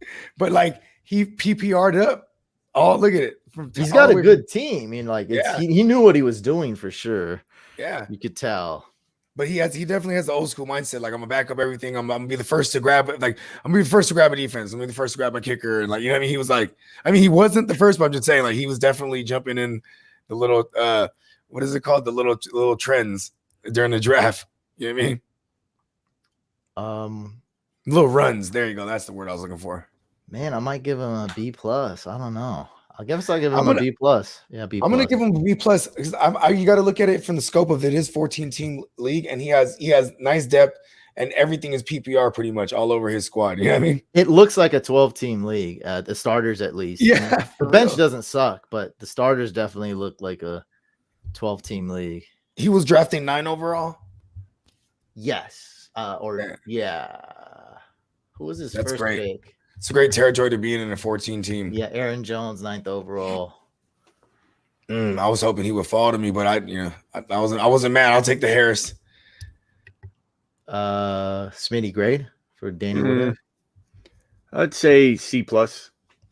he PPR'd up. Oh, look at it. He's got a good team. I mean, he knew what he was doing for sure. Yeah, you could tell. But he definitely has the old school mindset. I'm gonna back up everything. I'm gonna be the first to grab it. I'm gonna be the first to grab a defense. I'm gonna be the first to grab a kicker. And you know what I mean? He was he wasn't the first, but I'm just saying he was definitely jumping in the little what is it called? The little trends during the draft. You know what I mean? Little runs. There you go. That's the word I was looking for. Man, I might give him a B plus. I don't know. I guess I'll give him a B plus. Yeah, B plus. I'm gonna give him a B plus because you got to look at it from the scope of it is 14-team league, and he has nice depth, and everything is PPR pretty much all over his squad. You know what I mean? It looks like a 12-team league, the starters at least. Yeah, the bench doesn't suck, but the starters definitely look like a 12-team league. He was drafting 9 overall. Yes, yeah. Who was his first pick? It's a great territory to be in a 14-team. Yeah, Aaron Jones, 9th overall. I was hoping he would fall to me, but I wasn't mad. I'll take the Harris. Smitty grade for Danny Woodhead. I'd say C plus.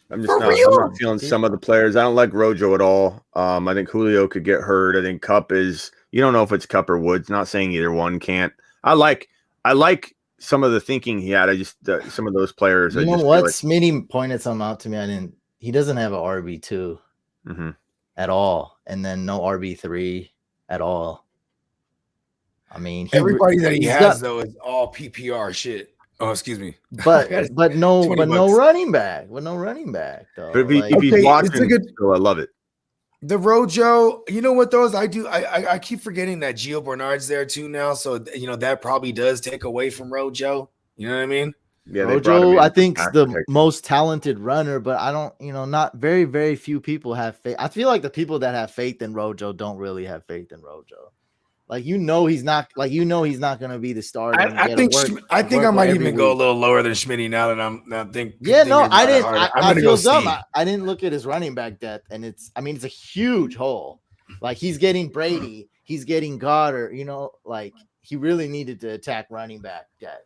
I'm not feeling some of the players. I don't like Rojo at all. I think Julio could get hurt. I think Cup is. You don't know if it's Cup or Woods. Not saying either one can't. I like some of the thinking he had. I just some of those players. You know what? Smitty pointed something out to me. He doesn't have an RB2 at all, and then no RB3 at all. I mean, everybody that he has though is all PPR shit. Oh, excuse me. But no running back. With no running back though. But if he's watching, I love it. The Rojo, you know what those I do? I keep forgetting that Gio Bernard's there too now. So that probably does take away from Rojo. You know what I mean? Yeah, Rojo, I think, is the most talented runner, but I don't, not very, very few people have faith. I feel like the people that have faith in Rojo don't really have faith in Rojo. Like he's not going to be the starter. I think I might even go a little lower than Schmitty now that I'm thinking. Yeah, no, I didn't. I feel dumb. I didn't look at his running back depth, and it's a huge hole. Like he's getting Brady, he's getting Goddard. Like he really needed to attack running back depth,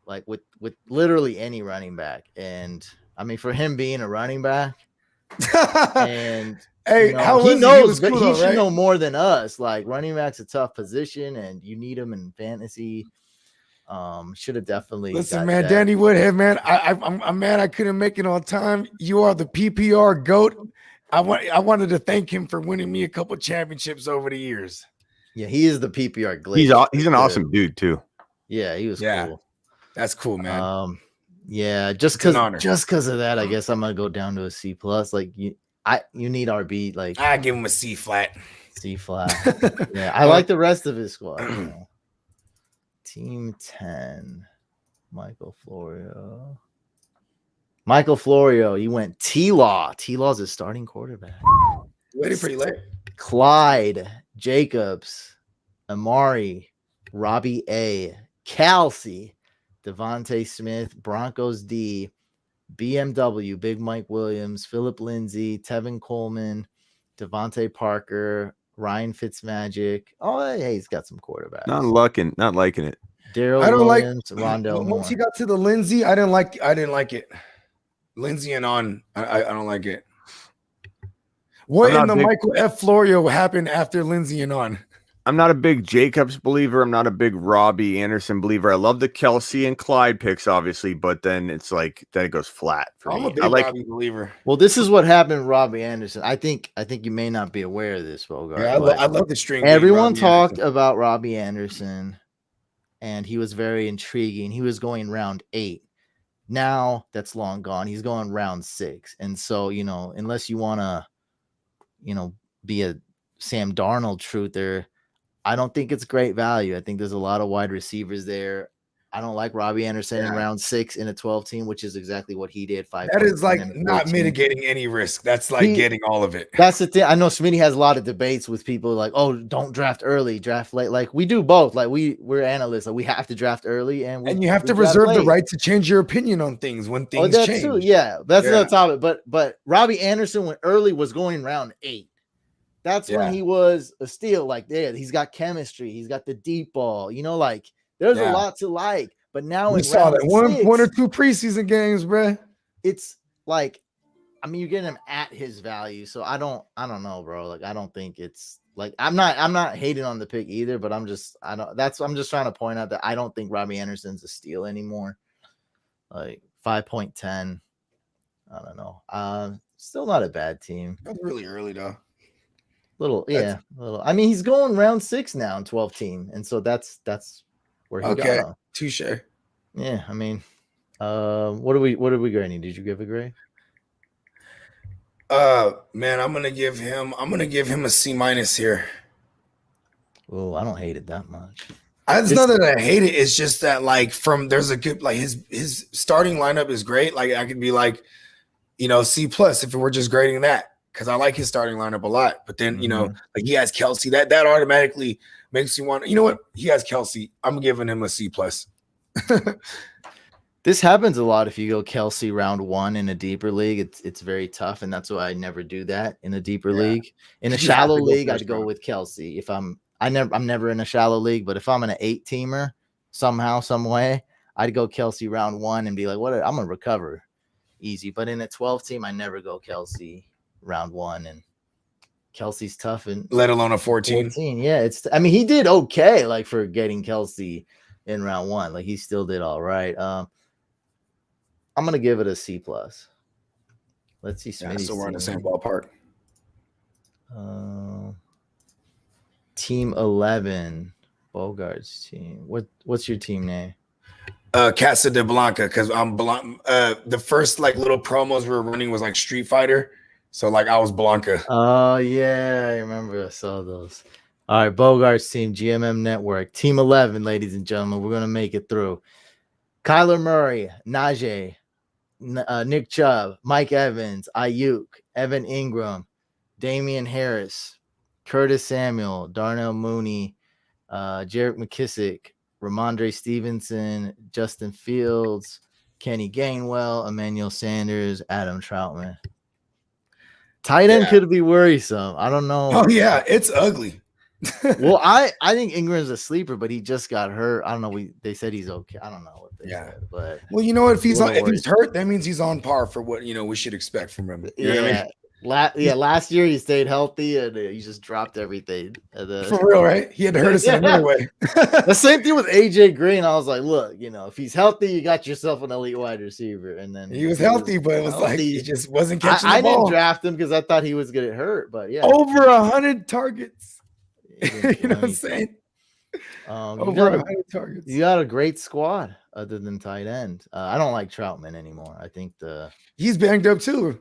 like with literally any running back. And I mean, for him being a running back, and hey, he knows, but he should know more than us. Like running back's a tough position, and you need him in fantasy. Should have definitely. Listen, man, that. Danny Woodhead, man, I'm mad I couldn't make it on time. You are the PPR GOAT. I wanted to thank him for winning me a couple championships over the years. Yeah, he is the PPR glitch. He's an awesome dude too. Yeah, he was cool. That's cool, man. Yeah, just because of that, I guess I'm gonna go down to a C+. Like you need RB. Like I give him a C flat. C flat. Yeah, I like the rest of his squad. Team 10, Michael Florio. You went T-Law. T-Law's his starting quarterback. Waiting pretty late. Clyde, Jacobs, Amari, Robbie A, Kelsey, Devontae Smith, Broncos D, BMW, Big Mike Williams, Philip Lindsay, Tevin Coleman, Devontae Parker, Ryan Fitzmagic. Oh, hey, he's got some quarterbacks. Not liking it. Daryl Williams, Rondell Moore. Once he got to the Lindsay, I didn't like it. Lindsay and on, I don't like it. What in the Michael F. Florio happened after Lindsay and on? I'm not a big Jacobs believer. I'm not a big Robbie Anderson believer. I love the Kelsey and Clyde picks, obviously, but then it's like then it goes flat for me. I'm a big Robbie believer. Well, this is what happened with Robbie Anderson. I think you may not be aware of this, Bogart. Yeah, I love the string. Everyone talked about Robbie Anderson, and he was very intriguing. He was going round 8. Now that's long gone. He's going round 6. And so, unless you want to, be a Sam Darnold truther, I don't think it's great value. I think there's a lot of wide receivers there. I don't like Robbie Anderson in round 6 in a 12 team, which is exactly what he did. 5. That is like not mitigating any risk. That's like getting all of it. That's the thing. I know Smitty has a lot of debates with people like, oh, don't draft early, draft late. Like we do both. Like we're analysts. Like we have to draft early, and you have to reserve the right to change your opinion on things when things change. Too. Yeah, that's another topic. But Robbie Anderson when early was going round 8. That's when he was a steal. Like, he's got chemistry. He's got the deep ball. Like there's a lot to like. But now we saw that one or two preseason games, bro. It's like, I mean, you're getting him at his value. So I don't know, bro. Like, I don't think it's like I'm not hating on the pick either. But I'm just trying to point out that I don't think Robbie Anderson's a steal anymore. Like 5.10. I don't know. Still not a bad team. That's really early though. Little. I mean, he's going round 6 now in 12 team, and so that's where he got. Touche. Yeah, I mean, what are we grading? Did you give a grade? Man, I'm gonna give him a C- here. Oh, I don't hate it that much. It's not that I hate it. It's just that there's a good his starting lineup is great. Like I could be like, C+ if we're just grading that. Because I like his starting lineup a lot. But then, like he has Kelsey. That automatically makes you want, what? He has Kelsey. I'm giving him a C+. This happens a lot if you go Kelsey round 1 in a deeper league. It's very tough, and that's why I never do that in a deeper league. In a shallow league, I'd go with Kelsey. If I'm never in a shallow league, but if I'm in an 8-teamer somehow, some way, I'd go Kelsey round 1 and be like, what? I'm gonna recover. easy. But in a 12 team, I never go Kelsey round 1, and Kelsey's tough, and let alone a 14. Yeah, I mean, he did okay, like for getting Kelsey in round 1. Like he still did all right. I'm gonna give it a C plus. Let's see. Yeah, so we're in the same ballpark. Team 11, Bogart's team. What's your team name? Casa de Blanca, because I'm the first like little promos we were running was like Street Fighter, so like I was Blanca. Oh yeah, I remember. I saw those. All right, Bogart's team, GMM Network, Team 11, ladies and gentlemen. We're gonna make it through. Kyler Murray, Najee, Nick Chubb, Mike Evans, Ayuk, Evan Ingram, Damian Harris, Curtis Samuel, Darnell Mooney, Jerick McKissick, Ramondre Stevenson, Justin Fields, Kenny Gainwell, Emmanuel Sanders, Adam Troutman. Tight end could be worrisome. I don't know. Oh yeah, it's ugly. Well, I think Ingram's a sleeper, but he just got hurt. I don't know. They said he's okay. I don't know what they said, but well, you know what? If he's hurt, that means he's on par for what we should expect from him. You know what I mean? Last year he stayed healthy and he just dropped everything. For real, right? He had to hurt us in another way. The same thing with AJ Green. I was like, look, if he's healthy, you got yourself an elite wide receiver. And then he was healthy, but it was like he just wasn't catching the ball. I didn't draft him because I thought he was gonna get hurt, but yeah, over 100 targets. You know what I'm saying? Over 100 targets. You got a great squad other than tight end. I don't like Troutman anymore. I think he's banged up too.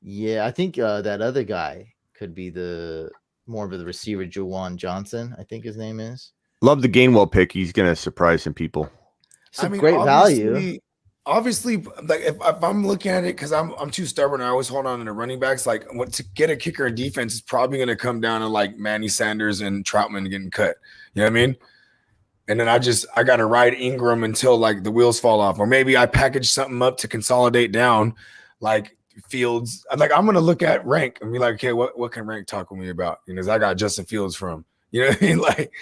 Yeah, I think that other guy could be more of the receiver, Juwan Johnson, I think his name is. Love the Gainwell pick. He's going to surprise some people. It's great value. Obviously, like if I'm looking at it, because I'm too stubborn, I always hold on to the running backs. Like to get a kicker in defense is probably going to come down to like Manny Sanders and Troutman getting cut. You know what I mean? And then I got to ride Ingram until like the wheels fall off, or maybe I package something up to consolidate down, like Fields. I'm going to look at Rank and be like, okay, what can Rank talk with me about? Because I got Justin Fields from. You know what I mean? Like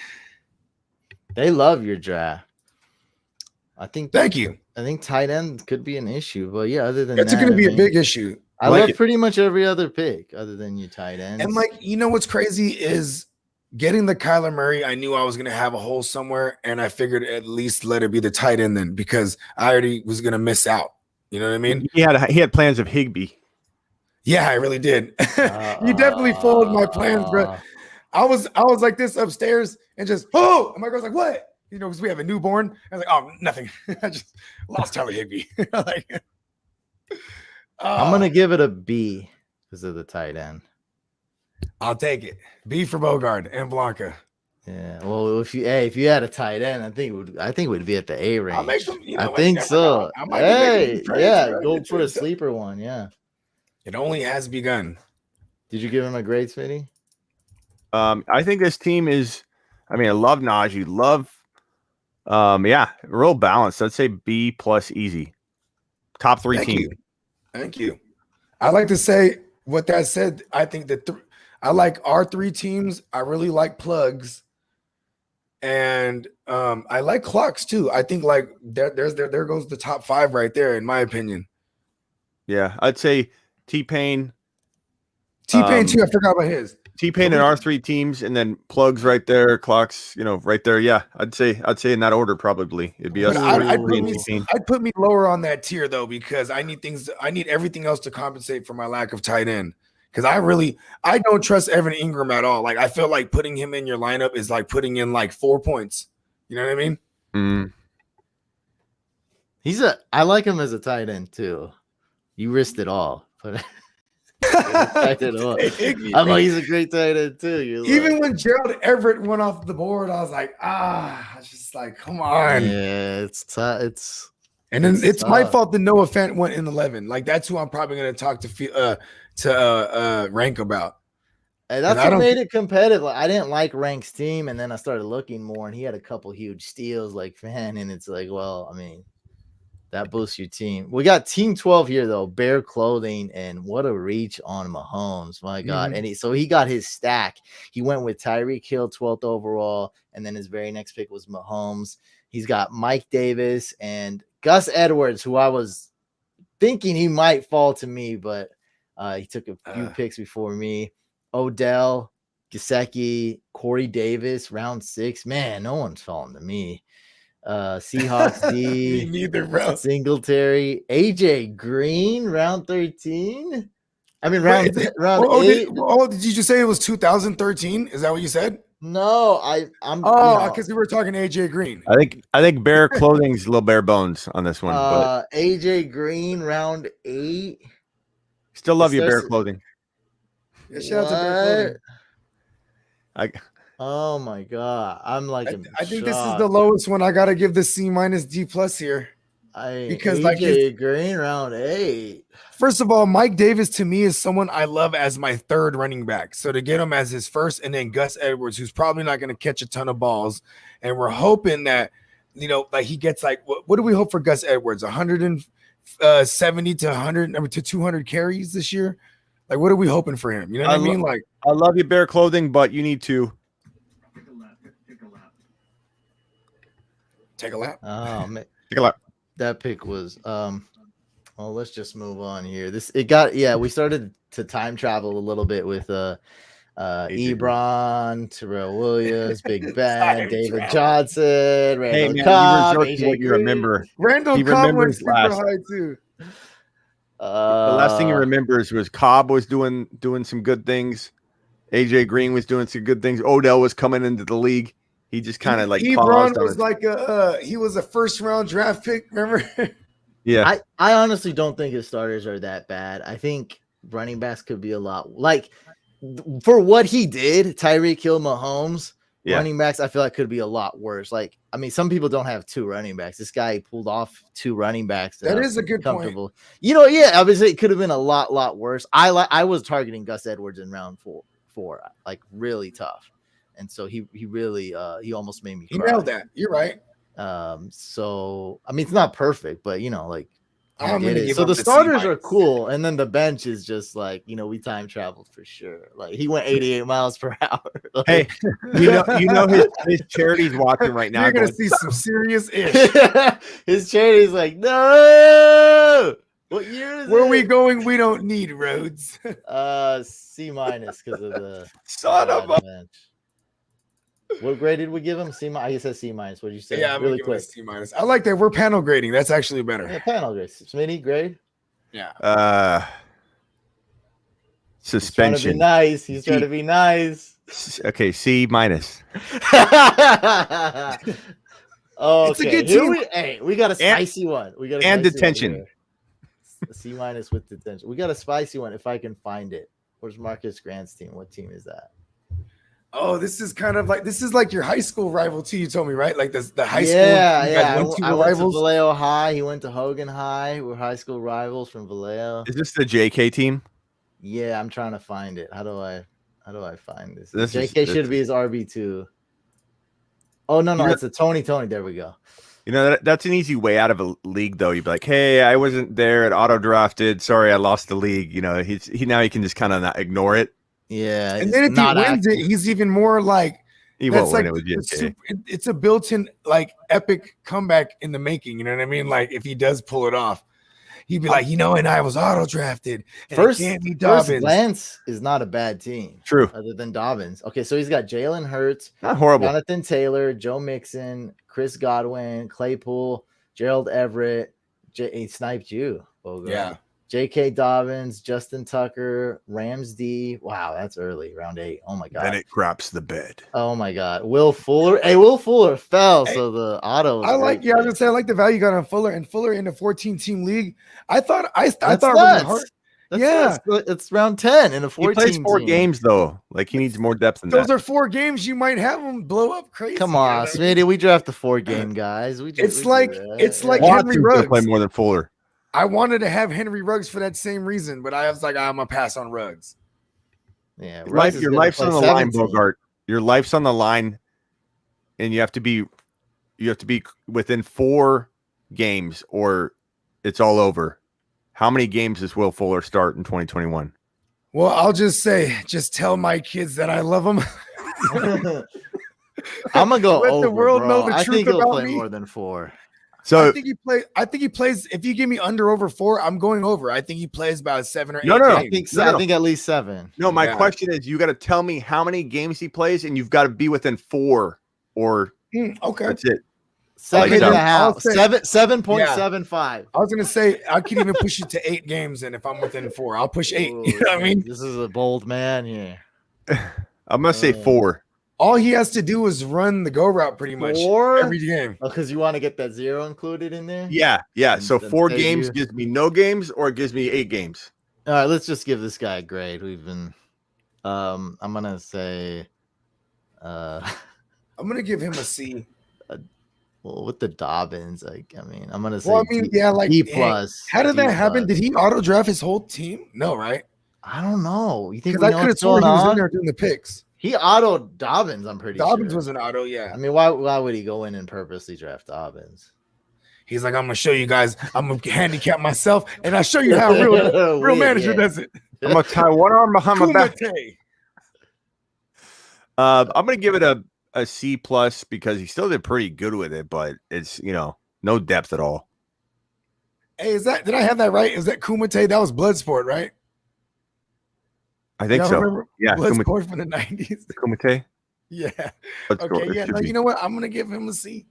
they love your draft. Thank you. I think tight end could be an issue, but yeah, other than that's going to be a big issue. I love pretty much every other pick other than your tight end. And like, what's crazy is getting the Kyler Murray. I knew I was going to have a hole somewhere, and I figured at least let it be the tight end then, because I already was going to miss out. You know what I mean? He had plans of Higbee. Yeah, I really did. You definitely followed my plans, bro. I was like this upstairs and just and my girl's like, what? Because we have a newborn. I was like, oh, nothing. I just lost Tyler Higbee. I'm gonna give it a B because of the tight end. I'll take it. B for Bogart and Blanca. Yeah. Well, if you had a tight end, I think it would be at the A range. I'll make some, I think so. Go for a sleeper one. Yeah. It only has begun. Did you give him a grade, Smitty? I think this team is. I mean, I love Najee. Real balanced. I'd say B plus easy. Top 3 team. Thank you. I like to say what that said. I think that I like our 3 teams. I really like plugs, and I like clocks too. I think like there goes the top 5 right there, in my opinion. Yeah, I'd say T-Pain. Too. I forgot about his. T-Pain and our 3 teams, and then plugs right there, clocks, right there. Yeah, I'd say in that order probably. It'd be us. I'd put me lower on that tier though, because I need everything else to compensate for my lack of tight end. Because I don't trust Evan Ingram at all. Like I feel like putting him in your lineup is like putting in like 4 points. You know what I mean? I like him as a tight end too. You risked it all, but I know he's a great tight end too. Even when Gerald Everett went off the board, I was like, it's just like, come on. Yeah, it's tough. And then it's my fault that Noah Fant went in 11. Like that's who I'm probably going to talk to Rank about. And that's what made it competitive. Like, I didn't like Rank's team, and then I started looking more, and he had a couple huge steals, like man. And it's like, well, I mean, that boosts your team. We got Team 12 here though, Bear Clothing, and what a reach on Mahomes, my God! And he got his stack. He went with Tyreek Hill, 12th overall, and then his very next pick was Mahomes. He's got Mike Davis and Gus Edwards, who I was thinking he might fall to me, but he took a few picks before me. Odell, Gesicki, Corey Davis, round 6. Man, no one's falling to me. Seahawks D, Me neither, bro. Singletary, AJ Green, round 13. I mean, round 8. Did you just say it was 2013? Is that what you said? No, I'm. Because we were talking AJ Green. I think Bear Clothing's a little bare bones on this one, but AJ Green, round 8. still love you, Bear Clothing. Yeah, shout out to Bear Clothing. Oh my god, I'm like, I think this is the lowest one. I gotta give the C- D+ here. Because AJ like Green, round 8. First of all, Mike Davis to me is someone I love as my third running back. So to get him as his first, and then Gus Edwards, who's probably not going to catch a ton of balls, and we're hoping that like he gets like what do we hope for Gus Edwards? 170 to 100 to 200 carries this year. Like what are we hoping for him? You know what I mean? Like I love you, Bear Clothing, but you need to take a lap. Oh man, take a lap. That pick was well, let's just move on here. We started to time travel a little bit with Ebron, Terrell Williams, Big Ben, David Johnson, Randall Cobb, AJ you remember. Randall Cobb went super high too. The last thing he remembers was Cobb was doing some good things. AJ Green was doing some good things. Odell was coming into the league. He just kind of like Ebron was like he was a first round draft pick. Remember? Yeah. I honestly don't think his starters are that bad. I think running backs could be a lot like for what he did. Tyreek Hill, Mahomes, running backs, I feel like could be a lot worse. Like, I mean, some people don't have 2 running backs. This guy pulled off 2 running backs. That is a good point. Obviously it could have been a lot worse. I was targeting Gus Edwards in round 4, like really tough. And so he really he almost made me cry. He nailed that. You're right. So I mean it's not perfect, but like I get it. give So up the the starters are cool, and then the bench is just like we time traveled for sure. Like he went 88 miles per hour. Hey, his charity's watching right now. You're gonna see some serious ish. His charity's like, no. What year is Where it? we going? We don't need roads. C- because of the son of a bench. What grade did we give him? C-? I guess that's C-. What did you say? Yeah, I'm really gonna quick. give it a C-. I like that we're panel grading. That's actually better. Yeah, panel grade. Smitty grade. Yeah. Suspension. He's trying to be nice. Okay, C-. Oh, It's a good team. We got a spicy one. We got and detention. C- with detention. We got a spicy one if I can find it. Where's Marcus Grant's team? What team is that? Oh, this is like your high school rival too. You told me, right? Like the high school. Yeah. Went to I went to rivals. Vallejo High. He went to Hogan High. We're high school rivals from Vallejo. Is this the JK team? Yeah, I'm trying to find it. How do I find this? This JK should be his RB2. Oh no, it's a Tony. There we go. That's an easy way out of a league, though. You'd be like, "Hey, I wasn't there at auto drafted. Sorry, I lost the league." He can just kind of not ignore it. Yeah, and then if he wins it, he's even more like he won't win it with JK. It's a built-in like epic comeback in the making. You know what I mean? Like if he does pull it off, he'd be like, and I was auto drafted. First glance is not a bad team. True. Other than Dobbins. Okay, so he's got Jalen Hurts, not horrible. Jonathan Taylor, Joe Mixon, Chris Godwin, Claypool, Gerald Everett. He sniped you, Bogo. Yeah. J.K. Dobbins, Justin Tucker, Rams D. Wow, that's early, round 8. Oh my god. Then it craps the bed. Oh my god. Will Fuller. Hey, Will Fuller fell, so the auto. I like the value you got on Fuller, and Fuller in a 14-team league. I thought nuts. really hard. It's round 10 in a 14. He plays 4 games though. Like he needs more depth than Those that. are 4 games. You might have them blow up crazy. Come on, Smitty. We draft the 4-game guys. It's like Henry Ruggs. Play more than Fuller. I wanted to have Henry Ruggs for that same reason, but I was like, I'm gonna pass on Ruggs. Yeah, your life's on the line, Bogart. Your life's on the line, and you have to be within 4 games, or it's all over. How many games does Will Fuller start in 2021? Well, I'll just say, tell my kids that I love them. I'm gonna go Let over, the world bro. know the I truth think he'll about play me. more than 4. So I think he plays. If you give me under over 4, I'm going over. I think he plays about 7 or 8. No. I think so. I think at least 7. No, my Yeah. question is, you got to tell me how many games he plays, and you've got to be within 4, or Okay. that's it. 7.5. say- 7.75. I was gonna say I could even push it to 8 games, and if I'm within 4, I'll push 8. You know what I mean? This is a bold man here. I'm gonna say 4. All he has to do is run the go route pretty much 4? every game. Because you want to get that 0 included in there. Yeah. So Then 4 say games you- gives me no games, or it gives me 8 games. All right, let's just give this guy a grade. We've been. I'm gonna say. I'm gonna give him a C. Well, with the Dobbins, like, I mean, I'm gonna say. Well, I mean, yeah, like D hey, plus. How did D that happen? plus. Did he auto draft his whole team? No, right? I don't know. You think Because we I know could have what's sworn going he was in on? there doing the picks. He autoed Dobbins. I'm pretty Dobbins sure. was an auto, yeah. I mean, why would he go in and purposely draft Dobbins? He's like, I'm gonna show you guys. I'm gonna handicap myself, and I'll show you how real Weird, manager yeah. does it. I'm gonna tie one arm behind my back. Kumite. I'm gonna give it a C plus because he still did pretty good with it, but it's no depth at all. Hey, did I have that right? Is that Kumite? That was Bloodsport, right? I think Y'all so. remember Yeah, Bloodsport from the 90s. Kumite. Yeah. Let's go. Okay. It Yeah. should No, be. you know what? I'm gonna give him a C.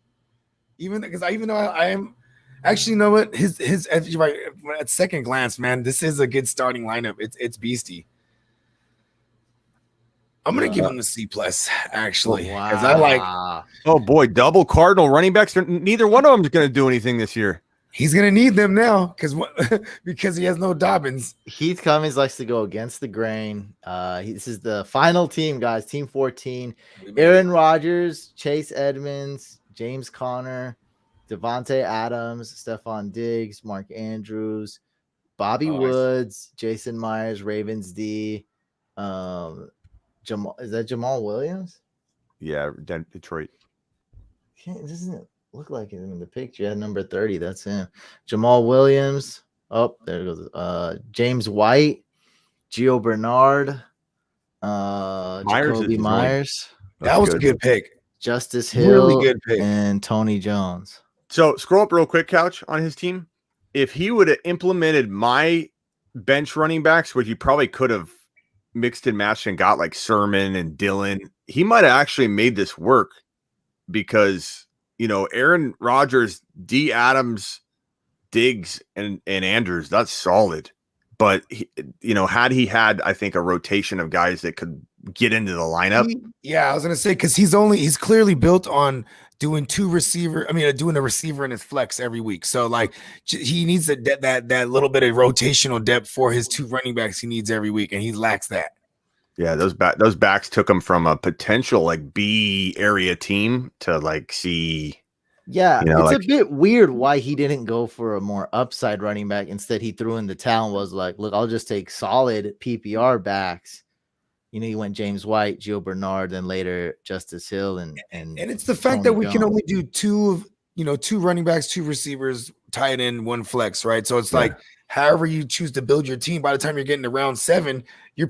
Even though I am actually, you know what? His you're right. At second glance, man, this is a good starting lineup. It's beastie. I'm gonna give him a C plus actually because I like. Oh boy, double Cardinal running backs. Neither one of them is going to do anything this year. He's gonna need them now because he has no Dobbins. Heath Cummings likes to go against the grain. This is the final team, guys. Team 14. Aaron Rodgers, Chase Edmonds, James Conner, Devontae Adams, Stephon Diggs, Mark Andrews, Bobby Woods, Jason Myers, Ravens D. Jamal, is that Jamal Williams? Yeah, Detroit. It doesn't look like him in the picture. Yeah, number 30. That's him. Jamal Williams. Oh, there it goes. James White, Gio Bernard, Jacoby Myers. That was a good pick. Justice Hill, Really good pick. and Tony Jones. So scroll up real quick, Couch, on his team. If he would have implemented my bench running backs, which he probably could have mixed and matched and got like Sermon and Dillon, he might have actually made this work because Aaron Rodgers, D. Adams, Diggs, and Andrews, that's solid. But had he had, I think, a rotation of guys that could get into the lineup. I was gonna say because he's clearly built on doing doing a receiver in his flex every week. So like he needs that little bit of rotational depth for his 2 running backs he needs every week, and he lacks that. Yeah, those backs took him from a potential like B area team to like C. Yeah, it's a bit weird why he didn't go for a more upside running back. Instead, he threw in the towel and was like, look, I'll just take solid PPR backs. He went James White, Gio Bernard, then later Justice Hill, and it's the fact Tony that we can Jones. only do 2 running backs, 2 receivers, tight end, 1 flex, right? So it's like however you choose to build your team. By the time you're getting to round 7, you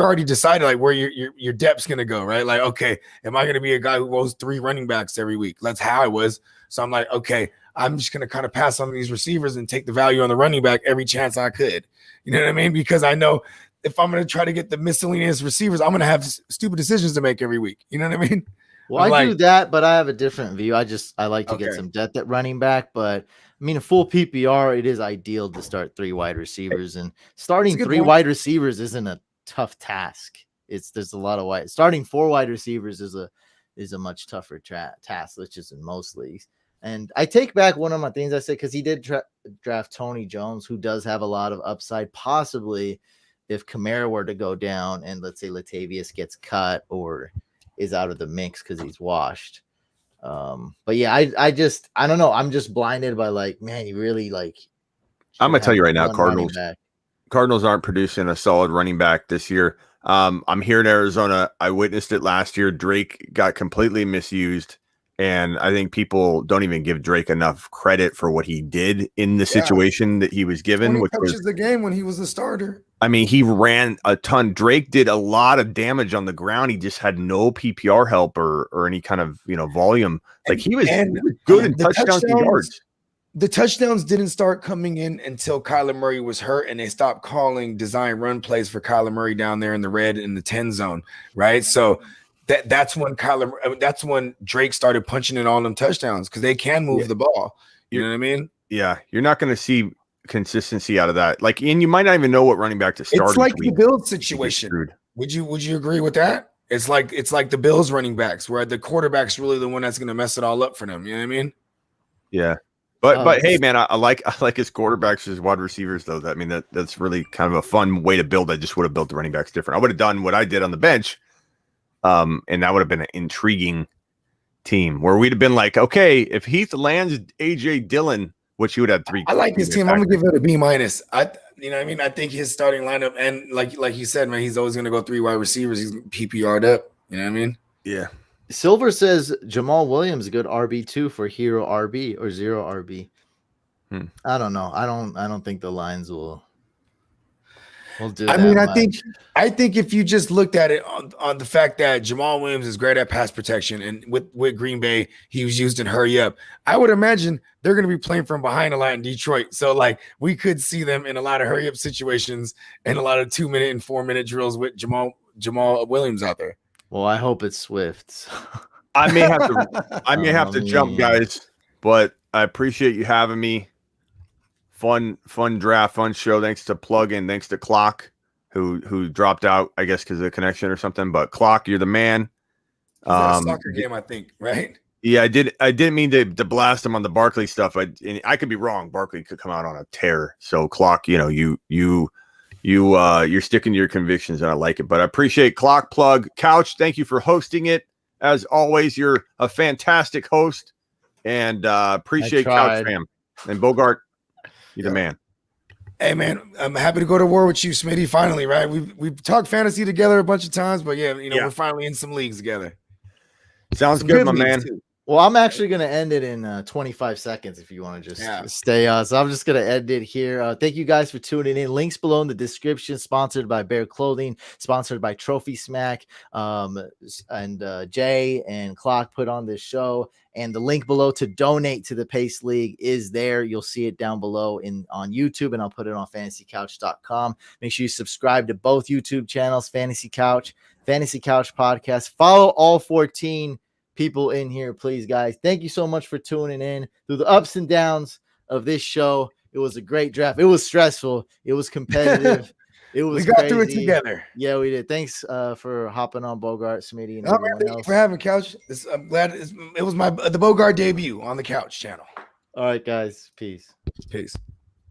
already decided like where your depth's gonna go, right? Like, okay, am I gonna be a guy who goes 3 running backs every week? That's how I was. So I'm like, okay, I'm just gonna kind of pass on these receivers and take the value on the running back every chance I could. You know what I mean? Because I know if I'm gonna try to get the miscellaneous receivers, I'm gonna have stupid decisions to make every week. You know what I mean? Well, I do that, but I have a different view. I like to get some depth at running back, but I mean, a full PPR, it is ideal to start 3 wide receivers, and starting 3 wide receivers isn't a tough task. There's a lot of starting 4 wide receivers is a much tougher task, which is in most leagues. And I take back one of my things I said because he did draft Tony Jones, who does have a lot of upside, possibly if Kamara were to go down and let's say Latavius gets cut or is out of the mix because he's washed. But yeah, I don't know. I'm just blinded by like, man, you really like. I'm gonna tell you right now, Cardinals aren't producing a solid running back this year. I'm here in Arizona. I witnessed it last year. Drake got completely misused. And I think people don't even give Drake enough credit for what he did in the situation that he was given. 20 Which touches was, the game when he was a starter. I mean, he ran a ton. Drake did a lot of damage on the ground. He just had no PPR help or any kind of volume. Like he was good in touchdowns and yards. The touchdowns didn't start coming in until Kyler Murray was hurt, and they stopped calling design run plays for Kyler Murray down there in the red in the 10 zone, right? So that's when Drake started punching in all them touchdowns because they can move the ball. You know what I mean? Yeah, you're not going to see consistency out of that. Like, and you might not even know what running back to start. It's like the Bills situation. Would you agree with that? It's like the Bills running backs where the quarterback's really the one that's going to mess it all up for them. You know what I mean? Yeah. But hey, man, I like his quarterbacks as wide receivers, though. I mean, that's really kind of a fun way to build. I just would have built the running backs different. I would have done what I did on the bench, and that would have been an intriguing team where we'd have been like, okay, if Heath lands AJ Dillon, which he would have 3. I like his team. I'm gonna give it a B-. You know what I mean? I think his starting lineup, and like you said, man, he's always gonna go 3 wide receivers. He's PPR'd up. You know what I mean? Yeah. Silver says Jamal Williams a good RB2 for hero RB or zero RB. I don't know. I don't think the lines will do that. I mean, much. I think if you just looked at it on the fact that Jamal Williams is great at pass protection, and with Green Bay, he was used in hurry up. I would imagine they're going to be playing from behind a lot in Detroit. So like we could see them in a lot of hurry up situations and a lot of 2-minute and 4-minute drills with Jamal Williams out there. Well, I hope it's Swift. I may have to jump, guys, but I appreciate you having me. Fun draft, fun show. Thanks to Plug-In, thanks to Clock, who dropped out, I guess, because of the connection or something. But Clock, you're the man. Soccer game, I think, right? Yeah, I didn't mean to blast him on the Barkley stuff. I could be wrong. Barkley could come out on a tear. So Clock, you're sticking to your convictions, and I like it. But I appreciate Clock, Plug, Couch. Thank you for hosting it. As always, you're a fantastic host, and appreciate Couch fam and Bogart. You're the man. Hey man, I'm happy to go to war with you, Smitty. Finally, right? We've talked fantasy together a bunch of times, but we're finally in some leagues together. Sounds good, my man. Too. Well, I'm actually going to end it in 25 seconds if you want to just stay on. So I'm just going to end it here. Thank you guys for tuning in. Links below in the description. Sponsored by Bear Clothing. Sponsored by Trophy Smack. And Jay and Clock put on this show. And the link below to donate to the Pace League is there. You'll see it down below on YouTube, and I'll put it on fantasycouch.com. Make sure you subscribe to both YouTube channels, Fantasy Couch Podcast. Follow all 14 people in here, please, guys. Thank you so much for tuning in through the ups and downs of this show. It was a great draft. It was stressful. It was competitive. We got through it together. Yeah, we did. Thanks for hopping on, Bogart, Smitty, and everyone else. For having Couch. I'm glad it was the Bogart debut on the Couch channel. All right, guys. Peace.